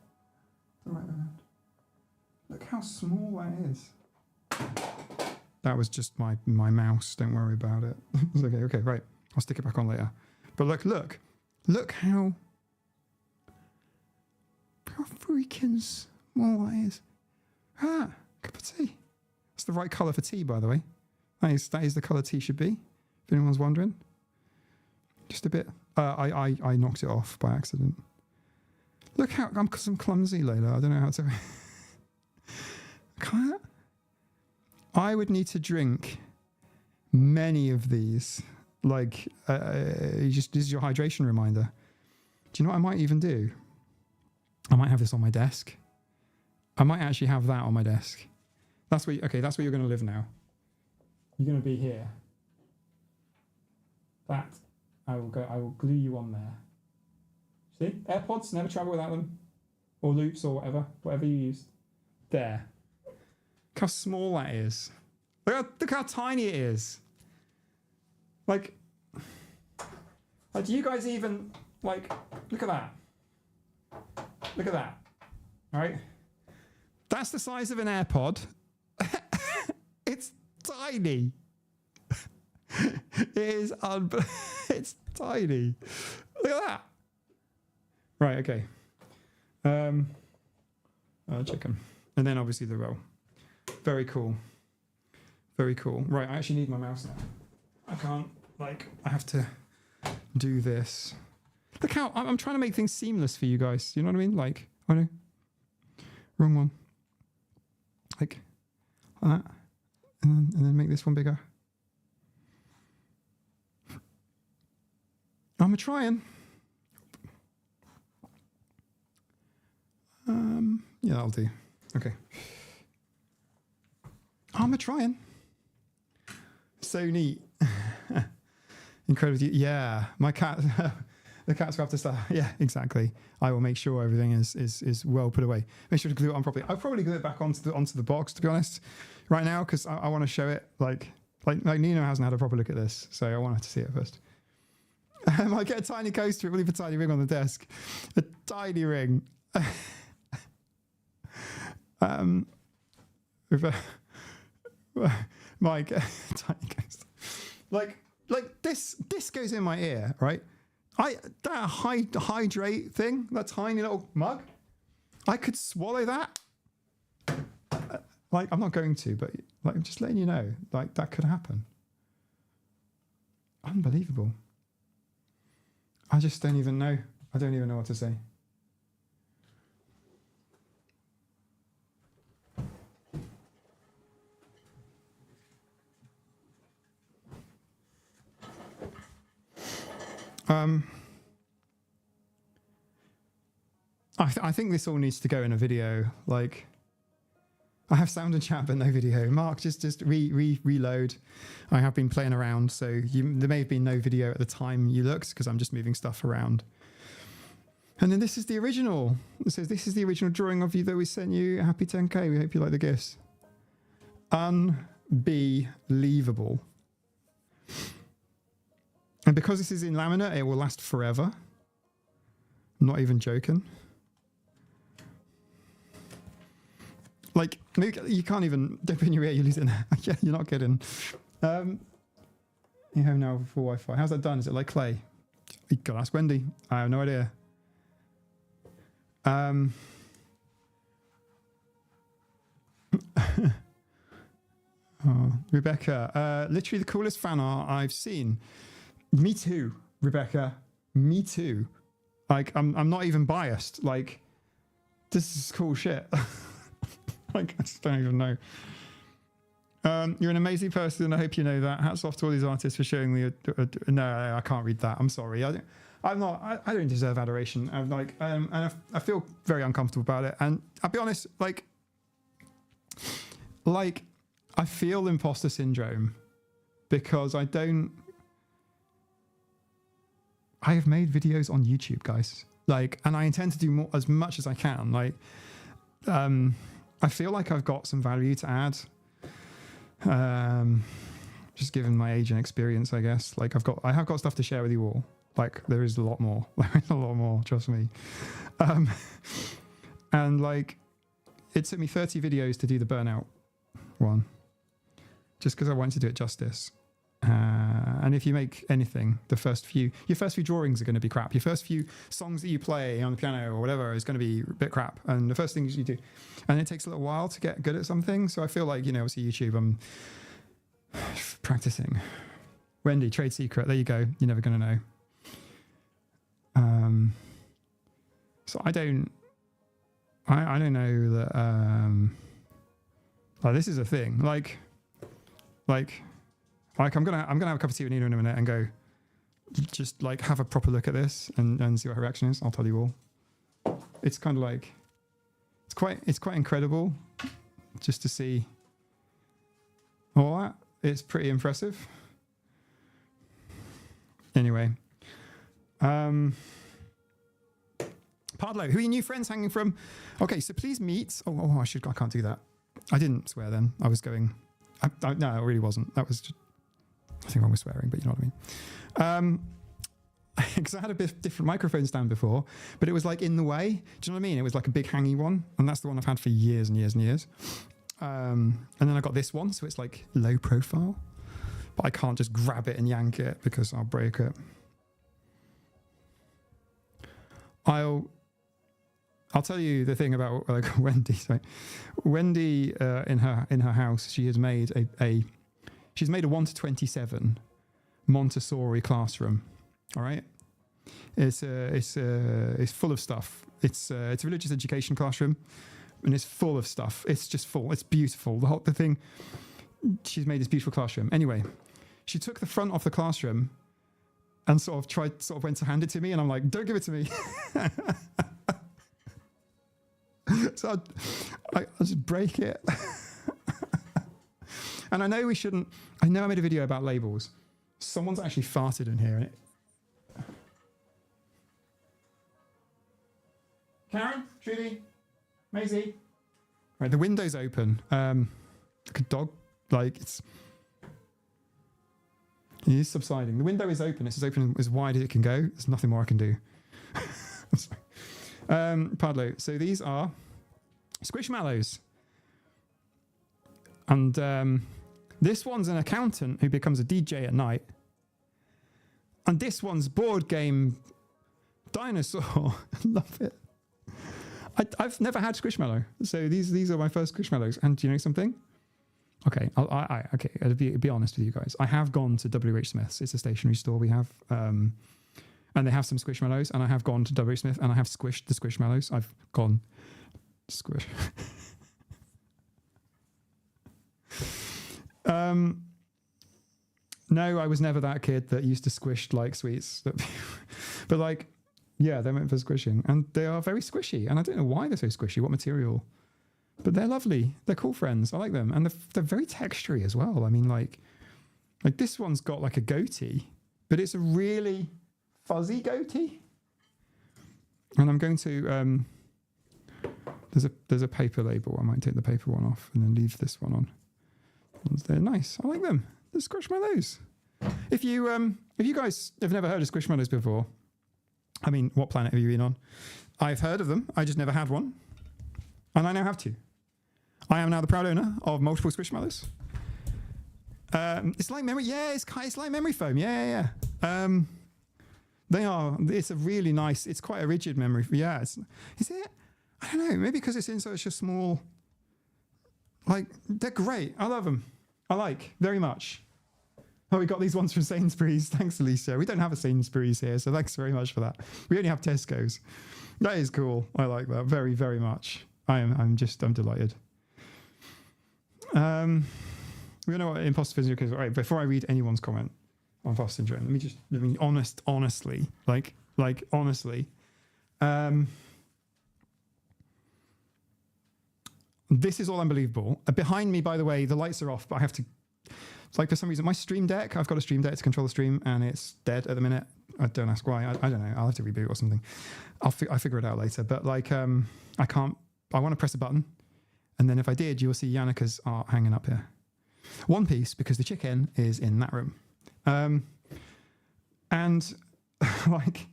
A: how small that is. That was just my mouse. Don't worry about it. It's okay. Okay, right. I'll stick it back on later. But look how freaking small that is. Ah, cup of tea. That's the right colour for tea, by the way. That is the colour tea should be. If anyone's wondering. Just a bit. I knocked it off by accident. Look how I'm clumsy, Layla. I don't know how to. I would need to drink many of these. Like, this is your hydration reminder. Do you know what I might even do? I might have this on my desk. I might actually have that on my desk. That's where that's where you're going to live now. You're going to be here. That I will glue you on there. See? AirPods, never travel without them. Or loops or whatever you use. There. Look how small that is. Look how tiny it is. Like, do you guys even, like, look at that. Look at that. All right? That's the size of an AirPod. It's tiny. It is it's tiny. Look at that. Right, okay. Chicken. And then obviously the roll. Very cool. Very cool. Right, I actually need my mouse now. I can't, like, I have to do this. Look how, I'm trying to make things seamless for you guys. You know what I mean? Like, I know. Wrong one. Like that. And then make this one bigger. I'm trying. Yeah, that'll do. Okay. I'm trying. So neat. Incredible. Yeah, my cat. The cats will have to start. Yeah, exactly. I will make sure everything is well put away. Make sure to glue it on properly. I'll probably glue it back onto the box, to be honest, right now, because I want to show it. Like Nino hasn't had a proper look at this, so I want her to see it first. I might get a tiny coaster. We'll leave a tiny ring on the desk. A tiny ring. Mike, tiny coaster. Like this goes in my ear, right? That hydrate thing, that tiny little mug, I could swallow that. Like, I'm not going to, but like, I'm just letting you know, like, that could happen. Unbelievable. I just don't even know. I don't even know what to say. I think this all needs to go in a video. Like, I have sound and chat, but no video. Mark, just reload. I have been playing around, so there may have been no video at the time you looked, because I'm just moving stuff around. And then this is the original. It says, this is the original drawing of you that we sent you. Happy 10K. We hope you like the gifts. Unbelievable. And because this is in laminate, it will last forever. I'm not even joking. Like, you can't even dip in your ear, you lose it. Yeah, you're not kidding. You have now full Wi-Fi. How's that done? Is it like clay? You gotta ask Wendy. I have no idea. Oh, Rebecca, literally the coolest fan art I've seen. Me too, Rebecca. Me too. Like, I'm not even biased. Like, this is cool shit. Like, I just don't even know. You're an amazing person. I hope you know that. Hats off to all these artists for showing me. No, I can't read that. I'm sorry. I don't deserve adoration. I'm like, and I feel very uncomfortable about it. And I'll be honest, like I feel imposter syndrome because I have made videos on YouTube, guys. Like, and I intend to do more, as much as I can. Like, I feel like I've got some value to add. Just given my age and experience, I guess. Like, I have got stuff to share with you all. Like, there is a lot more. There is a lot more, trust me. And like, it took me 30 videos to do the burnout one, just because I wanted to do it justice. And if you make anything, your first few drawings are going to be crap. Your first few songs that you play on the piano or whatever is going to be a bit crap. And the first things you do, and it takes a little while to get good at something. So I feel like, obviously YouTube, I'm practicing. Wendy, trade secret. There you go. You're never going to know. So I don't know that. Like this is a thing. Like I'm gonna have a cup of tea with Nina in a minute and go, just like have a proper look at this and see what her reaction is. I'll tell you all. It's kind of like it's quite incredible just to see all that. It's pretty impressive. Anyway, Pardlo, who are your new friends hanging from? Okay, so please meet. Oh, I can't do that. I didn't swear then. I was going. No, it really wasn't. That was just, nothing wrong with swearing, but you know what I mean. Because I had a bit different microphone stand before, but it was like in the way. Do you know what I mean? It was like a big hangy one, and that's the one I've had for years and years and years. And then I got this one, so it's like low profile, but I can't just grab it and yank it because I'll break it. I'll tell you the thing about like Wendy. Sorry. Wendy in her house, she has made she's made a 1-27 Montessori classroom. All right, it's full of stuff. It's a religious education classroom, and it's full of stuff. It's just full. It's beautiful. The thing. She's made this beautiful classroom. Anyway, she took the front off the classroom and sort of went to hand it to me, and I'm like, don't give it to me. So I'll just break it. And I know we shouldn't. I know I made a video about labels. Someone's actually farted in here. Karen, Trudy, Maisie. Right, the window's open. Like a dog. Like it is subsiding. The window is open. It's as open as wide as it can go. There's nothing more I can do. Pardlo. So these are Squishmallows. And this one's an accountant who becomes a DJ at night. And this one's board game dinosaur. Love it. I've never had Squishmallow. So these are my first Squishmallows. And do you know something? Okay, I'll be honest with you guys. I have gone to WH Smith's. It's a stationery store we have. And they have some Squishmallows. And I have gone to WH Smith and I have squished the Squishmallows. I've gone squish. No, I was never that kid that used to squish like sweets. But like, yeah, they're meant for squishing. And they are very squishy. And I don't know why they're so squishy, what material. But they're lovely. They're cool friends. I like them. And they're very textury as well. I mean, like this one's got like a goatee, but it's a really fuzzy goatee. And I'm going to, there's a paper label. I might take the paper one off and then leave this one on. They're nice. I like them. The Squishmallows. If you guys have never heard of Squishmallows before, I mean, what planet have you been on? I've heard of them. I just never had one. And I now have two. I am now the proud owner of multiple Squishmallows. It's like memory. Yeah, it's like memory foam. Yeah. It's a really nice, it's quite a rigid memory. Yeah. Is it? I don't know. Maybe because it's in such a small, like, they're great. I love them. I like very much. Oh, we got these ones from Sainsbury's. Thanks, Alicia. We don't have a Sainsbury's here, so thanks very much for that. We only have Tesco's. That is cool. I like that very, very much. I'm delighted. We know what imposter syndrome is. All right, before I read anyone's comment on imposter syndrome, let me honestly, honestly. This is all unbelievable. Behind me, by the way, the lights are off, but I have to. It's like for some reason, my stream deck. I've got a stream deck to control the stream, and it's dead at the minute. I don't ask why. I don't know. I'll have to reboot or something. I'll figure it out later. But like, I can't. I want to press a button, and then if I did, you'll see Yannika's art hanging up here. One piece because the chicken is in that room, and like,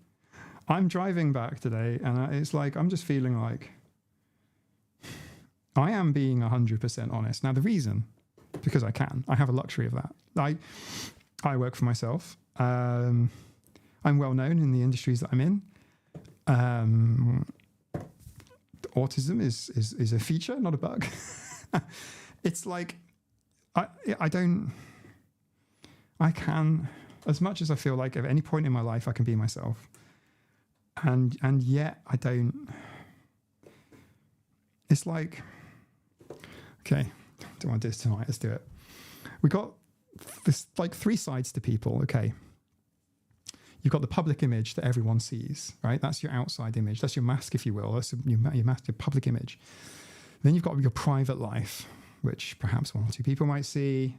A: I'm driving back today, and it's like I'm just feeling like. I am being 100% honest. Now, the reason, because I can, I have a luxury of that. I work for myself. I'm well known in the industries that I'm in. Autism is a feature, not a bug. It's like, I can, as much as I feel like at any point in my life I can be myself. And yet I don't. It's like, okay, don't want to do this tonight. Let's do it. We got this like three sides to people. Okay. You've got the public image that everyone sees, right? That's your outside image. That's your mask, if you will. That's your mask, your public image. Then you've got your private life, which perhaps one or two people might see.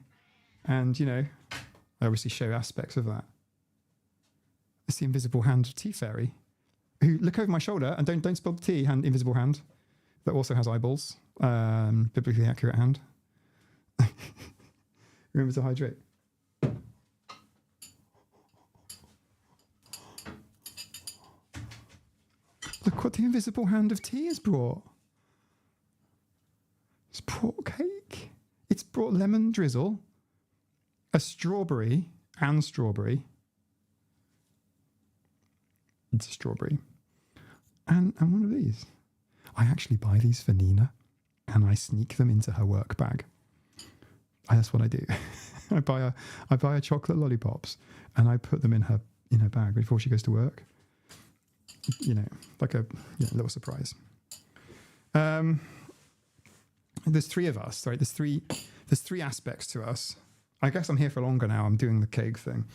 A: And, you know, I obviously show aspects of that. It's the invisible hand of tea fairy. Who look over my shoulder and don't spill the tea, invisible hand that also has eyeballs, biblically accurate hand. Remember to hydrate. Look what the invisible hand of tea has brought. It's brought cake. It's brought lemon drizzle, a strawberry and strawberry. It's a strawberry. And one of these. I actually buy these for Nina and I sneak them into her work bag. That's what I do. I buy her chocolate lollipops and I put them in her bag before she goes to work. You know, like a little surprise. There's three of us, right? There's three aspects to us. I guess I'm here for longer now. I'm doing the cake thing.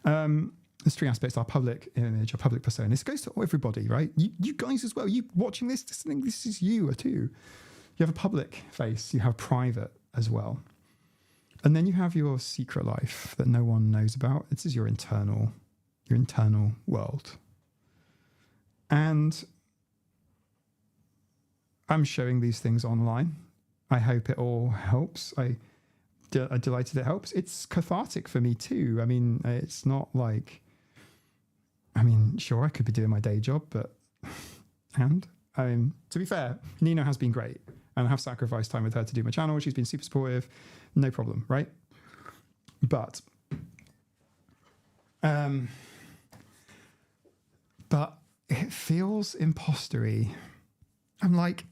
A: There's three aspects: our public image, our public persona. This goes to everybody, right? You guys as well. You watching this, this is you too. You have a public face. You have private as well. And then you have your secret life that no one knows about. This is your internal world. And I'm showing these things online. I hope it all helps. I'm delighted it helps. It's cathartic for me too. I mean, it's not like, sure, I could be doing my day job, but, to be fair, Nina has been great and I have sacrificed time with her to do my channel. She's been super supportive. No problem, right? But it feels impostery. I'm like,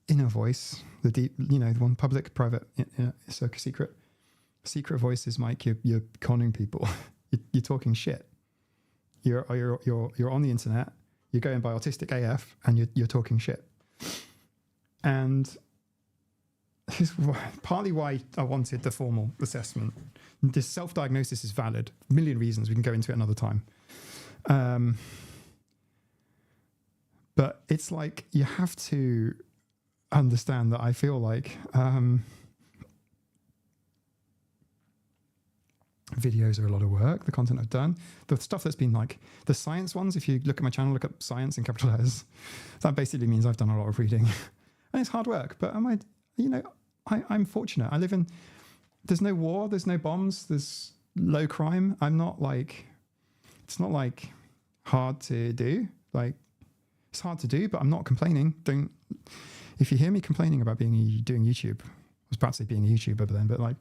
A: inner voice, the deep, the one public, private, secret voice is Mike. You're conning people. You're talking shit. You're on the internet. You're going by autistic AF, and you're talking shit. And this is partly why I wanted the formal assessment. This self-diagnosis is valid. A million reasons. We can go into it another time. But it's like you have to understand that I feel like videos are a lot of work. The content I've done, the stuff that's been like the science ones. If you look at my channel, look up science in capital letters. That basically means I've done a lot of reading, and it's hard work. But I'm fortunate. I live in. There's no war. There's no bombs. There's low crime. I'm not like. It's not like hard to do. Like it's hard to do, but I'm not complaining. If you hear me complaining about doing YouTube, I was about to say being a YouTuber, but like,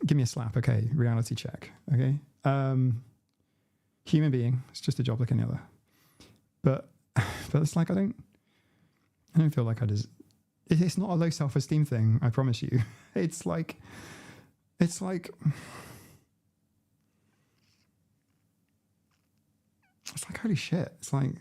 A: give me a slap, okay? Reality check, okay? Human being, it's just a job like any other. But it's like I don't feel like I just. It's not a low self-esteem thing, I promise you. It's like holy shit. It's like.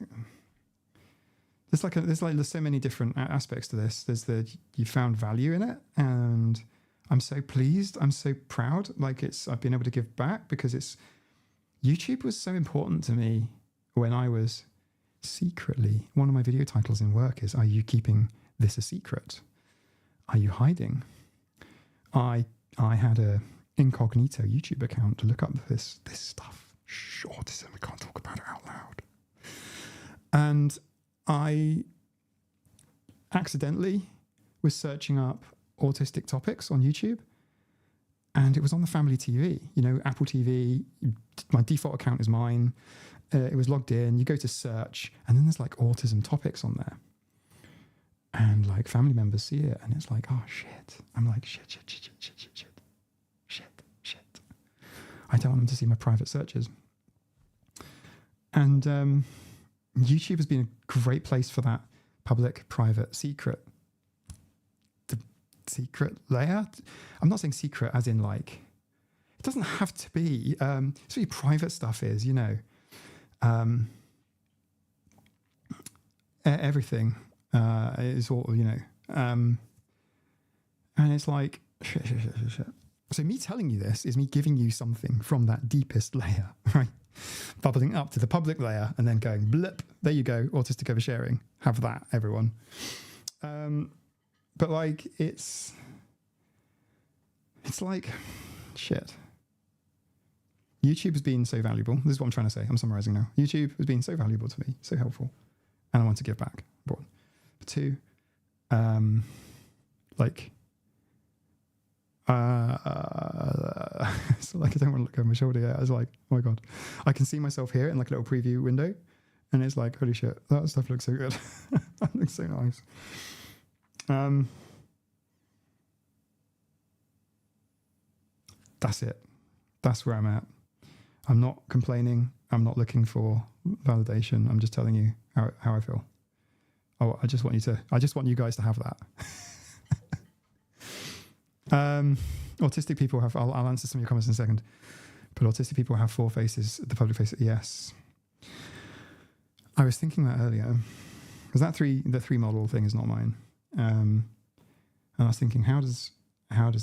A: There's so many different aspects to this. There's you found value in it, and I'm so pleased. I'm so proud. Like I've been able to give back because YouTube was so important to me when I was secretly. One of my video titles in work is, "Are you keeping this a secret? Are you hiding?" I had a incognito YouTube account to look up this stuff. Autism. We can't talk about it out loud. And I accidentally was searching up autistic topics on YouTube, and it was on the family TV, Apple TV. My default account is mine. It was logged in. You go to search, and then there's like autism topics on there. like family members see it and it's like, oh shit. I'm like, shit. I don't want them to see my private searches. And YouTube has been a great place for that public, private, secret. The secret layer. I'm not saying secret as in like, it doesn't have to be. It's really private stuff is, you know. Everything is all, you know. And it's like, shit. So me telling you this is me giving you something from that deepest layer, right? Bubbling up to the public layer and then going blip. There you go. Autistic oversharing. Have that, everyone. But like, it's like, shit. YouTube has been so valuable. This is what I'm trying to say. I'm summarizing now. YouTube has been so valuable to me, so helpful. And I want to give back. But one. But two, like, so like I don't want to look over my shoulder yet. I was like, oh my God, I can see myself here in like a little preview window. And it's like, holy shit, that stuff looks so good. That looks so nice. That's it. That's where I'm at. I'm not complaining. I'm not looking for validation. I'm just telling you how I feel. Oh, I just want you guys to have that. Autistic people have, I'll answer some of your comments in a second, but autistic people have 4 faces, the public face, yes. I was thinking that earlier, because the 3 model thing is not mine. And I was thinking, how does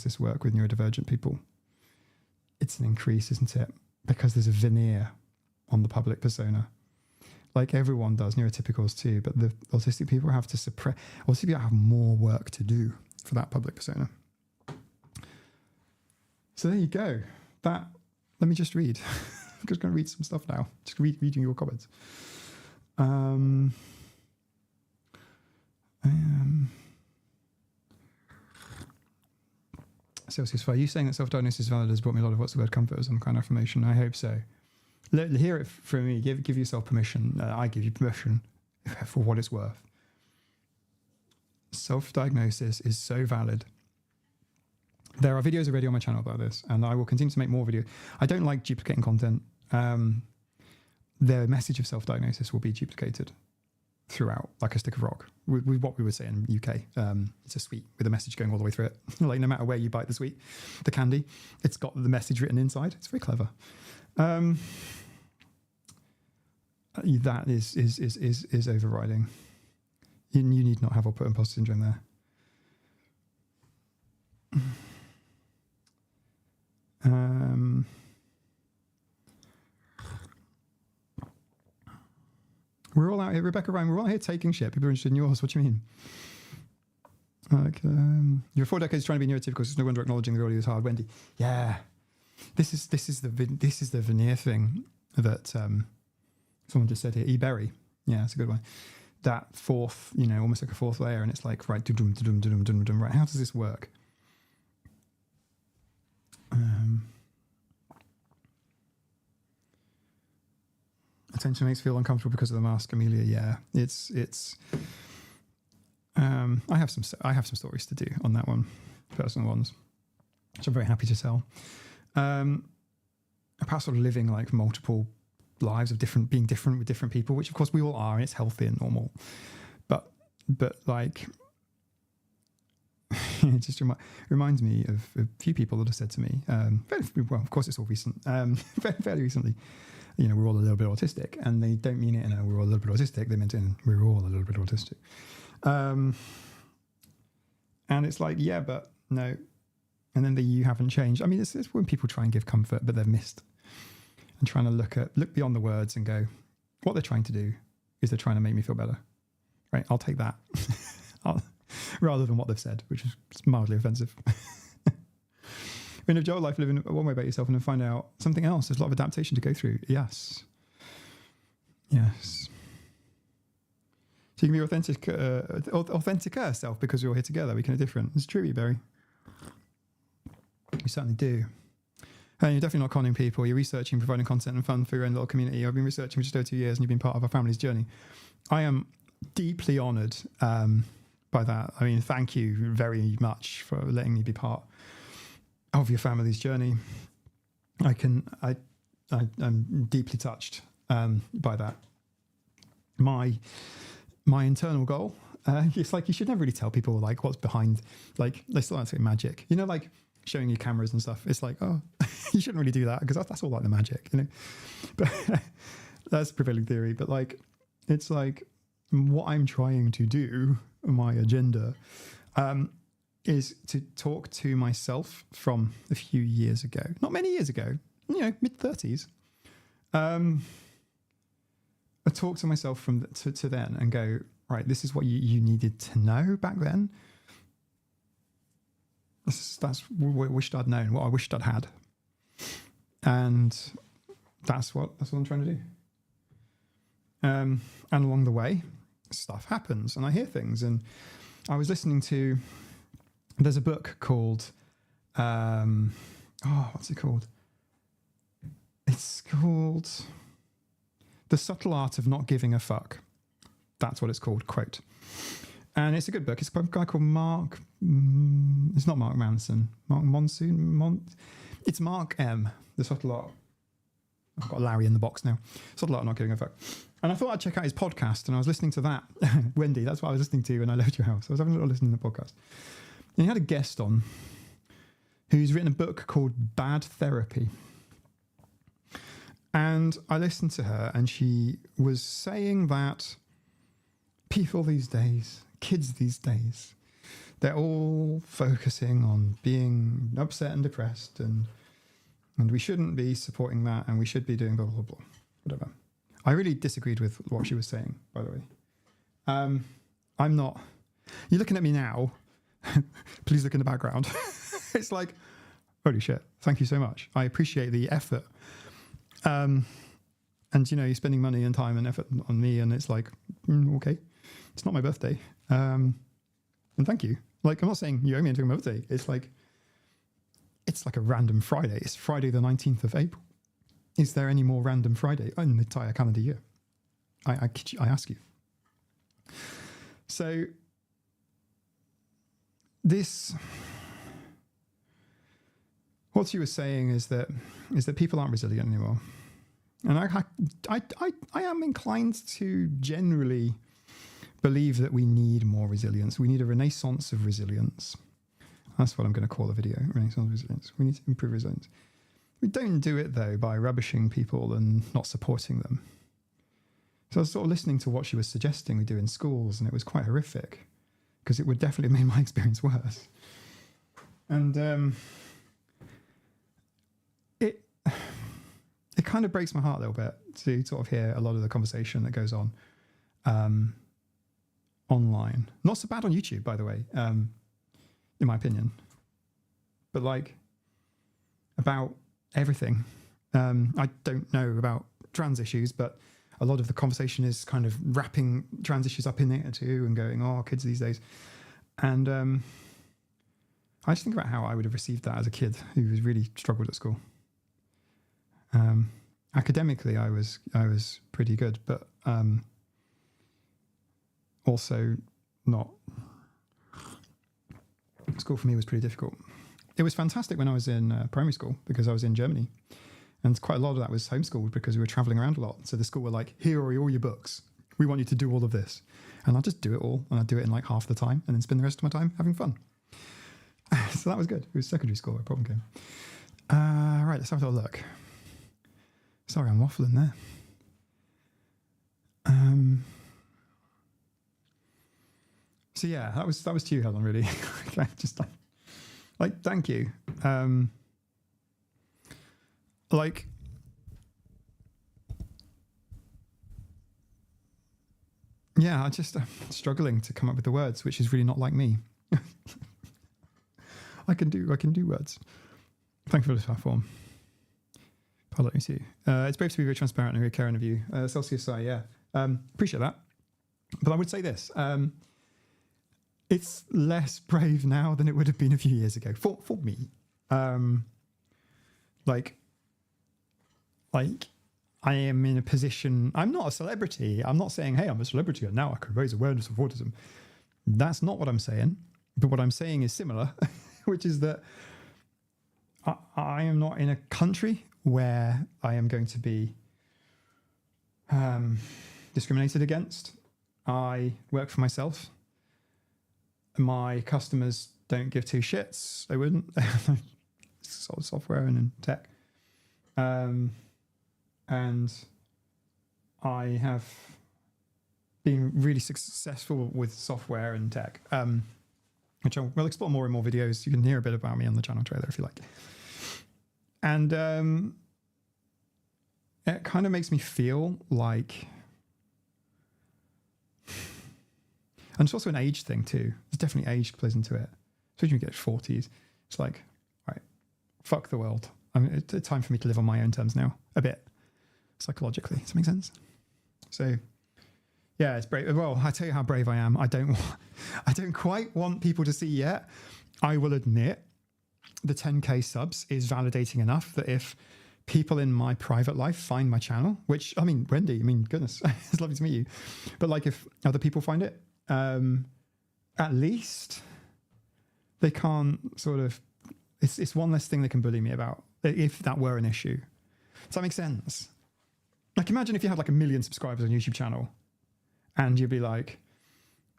A: this work with neurodivergent people? It's an increase, isn't it? Because there's a veneer on the public persona. Like everyone does, neurotypicals too, but the autistic people have to suppress, autistic people have more work to do for that public persona. So there you go. Let me just read. I'm just going to read some stuff now. Just reading your comments. Celsius Fire, you saying that self-diagnosis is valid has brought me a lot of what's the word comfort or some kind of affirmation. I hope so. Hear it from me. Give yourself permission. I give you permission for what it's worth. Self-diagnosis is so valid. There are videos already on my channel about this, and I will continue to make more videos. I don't like duplicating content. The message of self-diagnosis will be duplicated throughout, like a stick of rock, with what we would say in UK. It's a sweet with a message going all the way through it. Like no matter where you bite the sweet, the candy, it's got the message written inside. It's very clever. That is overriding. You need not have imposter syndrome there. We're all out here, Rebecca Ryan, we're all here taking shit. People are interested in yours. What do you mean? Like, you're 4 decades trying to be neurotypical, so no wonder acknowledging the reality is hard. Wendy, yeah. This is the veneer thing that someone just said here. E. Berry, yeah, it's a good one. That 4th, almost like a 4th layer, and it's like, right, right, how does this work? Attention makes feel uncomfortable because of the mask, Amelia. Yeah, it's. I have some stories to do on that one, personal ones, which I'm very happy to tell. About sort of living like multiple lives of being different with different people, which of course we all are, and it's healthy and normal. But like, it just reminds me of a few people that have said to me, well, of course it's all recent, fairly recently, we're all a little bit autistic, and they don't mean it in we're all a little bit autistic, they meant it in we're all a little bit autistic. And it's like, yeah, but no. And then you haven't changed. I mean, it's when people try and give comfort, but they've missed. And trying to look beyond the words and go, what they're trying to do is they're trying to make me feel better. Right? I'll take that. Rather than what they've said, which is mildly offensive. In a Joel life, living one way about yourself and then find out something else. There's a lot of adaptation to go through. Yes. Yes. So you can be authentic self because we're all here together. We can be different. It's true, Barry. We certainly do. And you're definitely not conning people. You're researching, providing content and fun for your own little community. I've been researching for just over 2 years and you've been part of our family's journey. I am deeply honoured by that, I mean, thank you very much for letting me be part of your family's journey. I'm deeply touched by that. My internal goal, it's like you should never really tell people like what's behind, like they still like to say magic, you know, like showing you cameras and stuff. It's like, oh, you shouldn't really do that because that's all like the magic, you know. But that's prevailing theory. But like, it's like what I'm trying to do, my agenda, is to talk to myself from a few years ago, not many years ago, you know, mid-30s. I talk to myself from to then and go, right, this is what you needed to know back then. That's what I wished I'd known, what I wished I'd had. And that's what I'm trying to do. And along the way, stuff happens and I hear things. And I was listening to, there's a book called, what's it called? It's called The Subtle Art of Not Giving a Fuck. That's what it's called, quote. And it's a good book. It's by a guy called Mark. It's not Mark Manson. Mark Monsoon. It's Mark M. The Subtle Art. I've got Larry in the box now. Subtle Art of Not Giving a Fuck. And I thought I'd check out his podcast, and I was listening to that. Wendy, that's what I was listening to when I left your house. I was having a little listen to the podcast. And he had a guest on who's written a book called Bad Therapy. And I listened to her, and she was saying that people these days, kids these days, they're all focusing on being upset and depressed, and we shouldn't be supporting that, and we should be doing blah, blah, blah, whatever. I really disagreed with what she was saying, by the way. I'm not... You're looking at me now. Please look in the background. It's like, holy shit, thank you so much. I appreciate the effort. And, you know, you're spending money and time and effort on me, and it's like, okay, it's not my birthday. And thank you. Like, I'm not saying you owe me anything on my birthday. It's like a random Friday. It's Friday the 19th of April. Is there any more random Friday in the entire calendar year? I ask you. So this, what she was saying is that people aren't resilient anymore. And I am inclined to generally believe that we need more resilience. We need a renaissance of resilience. That's what I'm going to call the video, Renaissance of Resilience. We need to improve resilience. We don't do it, though, by rubbishing people and not supporting them. So I was sort of listening to what she was suggesting we do in schools, and it was quite horrific, because it would definitely make my experience worse. And it kind of breaks my heart a little bit to sort of hear a lot of the conversation that goes on online. Not so bad on YouTube, by the way, in my opinion. But like, about everything. I don't know about trans issues, but a lot of the conversation is kind of wrapping trans issues up in there too and going, oh, kids these days. And I just think about how I would have received that as a kid who was really struggled at school. Academically, I was pretty good, but also not. School for me was pretty difficult. It was fantastic when I was in primary school because I was in Germany, and quite a lot of that was homeschooled because we were traveling around a lot. So the school were like, here are all your books. We want you to do all of this. And I'll just do it all, and I'd do it in like half the time and then spend the rest of my time having fun. So that was good. It was secondary school, a problem came. Right, let's have a little look. Sorry, I'm waffling there. So yeah, that was to you, Helen, really. Just like, thank you. Like, yeah, I'm struggling to come up with the words, which is really not like me. I can do words. Thank you for this platform. I'll let me see. It's brave to be very transparent and very caring of you. Celsius, yeah. Appreciate that. But I would say this. It's less brave now than it would have been a few years ago for me. Like I am in a position, I'm not a celebrity. I'm not saying, hey, I'm a celebrity and now I can raise awareness of autism. That's not what I'm saying. But what I'm saying is similar, which is that I am not in a country where I am going to be discriminated against. I work for myself. My customers don't give two shits. They wouldn't. Sold software and tech. And I have been really successful with software and tech, which I will explore more in more videos. You can hear a bit about me on the channel trailer if you like. And it kind of makes me feel like, and it's also an age thing too. There's definitely age plays into it. Especially when you get 40s. It's like, all right, fuck the world. It's time for me to live on my own terms now, a bit, psychologically. Does that make sense? So, yeah, it's brave. Well, I tell you how brave I am. I don't quite want people to see yet. I will admit the 10K subs is validating enough that if people in my private life find my channel, which, I mean, Wendy, I mean, goodness, it's lovely to meet you. But like if other people find it, at least they can't sort of, it's one less thing they can bully me about, if that were an issue. Does that make sense? Like imagine if you had like 1 million subscribers on your YouTube channel and you'd be like,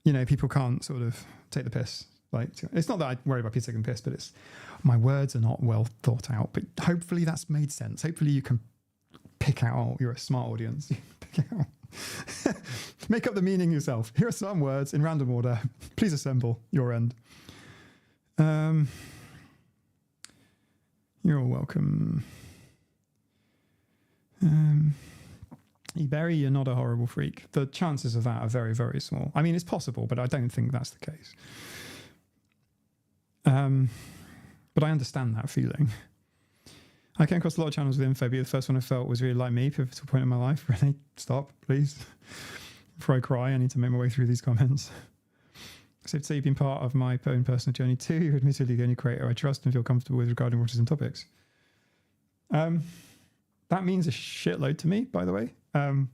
A: you know, people can't sort of take the piss. Like, it's not that I worry about people taking the piss, but it's, my words are not well thought out, but hopefully that's made sense. Hopefully you can pick out, oh, you're a smart audience. You can pick out, make up the meaning yourself. Here are some words in random order. Please assemble your end. You're all welcome. Eberry, you're not a horrible freak. The chances of that are very, very small. I mean, it's possible, but I don't think that's the case. But I understand that feeling. I came across a lot of channels with Infobi. The first one I felt was really like me, pivotal point in my life. Renee, stop, please. Before I cry, I need to make my way through these comments. So to say you've been part of my own personal journey too. You're admittedly the only creator I trust and feel comfortable with regarding autism topics. That means a shitload to me, by the way. I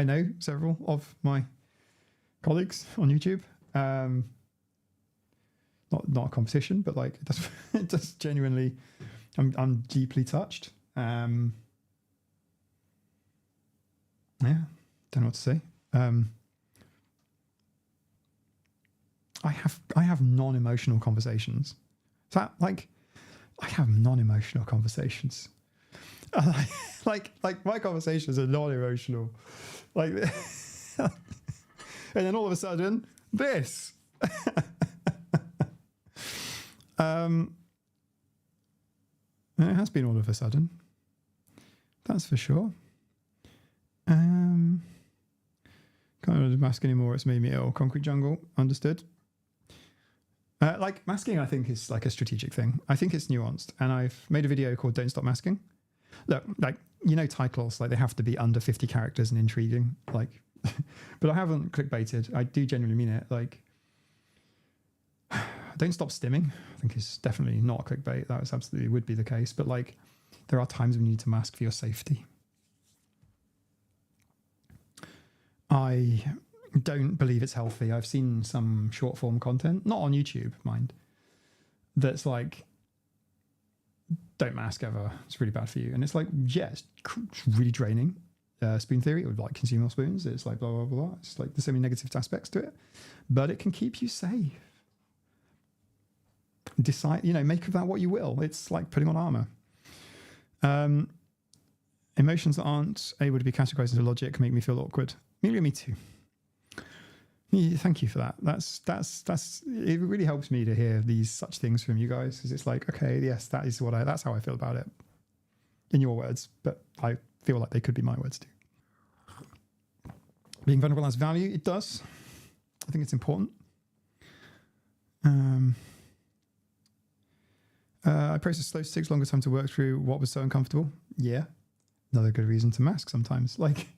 A: know several of my colleagues on YouTube. Not a competition, but like it does genuinely. I'm deeply touched. Yeah, don't know what to say. I have non-emotional conversations. Is that like I have non-emotional conversations? like my conversations are non-emotional. Like, and then all of a sudden, this. And it has been all of a sudden. That's for sure. Can't really mask anymore. It's made me ill. Concrete jungle, understood. Like masking, I think is like a strategic thing. I think it's nuanced, and I've made a video called "Don't Stop Masking." Look, like you know, titles like they have to be under 50 characters and intriguing. Like, but I haven't clickbaited. I do genuinely mean it. Like, don't stop stimming. I think it's definitely not clickbait. That was absolutely would be the case. But like, there are times when you need to mask for your safety. I don't believe it's healthy. I've seen some short form content, not on YouTube, mind, that's like, don't mask ever. It's really bad for you. And it's like, yeah, it's really draining. Spoon theory, it would like consume more spoons. It's like blah, blah, blah. It's like there's so many negative aspects to it, but it can keep you safe. Decide, you know, make of that what you will. It's like putting on armor. Emotions that aren't able to be categorized into logic make me feel awkward. Me too. Thank you for that. That's it really helps me to hear these such things from you guys, because it's like, okay, yes, that's how I feel about it. In your words, but I feel like they could be my words too. Being vulnerable has value. It does. I think it's important. I process slow, takes longer time to work through what was so uncomfortable. Yeah. Another good reason to mask sometimes. Like,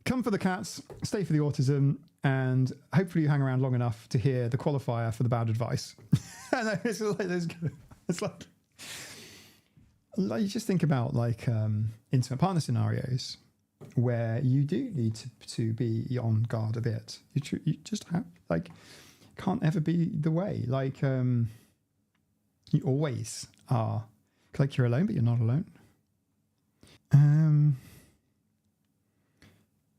A: come for the cats, stay for the autism, and hopefully you hang around long enough to hear the qualifier for the bad advice. It's like you just think about like intimate partner scenarios. where you do need to be on guard a bit. You just have, like, can't ever be the way. Like, you always are. Like, you're alone, but you're not alone.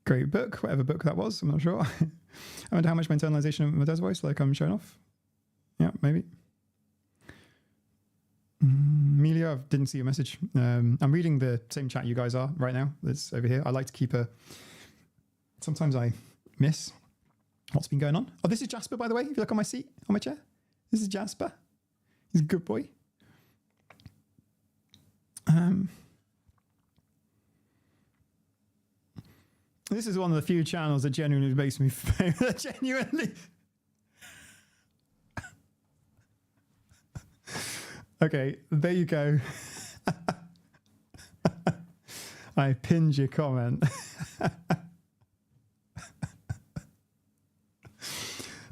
A: Great book, whatever book that was, I'm not sure. I wonder how much my internalization of my dad's voice, like, I'm showing off. Yeah, maybe. Amelia, I didn't see your message. I'm reading the same chat you guys are right now. That's over here. I like to keep sometimes I miss what's been going on. Oh, this is Jasper, by the way. If you look on my seat, on my chair, this is Jasper. He's a good boy. This is one of the few channels that genuinely makes me genuinely. Okay, there you go. I pinned your comment.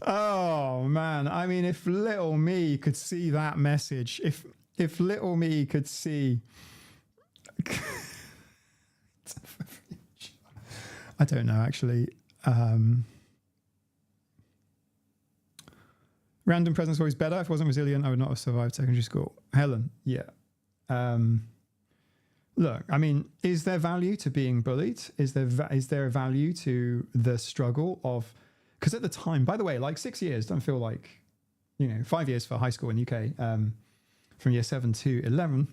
A: Oh man, I mean, if little me could see that message, if little me could see. I don't know, actually. Random presence always better. If I wasn't resilient, I would not have survived secondary school. Helen, yeah. Look, I mean, is there value to being bullied? Is there a value to the struggle of... Because at the time, by the way, like 6 years, don't feel like, 5 years for high school in the UK, from year 7 to 11.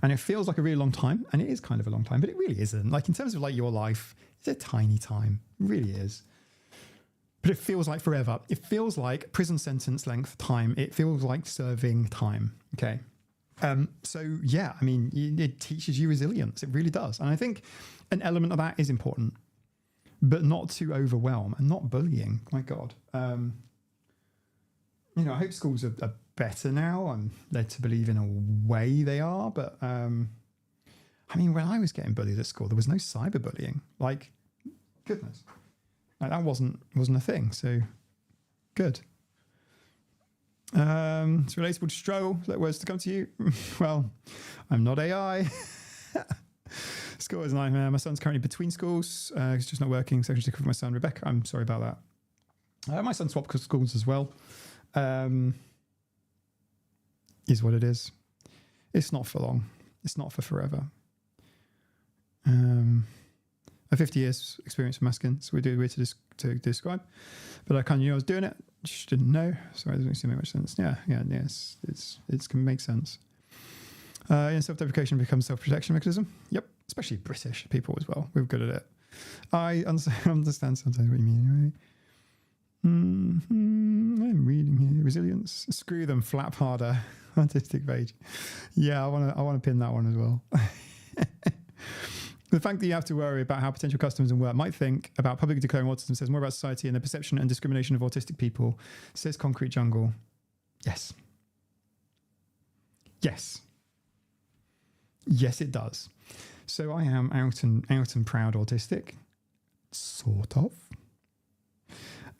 A: And it feels like a really long time, and it is kind of a long time, but it really isn't. Like, in terms of like your life, it's a tiny time. It really is. But it feels like forever. It feels like prison sentence length time. It feels like serving time. Okay. So yeah, I mean, it teaches you resilience. It really does. And I think an element of that is important, but not to overwhelm and not bullying. My God. I hope schools are better now. I'm led to believe in a way they are, but I mean, when I was getting bullied at school, there was no cyberbullying. Like, goodness, like, that wasn't a thing. So good. It's relatable to struggle. Let words to come to you. Well, I'm not AI. School is a nightmare. My son's currently between schools. He's just not working. So I can for my son Rebecca. I'm sorry about that. My son swapped schools as well. Is what it is. It's not for long. It's not for forever. I have 50 years experience with masking, so we do way to describe. But I kind of knew I was doing it. Just didn't know. Sorry, it doesn't seem to make much sense. Yes, it can make sense. Self-deprecation becomes self-protection mechanism. Yep, especially British people as well. We're good at it. I understand sometimes what you mean, right? I'm reading here. Resilience. Screw them. Flap harder. Artistic page. Yeah, I want to pin that one as well. The fact that you have to worry about how potential customers and work might think about publicly declaring autism says more about society and the perception and discrimination of autistic people, says Concrete Jungle. Yes. Yes. Yes, it does. So I am out and proud autistic. Sort of.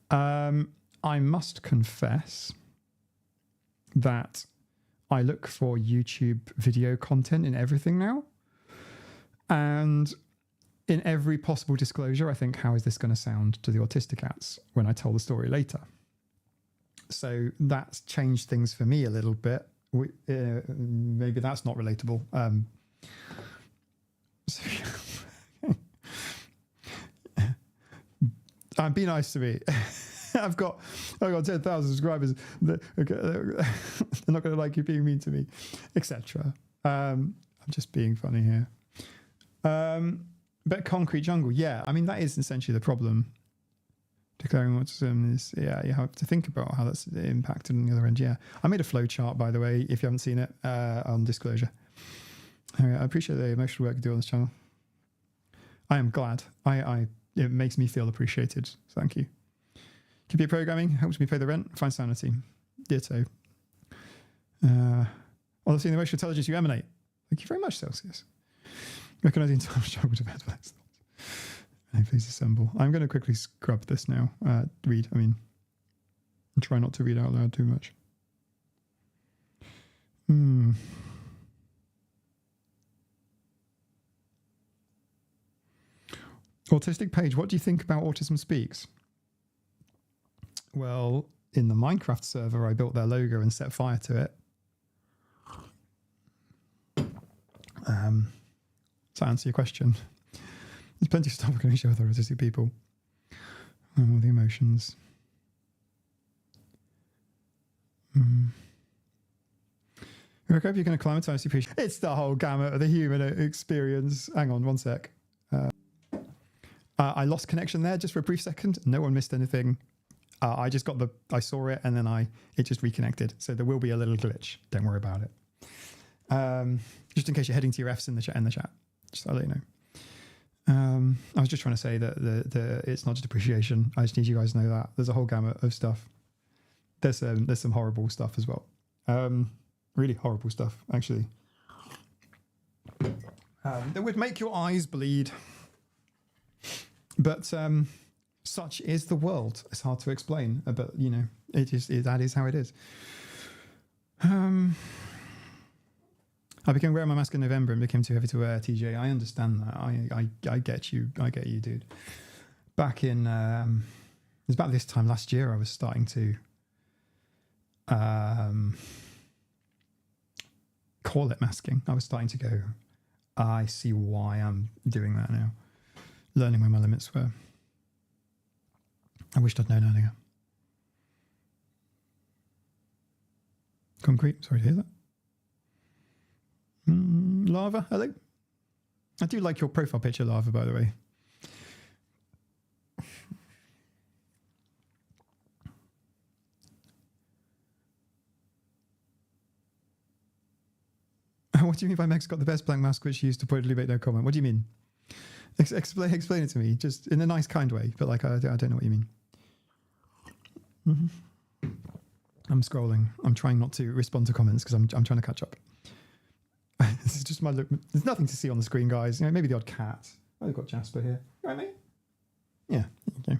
A: I must confess that I look for YouTube video content in everything now. And in every possible disclosure, I think, how is this going to sound to the autistic cats when I tell the story later? So that's changed things for me a little bit. Maybe that's not relatable. Be nice to me. I've got 10,000 subscribers. They're not going to like you being mean to me, etc. I'm just being funny here. But Concrete Jungle, yeah, I mean, that is essentially the problem. Declaring autism is, yeah, you have to think about how that's impacted on the other end. Yeah, I made a flow chart, by the way, if you haven't seen it, on disclosure. I appreciate the emotional work you do on this channel. I am glad. It makes me feel appreciated. Thank you. Computer programming helps me pay the rent, find sanity. Ditto. Although seeing the emotional intelligence you emanate. Thank you very much, Celsius. Recognizing time struggle to bad thoughts. Please assemble. I'm going to quickly scrub this now. Read, I mean. And try not to read out loud too much. Autistic Page, what do you think about Autism Speaks? Well, in the Minecraft server, I built their logo and set fire to it. To answer your question, there's plenty of stuff I can share with autistic people. And all the emotions. Okay, if you're going to climatize, you appreciate. It's the whole gamut of the human experience. Hang on, one sec. I lost connection there just for a brief second. No one missed anything. I just got I saw it and then it just reconnected. So there will be a little glitch. Don't worry about it. Just in case you're heading to your F's in the chat. Just I'll let you know. I was just trying to say that it's not just appreciation. I just need you guys to know that there's a whole gamut of stuff. There's some horrible stuff as well. Really horrible stuff, actually. That would make your eyes bleed. But such is the world. It's hard to explain, but you know, that is how it is. I became wearing my mask in November and became too heavy to wear. TJ, I understand that. I get you. I get you, dude. Back in it was about this time last year, I was starting to call it masking. I was starting to go, I see why I'm doing that now. Learning where my limits were. I wished I'd known earlier. Concrete, sorry to hear that. Lava, hello. I do like your profile picture, Lava, by the way. What do you mean by Meg's got the best blank mask, which she used to pointedly make no comment? What do you mean? Explain it to me, just in a nice, kind way. But like, I don't know what you mean. I'm scrolling. I'm trying not to respond to comments because I'm trying to catch up. This is just my look. There's nothing to see on the screen, guys. You know, maybe the odd cat. Oh, they've got Jasper here. You right, mate? Yeah. Okay.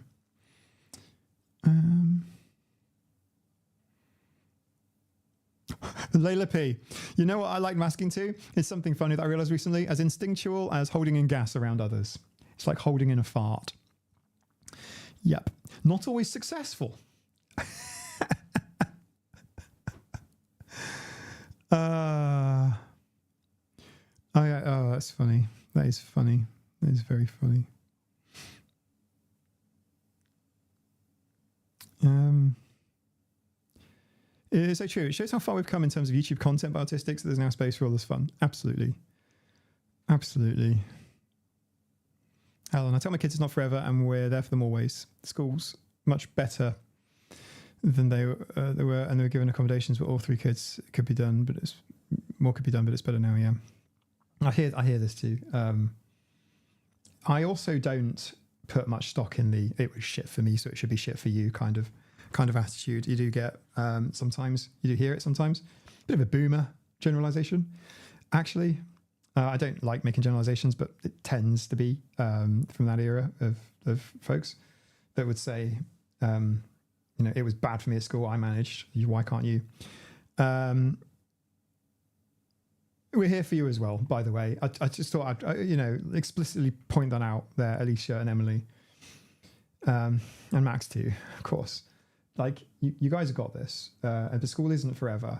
A: Layla P. You know what I like masking to? It's something funny that I realized recently, as instinctual as holding in gas around others. It's like holding in a fart. Yep. Not always successful. Oh, that's funny. That is funny. That is very funny. It's so true. It shows how far we've come in terms of YouTube content about autistics. There's now space for all this fun. Absolutely. Absolutely. Helen, I tell my kids it's not forever and we're there for them always. School's much better than they were, and they were given accommodations, but all three kids could be done, but more could be done, but it's better now, yeah. I hear this too. I also don't put much stock in the it was shit for me, so it should be shit for you kind of attitude. You do get sometimes, you do hear it sometimes. Bit of a boomer generalization. Actually, I don't like making generalizations, but it tends to be from that era of folks that would say, you know, it was bad for me at school. I managed. Why can't you? We're here for you as well, by the way. I just thought I'd, you know, explicitly point that out there, Alicia and Emily. And Max too, of course. Like, you guys have got this. And the school isn't forever.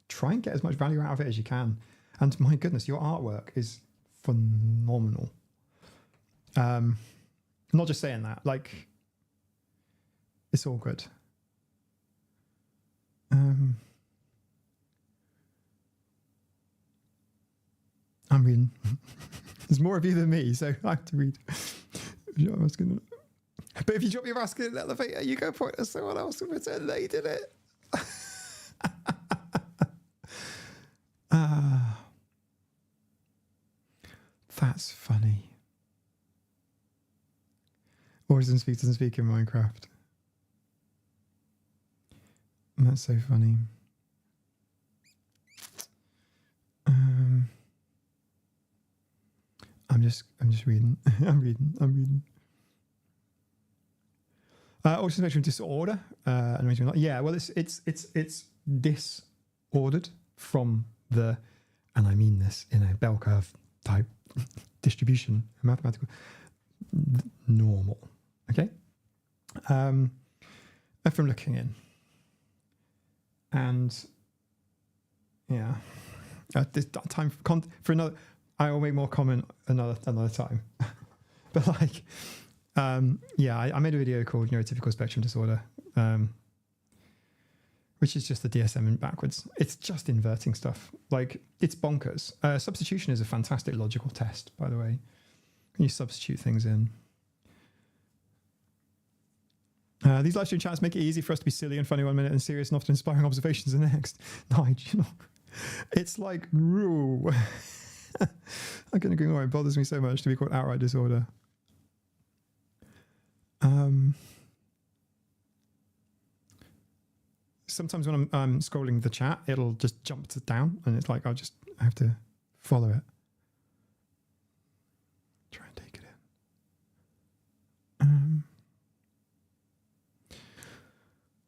A: Try and get as much value out of it as you can. And my goodness, your artwork is phenomenal. Not just saying that, like, it's all good. I'm reading. There's more of you than me, so I have to read. But if you drop your mask in an elevator, you go point at someone else and pretend they did it. That's funny. Autism Speaks doesn't speak in Minecraft. That's so funny. I'm just reading. I'm reading. Autism spectrum disorder. Yeah, well, it's disordered from the, and I mean this in a bell curve type distribution, mathematical. normal. Okay. From looking in, and yeah, this time for another. I will make more comment another time. But like, yeah, I made a video called Neurotypical Spectrum Disorder, which is just the DSM in backwards. It's just inverting stuff. Like, it's bonkers. Substitution is a fantastic logical test, by the way. You substitute things in. These live stream chats make it easy for us to be silly and funny 1 minute and serious and often inspiring observations the next. Nigel, it's like, rule. I'm going to go, it bothers me so much to be called outright disorder. Sometimes when I'm scrolling the chat, it'll just jump down, and it's like I have to follow it. Try and take it in.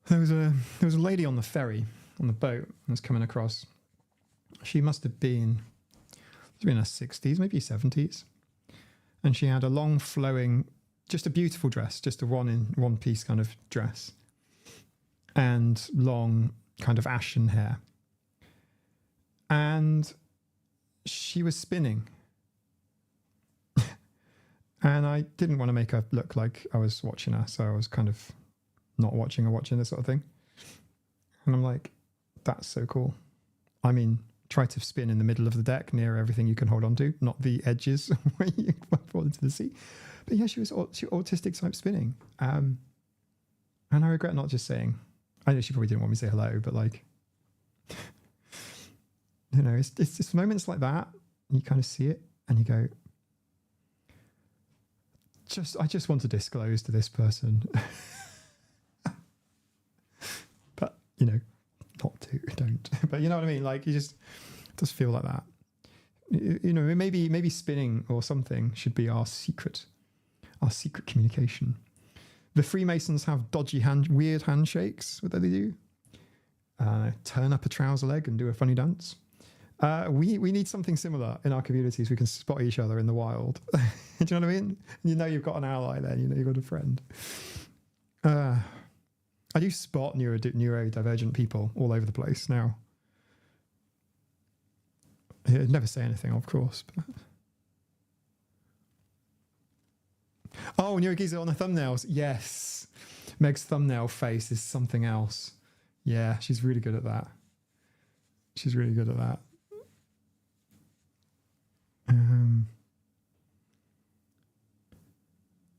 A: There was a lady on the ferry, on the boat, and was coming across. She must have been in her 60s, maybe 70s, and she had a long flowing, just a beautiful dress, just a one piece kind of dress, and long kind of ashen hair, and she was spinning. And I didn't want to make her look like I was watching her, so I was kind of not watching her watching this sort of thing. And I'm like, that's so cool. I mean, try to spin in the middle of the deck near everything you can hold on to, not the edges where you fall into the sea. But yeah, she was autistic type spinning. And I regret not just saying, I know she probably didn't want me to say hello, but like, it's just moments like that. You kind of see it and you go, I just want to disclose to this person. But, not to, don't. But you know what I mean? Like, you just feel like that. Maybe spinning or something should be our secret communication. The Freemasons have dodgy weird handshakes. What do they do? Turn up a trouser leg and do a funny dance. We need something similar in our communities. We can spot each other in the wild. Do you know what I mean? You've got an ally then. You've got a friend. I do spot neurodivergent people all over the place now. I'd never say anything, of course. But... Oh, neurogeezer on the thumbnails. Yes. Meg's thumbnail face is something else. Yeah, she's really good at that.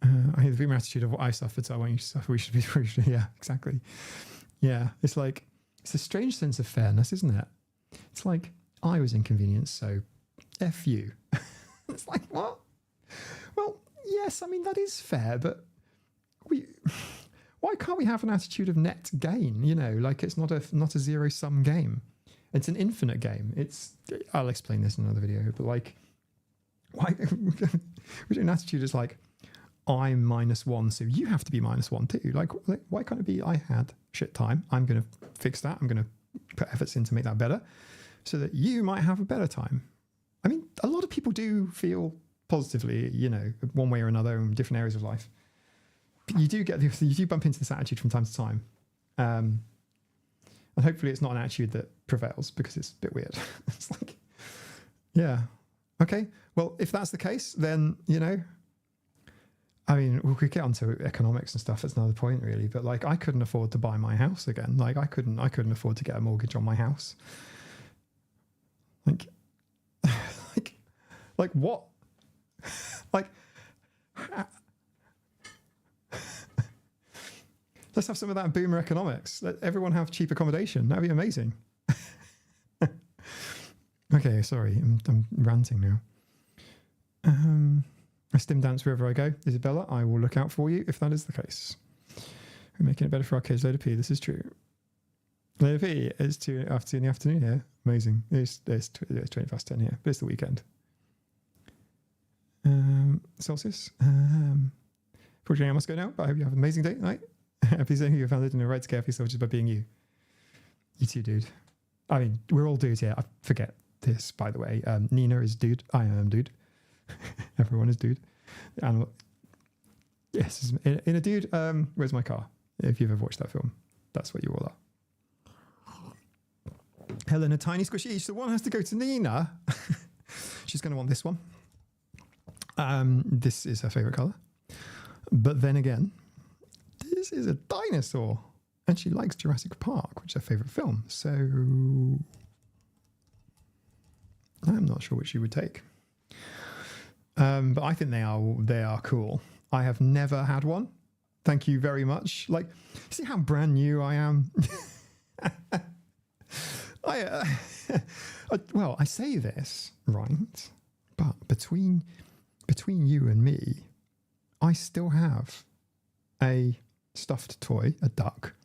A: I have the dream attitude of what I suffered, so I want you to suffer. We should be, yeah, exactly. Yeah, it's like, it's a strange sense of fairness, isn't it? It's like, I was inconvenienced, so F you. It's like, what? Well, yes, I mean, that is fair, but why can't we have an attitude of net gain? Like, it's not a zero-sum game. It's an infinite game. I'll explain this in another video, but like, why we do an attitude is like, I'm -1, so you have to be -1 too. Like, why can't it be I had shit time? I'm going to fix that. I'm going to put efforts in to make that better so that you might have a better time. I mean, a lot of people do feel positively, one way or another in different areas of life. But you do bump into this attitude from time to time. And hopefully it's not an attitude that prevails, because it's a bit weird. It's like, yeah. Okay. Well, if that's the case, then, I mean, we could get onto economics and stuff. That's another point, really. But like, I couldn't afford to buy my house again. Like, I couldn't afford to get a mortgage on my house. Like what? Like, let's have some of that boomer economics. Let everyone have cheap accommodation. That'd be amazing. Okay, sorry, I'm ranting now. I stim dance wherever I go. Isabella, I will look out for you if that is the case. We're making it better for our kids. Loader P, this is true. Loader P, it's 2 in the afternoon here. Amazing. It's 10:20 here, but it's the weekend. Celsius. Fortunately, I must go now, but I hope you have an amazing day tonight. Please don't you found it in the right to care for yourself just by being you. You too, dude. I mean, we're all dudes here. I forget this, by the way. Nina is dude. I am dude. Everyone is dude. And Yes, in a dude, where's my car? If you've ever watched that film, that's what you all are. Helen, a tiny squishy each. So one has to go to Nina. She's going to want this one. This is her favourite colour. But then again, this is a dinosaur. And she likes Jurassic Park, which is her favourite film. So I'm not sure which she would take. But I think they are cool. I have never had one. Thank you very much. Like, see how brand new I am? Well, I say this, right? But between you and me, I still have a stuffed toy, a duck,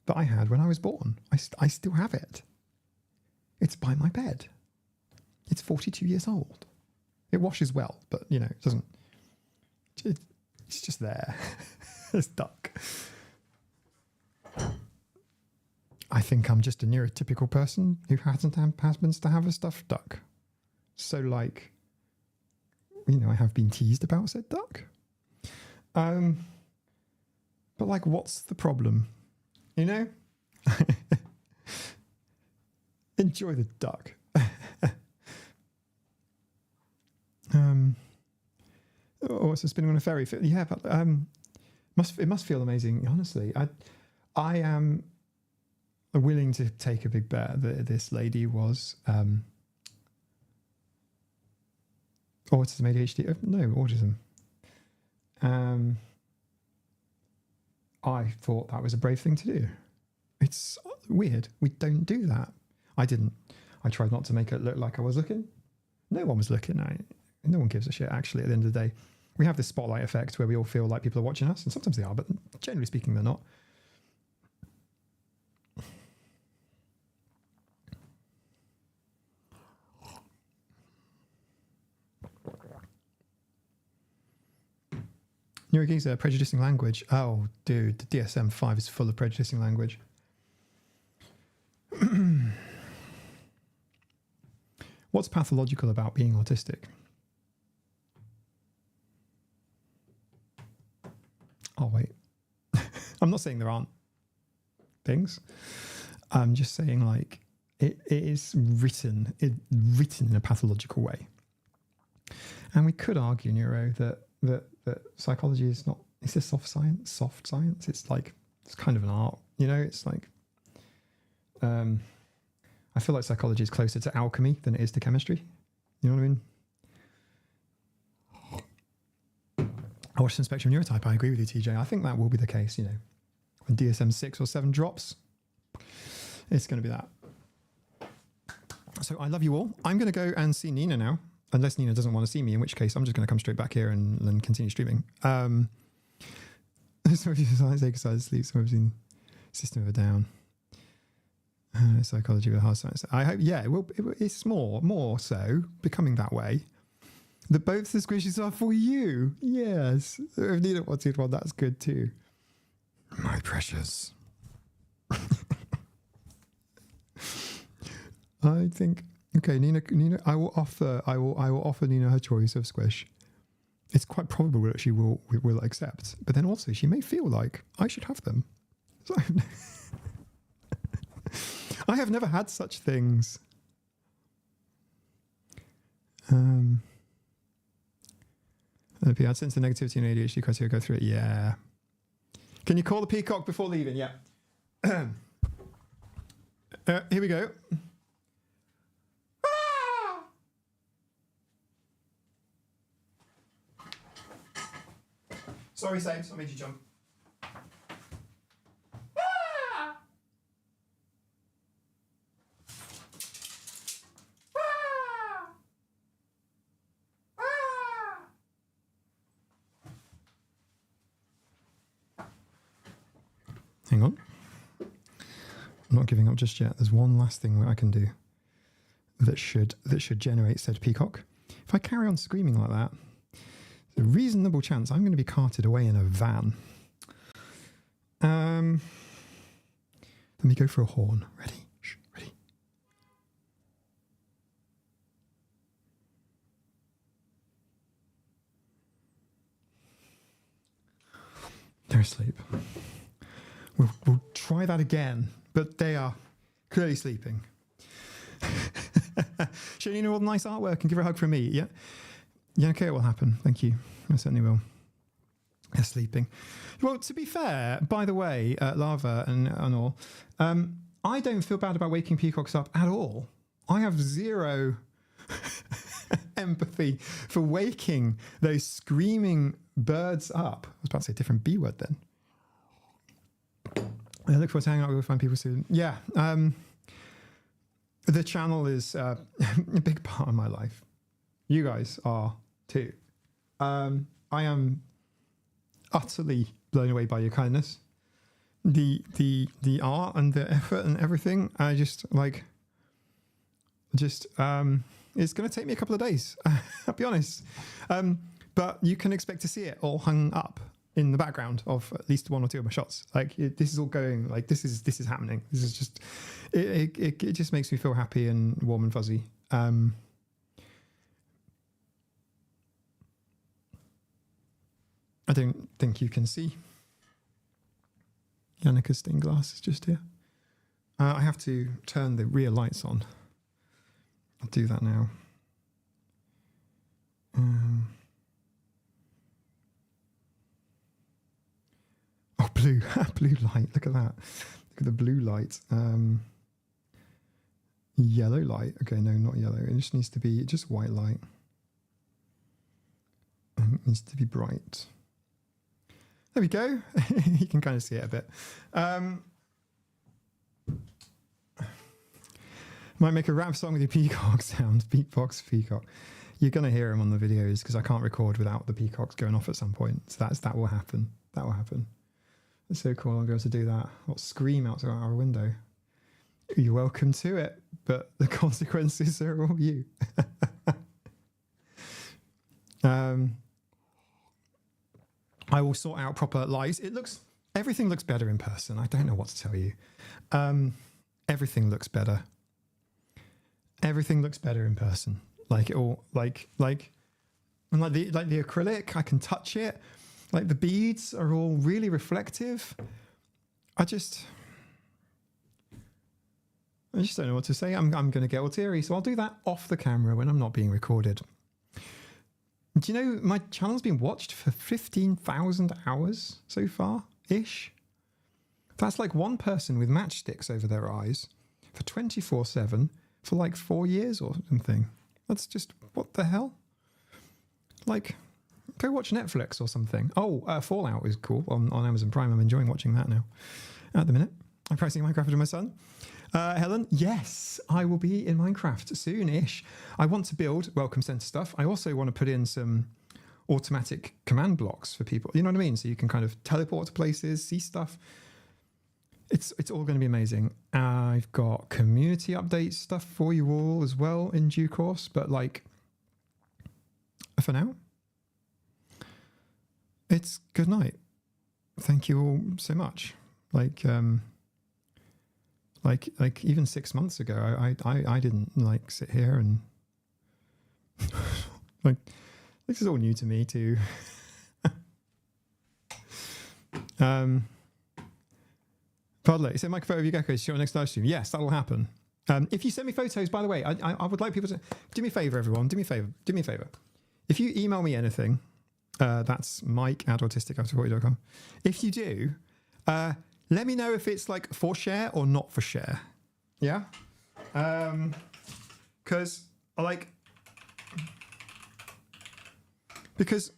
A: that I had when I was born. I still have it. It's by my bed. It's 42 years old. It washes well, but, you know, it doesn't... It's just there. This duck. I think I'm just a neurotypical person who happens to have a stuffed duck. So, like, you know, I have been teased about said duck. But, like, what's the problem? You know? Enjoy the duck. Oh, it's spinning on a ferry. Yeah, but it must feel amazing. Honestly, I am willing to take a big bet that this lady was autism, ADHD. No, autism. I thought that was a brave thing to do. It's weird. We don't do that. I didn't. I tried not to make it look like I was looking. No one was looking. No one gives a shit, actually, at the end of the day. We have this spotlight effect where we all feel like people are watching us, and sometimes they are, but generally speaking, they're not. Neurogeezer, prejudicing language. Oh, dude, the DSM-5 is full of prejudicing language. What's pathological about being autistic? Oh, wait. I'm not saying there aren't things. I'm just saying, like, it is written in a pathological way. And we could argue, Neuro, that psychology is not, it's just soft science. It's like, it's kind of an art, you know, it's like, I feel like psychology is closer to alchemy than it is to chemistry. You know what I mean? Autism spectrum neurotype, I agree with you, TJ. I think that will be the case, you know. When DSM 6 or 7 drops, it's going to be that. So I love you all. I'm going to go and see Nina now, unless Nina doesn't want to see me, in which case I'm just going to come straight back here and continue streaming. Some of you science, exercise, sleep, some of you system of a down. Psychology with hard science. I hope, yeah, it's more so becoming that way. That both the squishies are for you. Yes. If Nina wanted one, that's good too. My precious. I think, okay, Nina, I will offer Nina her choice of squish. It's quite probable that she will accept, but then also she may feel like I should have them. So I have never had such things. Since the negativity and ADHD criteria go through it, yeah. Can you call the peacock before leaving? Yeah. Here we go. Sorry, Sames, I made you jump. Hang on. I'm not giving up just yet. There's one last thing that I can do that should generate said peacock. If I carry on screaming like that, there's a reasonable chance I'm going to be carted away in a van. Let me go for a horn. Ready? Shh, ready. asleep. We'll try that again, but they are clearly sleeping. Show Nina all the nice artwork and give her a hug from me. Yeah? Yeah, okay, it will happen. Thank you. I certainly will. They're sleeping. Well, to be fair, by the way, Lava and all, I don't feel bad about waking peacocks up at all. I have zero empathy for waking those screaming birds up. I was about to say a different B word then. I look forward to hanging out with fun people soon. Yeah, the channel is a big part of my life. You guys are too. I am utterly blown away by your kindness, the art and the effort and everything. I just it's going to take me a couple of days. I'll be honest, but you can expect to see it all hung up in the background of at least one or two of my shots. This is all going, this is happening. This is just it just makes me feel happy and warm and fuzzy. I don't think you can see. Jannika's stained glass is just here. I have to turn the rear lights on. I'll do that now. Oh, blue light. Look at that. Look at the blue light. Yellow light. Okay, no, not yellow. It just needs to be just white light. It needs to be bright. There we go. You can kind of see it a bit. Might make a rap song with your peacock sound. Beatbox peacock. You're going to hear them on the videos because I can't record without the peacocks going off at some point. So that will happen. That will happen. It's so cool. I'll be able to do that. I'll scream out our window. You're welcome to it, but the consequences are all you. I will sort out proper lights. Everything looks better in person. I don't know what to tell you. Everything looks better. Everything looks better in person. And like the acrylic, I can touch it. Like the beads are all really reflective. I just don't know what to say. I'm going to get all teary, so I'll do that off the camera when I'm not being recorded. Do you know my channel's been watched for 15,000 hours so far-ish? That's like one person with matchsticks over their eyes for 24/7 for like 4 years or something. That's just, what the hell? Go watch Netflix or something. Fallout is cool on Amazon Prime. I'm enjoying watching that now. At the minute, I'm practicing Minecraft with my son. Helen, yes, I will be in Minecraft soon-ish. I want to build welcome center stuff. I also want to put in some automatic command blocks for people. You know what I mean? So you can kind of teleport to places, see stuff. It's all going to be amazing. I've got community update stuff for you all as well in due course. But for now, it's good night. Thank you all so much. Even 6 months ago, I didn't sit here and this is all new to me too. Pardon, so Mike, photo of your geckos, show next live stream. Yes, that'll happen. If you send me photos, by the way, I would like people to do me a favor, everyone. Do me a favor. If you email me anything, that's mike@autistic.com. If you do, let me know if it's for share or not for share. Yeah? Because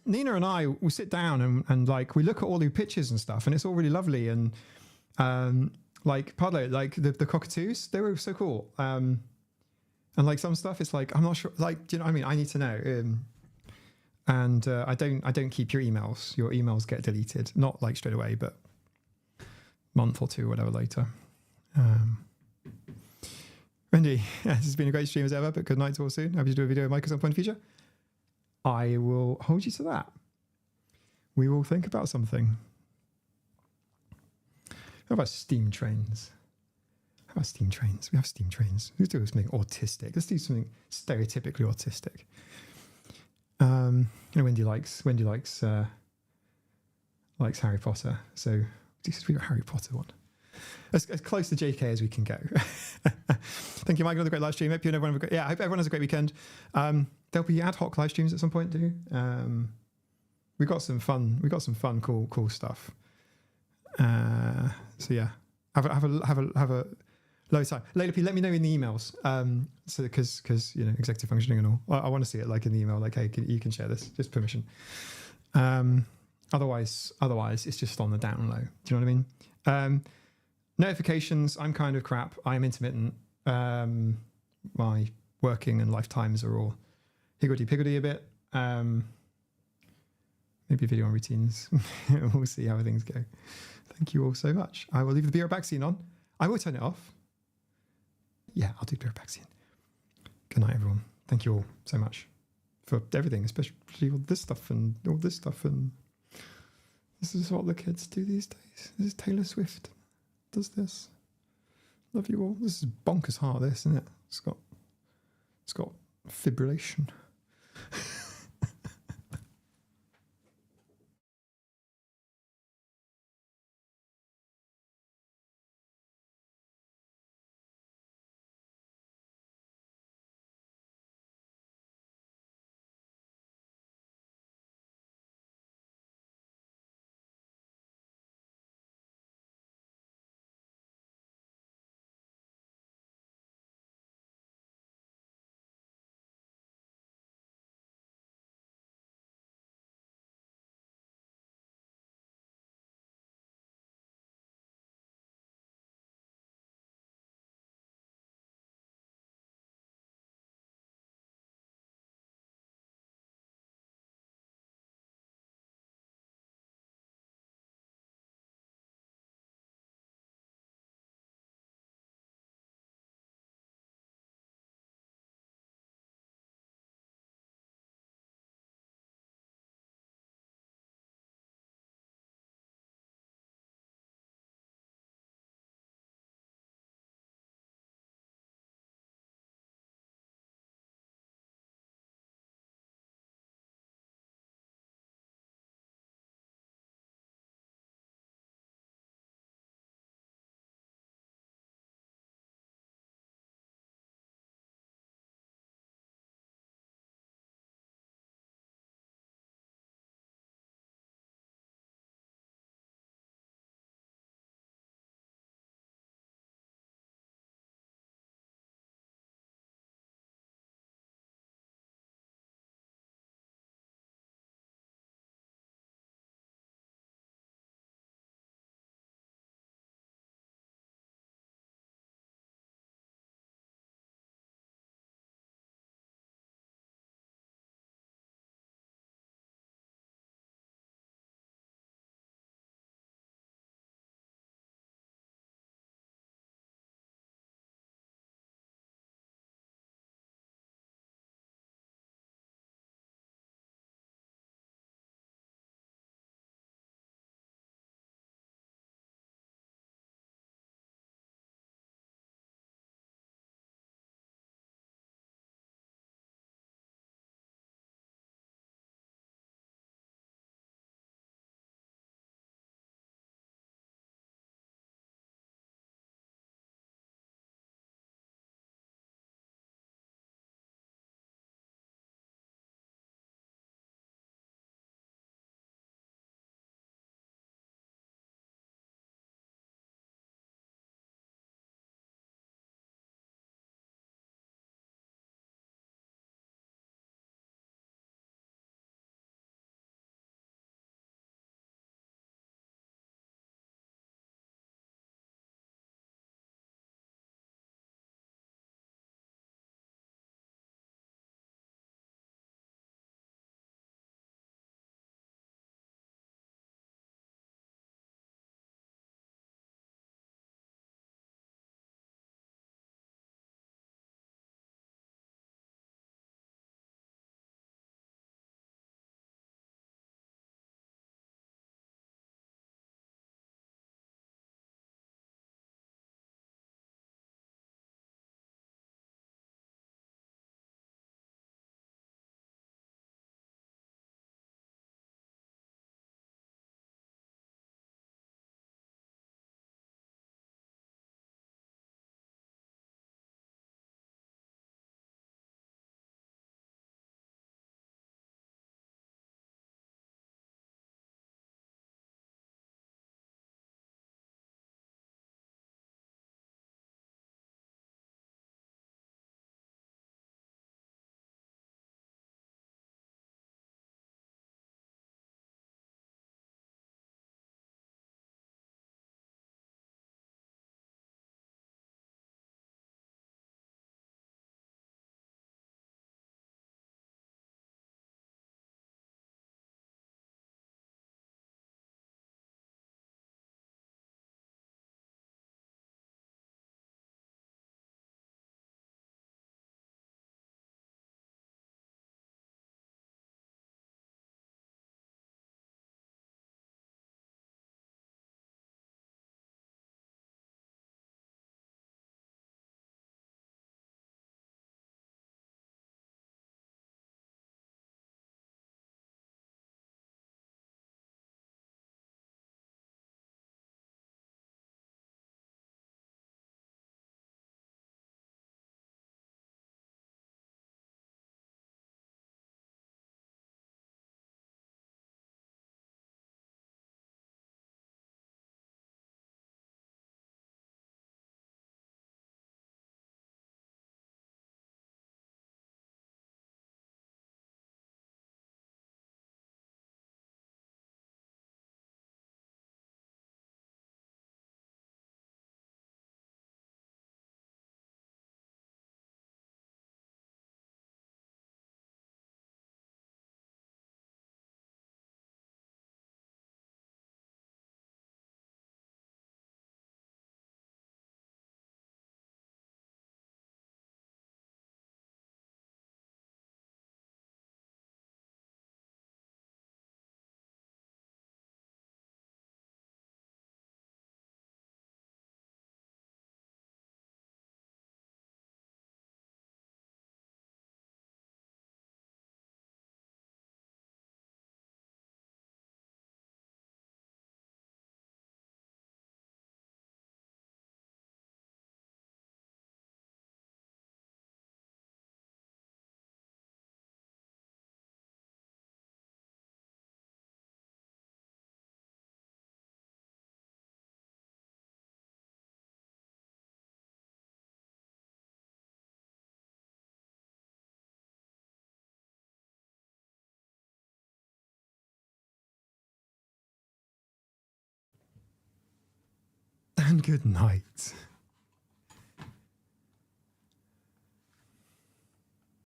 A: Nina and I will sit down and we look at all the pictures and stuff, and it's all really lovely. And Pablo, the cockatoos, they were so cool. And some stuff, it's I'm not sure. Do you know what I mean? I need to know. And I don't keep your emails. Your emails get deleted, not straight away, but month or two, whatever later. Wendy, this has been a great stream as ever, but good night to all soon. Happy to do a video with Mike at some point in the future. I will hold you to that. We will think about something. How about steam trains? We have steam trains. Let's do something autistic. Let's do something stereotypically autistic. Wendy likes likes Harry Potter. So we got Harry Potter one. As close to JK as we can go. Thank you, Mike. Another great live stream. Hope everyone I hope everyone has a great weekend. There'll be ad hoc live streams at some point too. We got some fun. Cool stuff. So yeah, have a low time. Layla P, let me know in the emails. So because executive functioning and all. I want to see it like in the email. Like, hey, you can share this. Just permission. Otherwise, it's just on the down low. Do you know what I mean? Notifications, I'm kind of crap. I am intermittent. My working and lifetimes are all higgledy-piggledy a bit. Maybe a video on routines. We'll see how things go. Thank you all so much. I will leave the Be Right Back scene on. I will turn it off. Yeah, I'll do Be Right Back scene. Good night, everyone. Thank you all so much for everything, especially all this stuff and all this stuff. And this is what the kids do these days. This is Taylor Swift. Does this. Love you all. This is bonkers hard, this, isn't it? It's got fibrillation. and good night.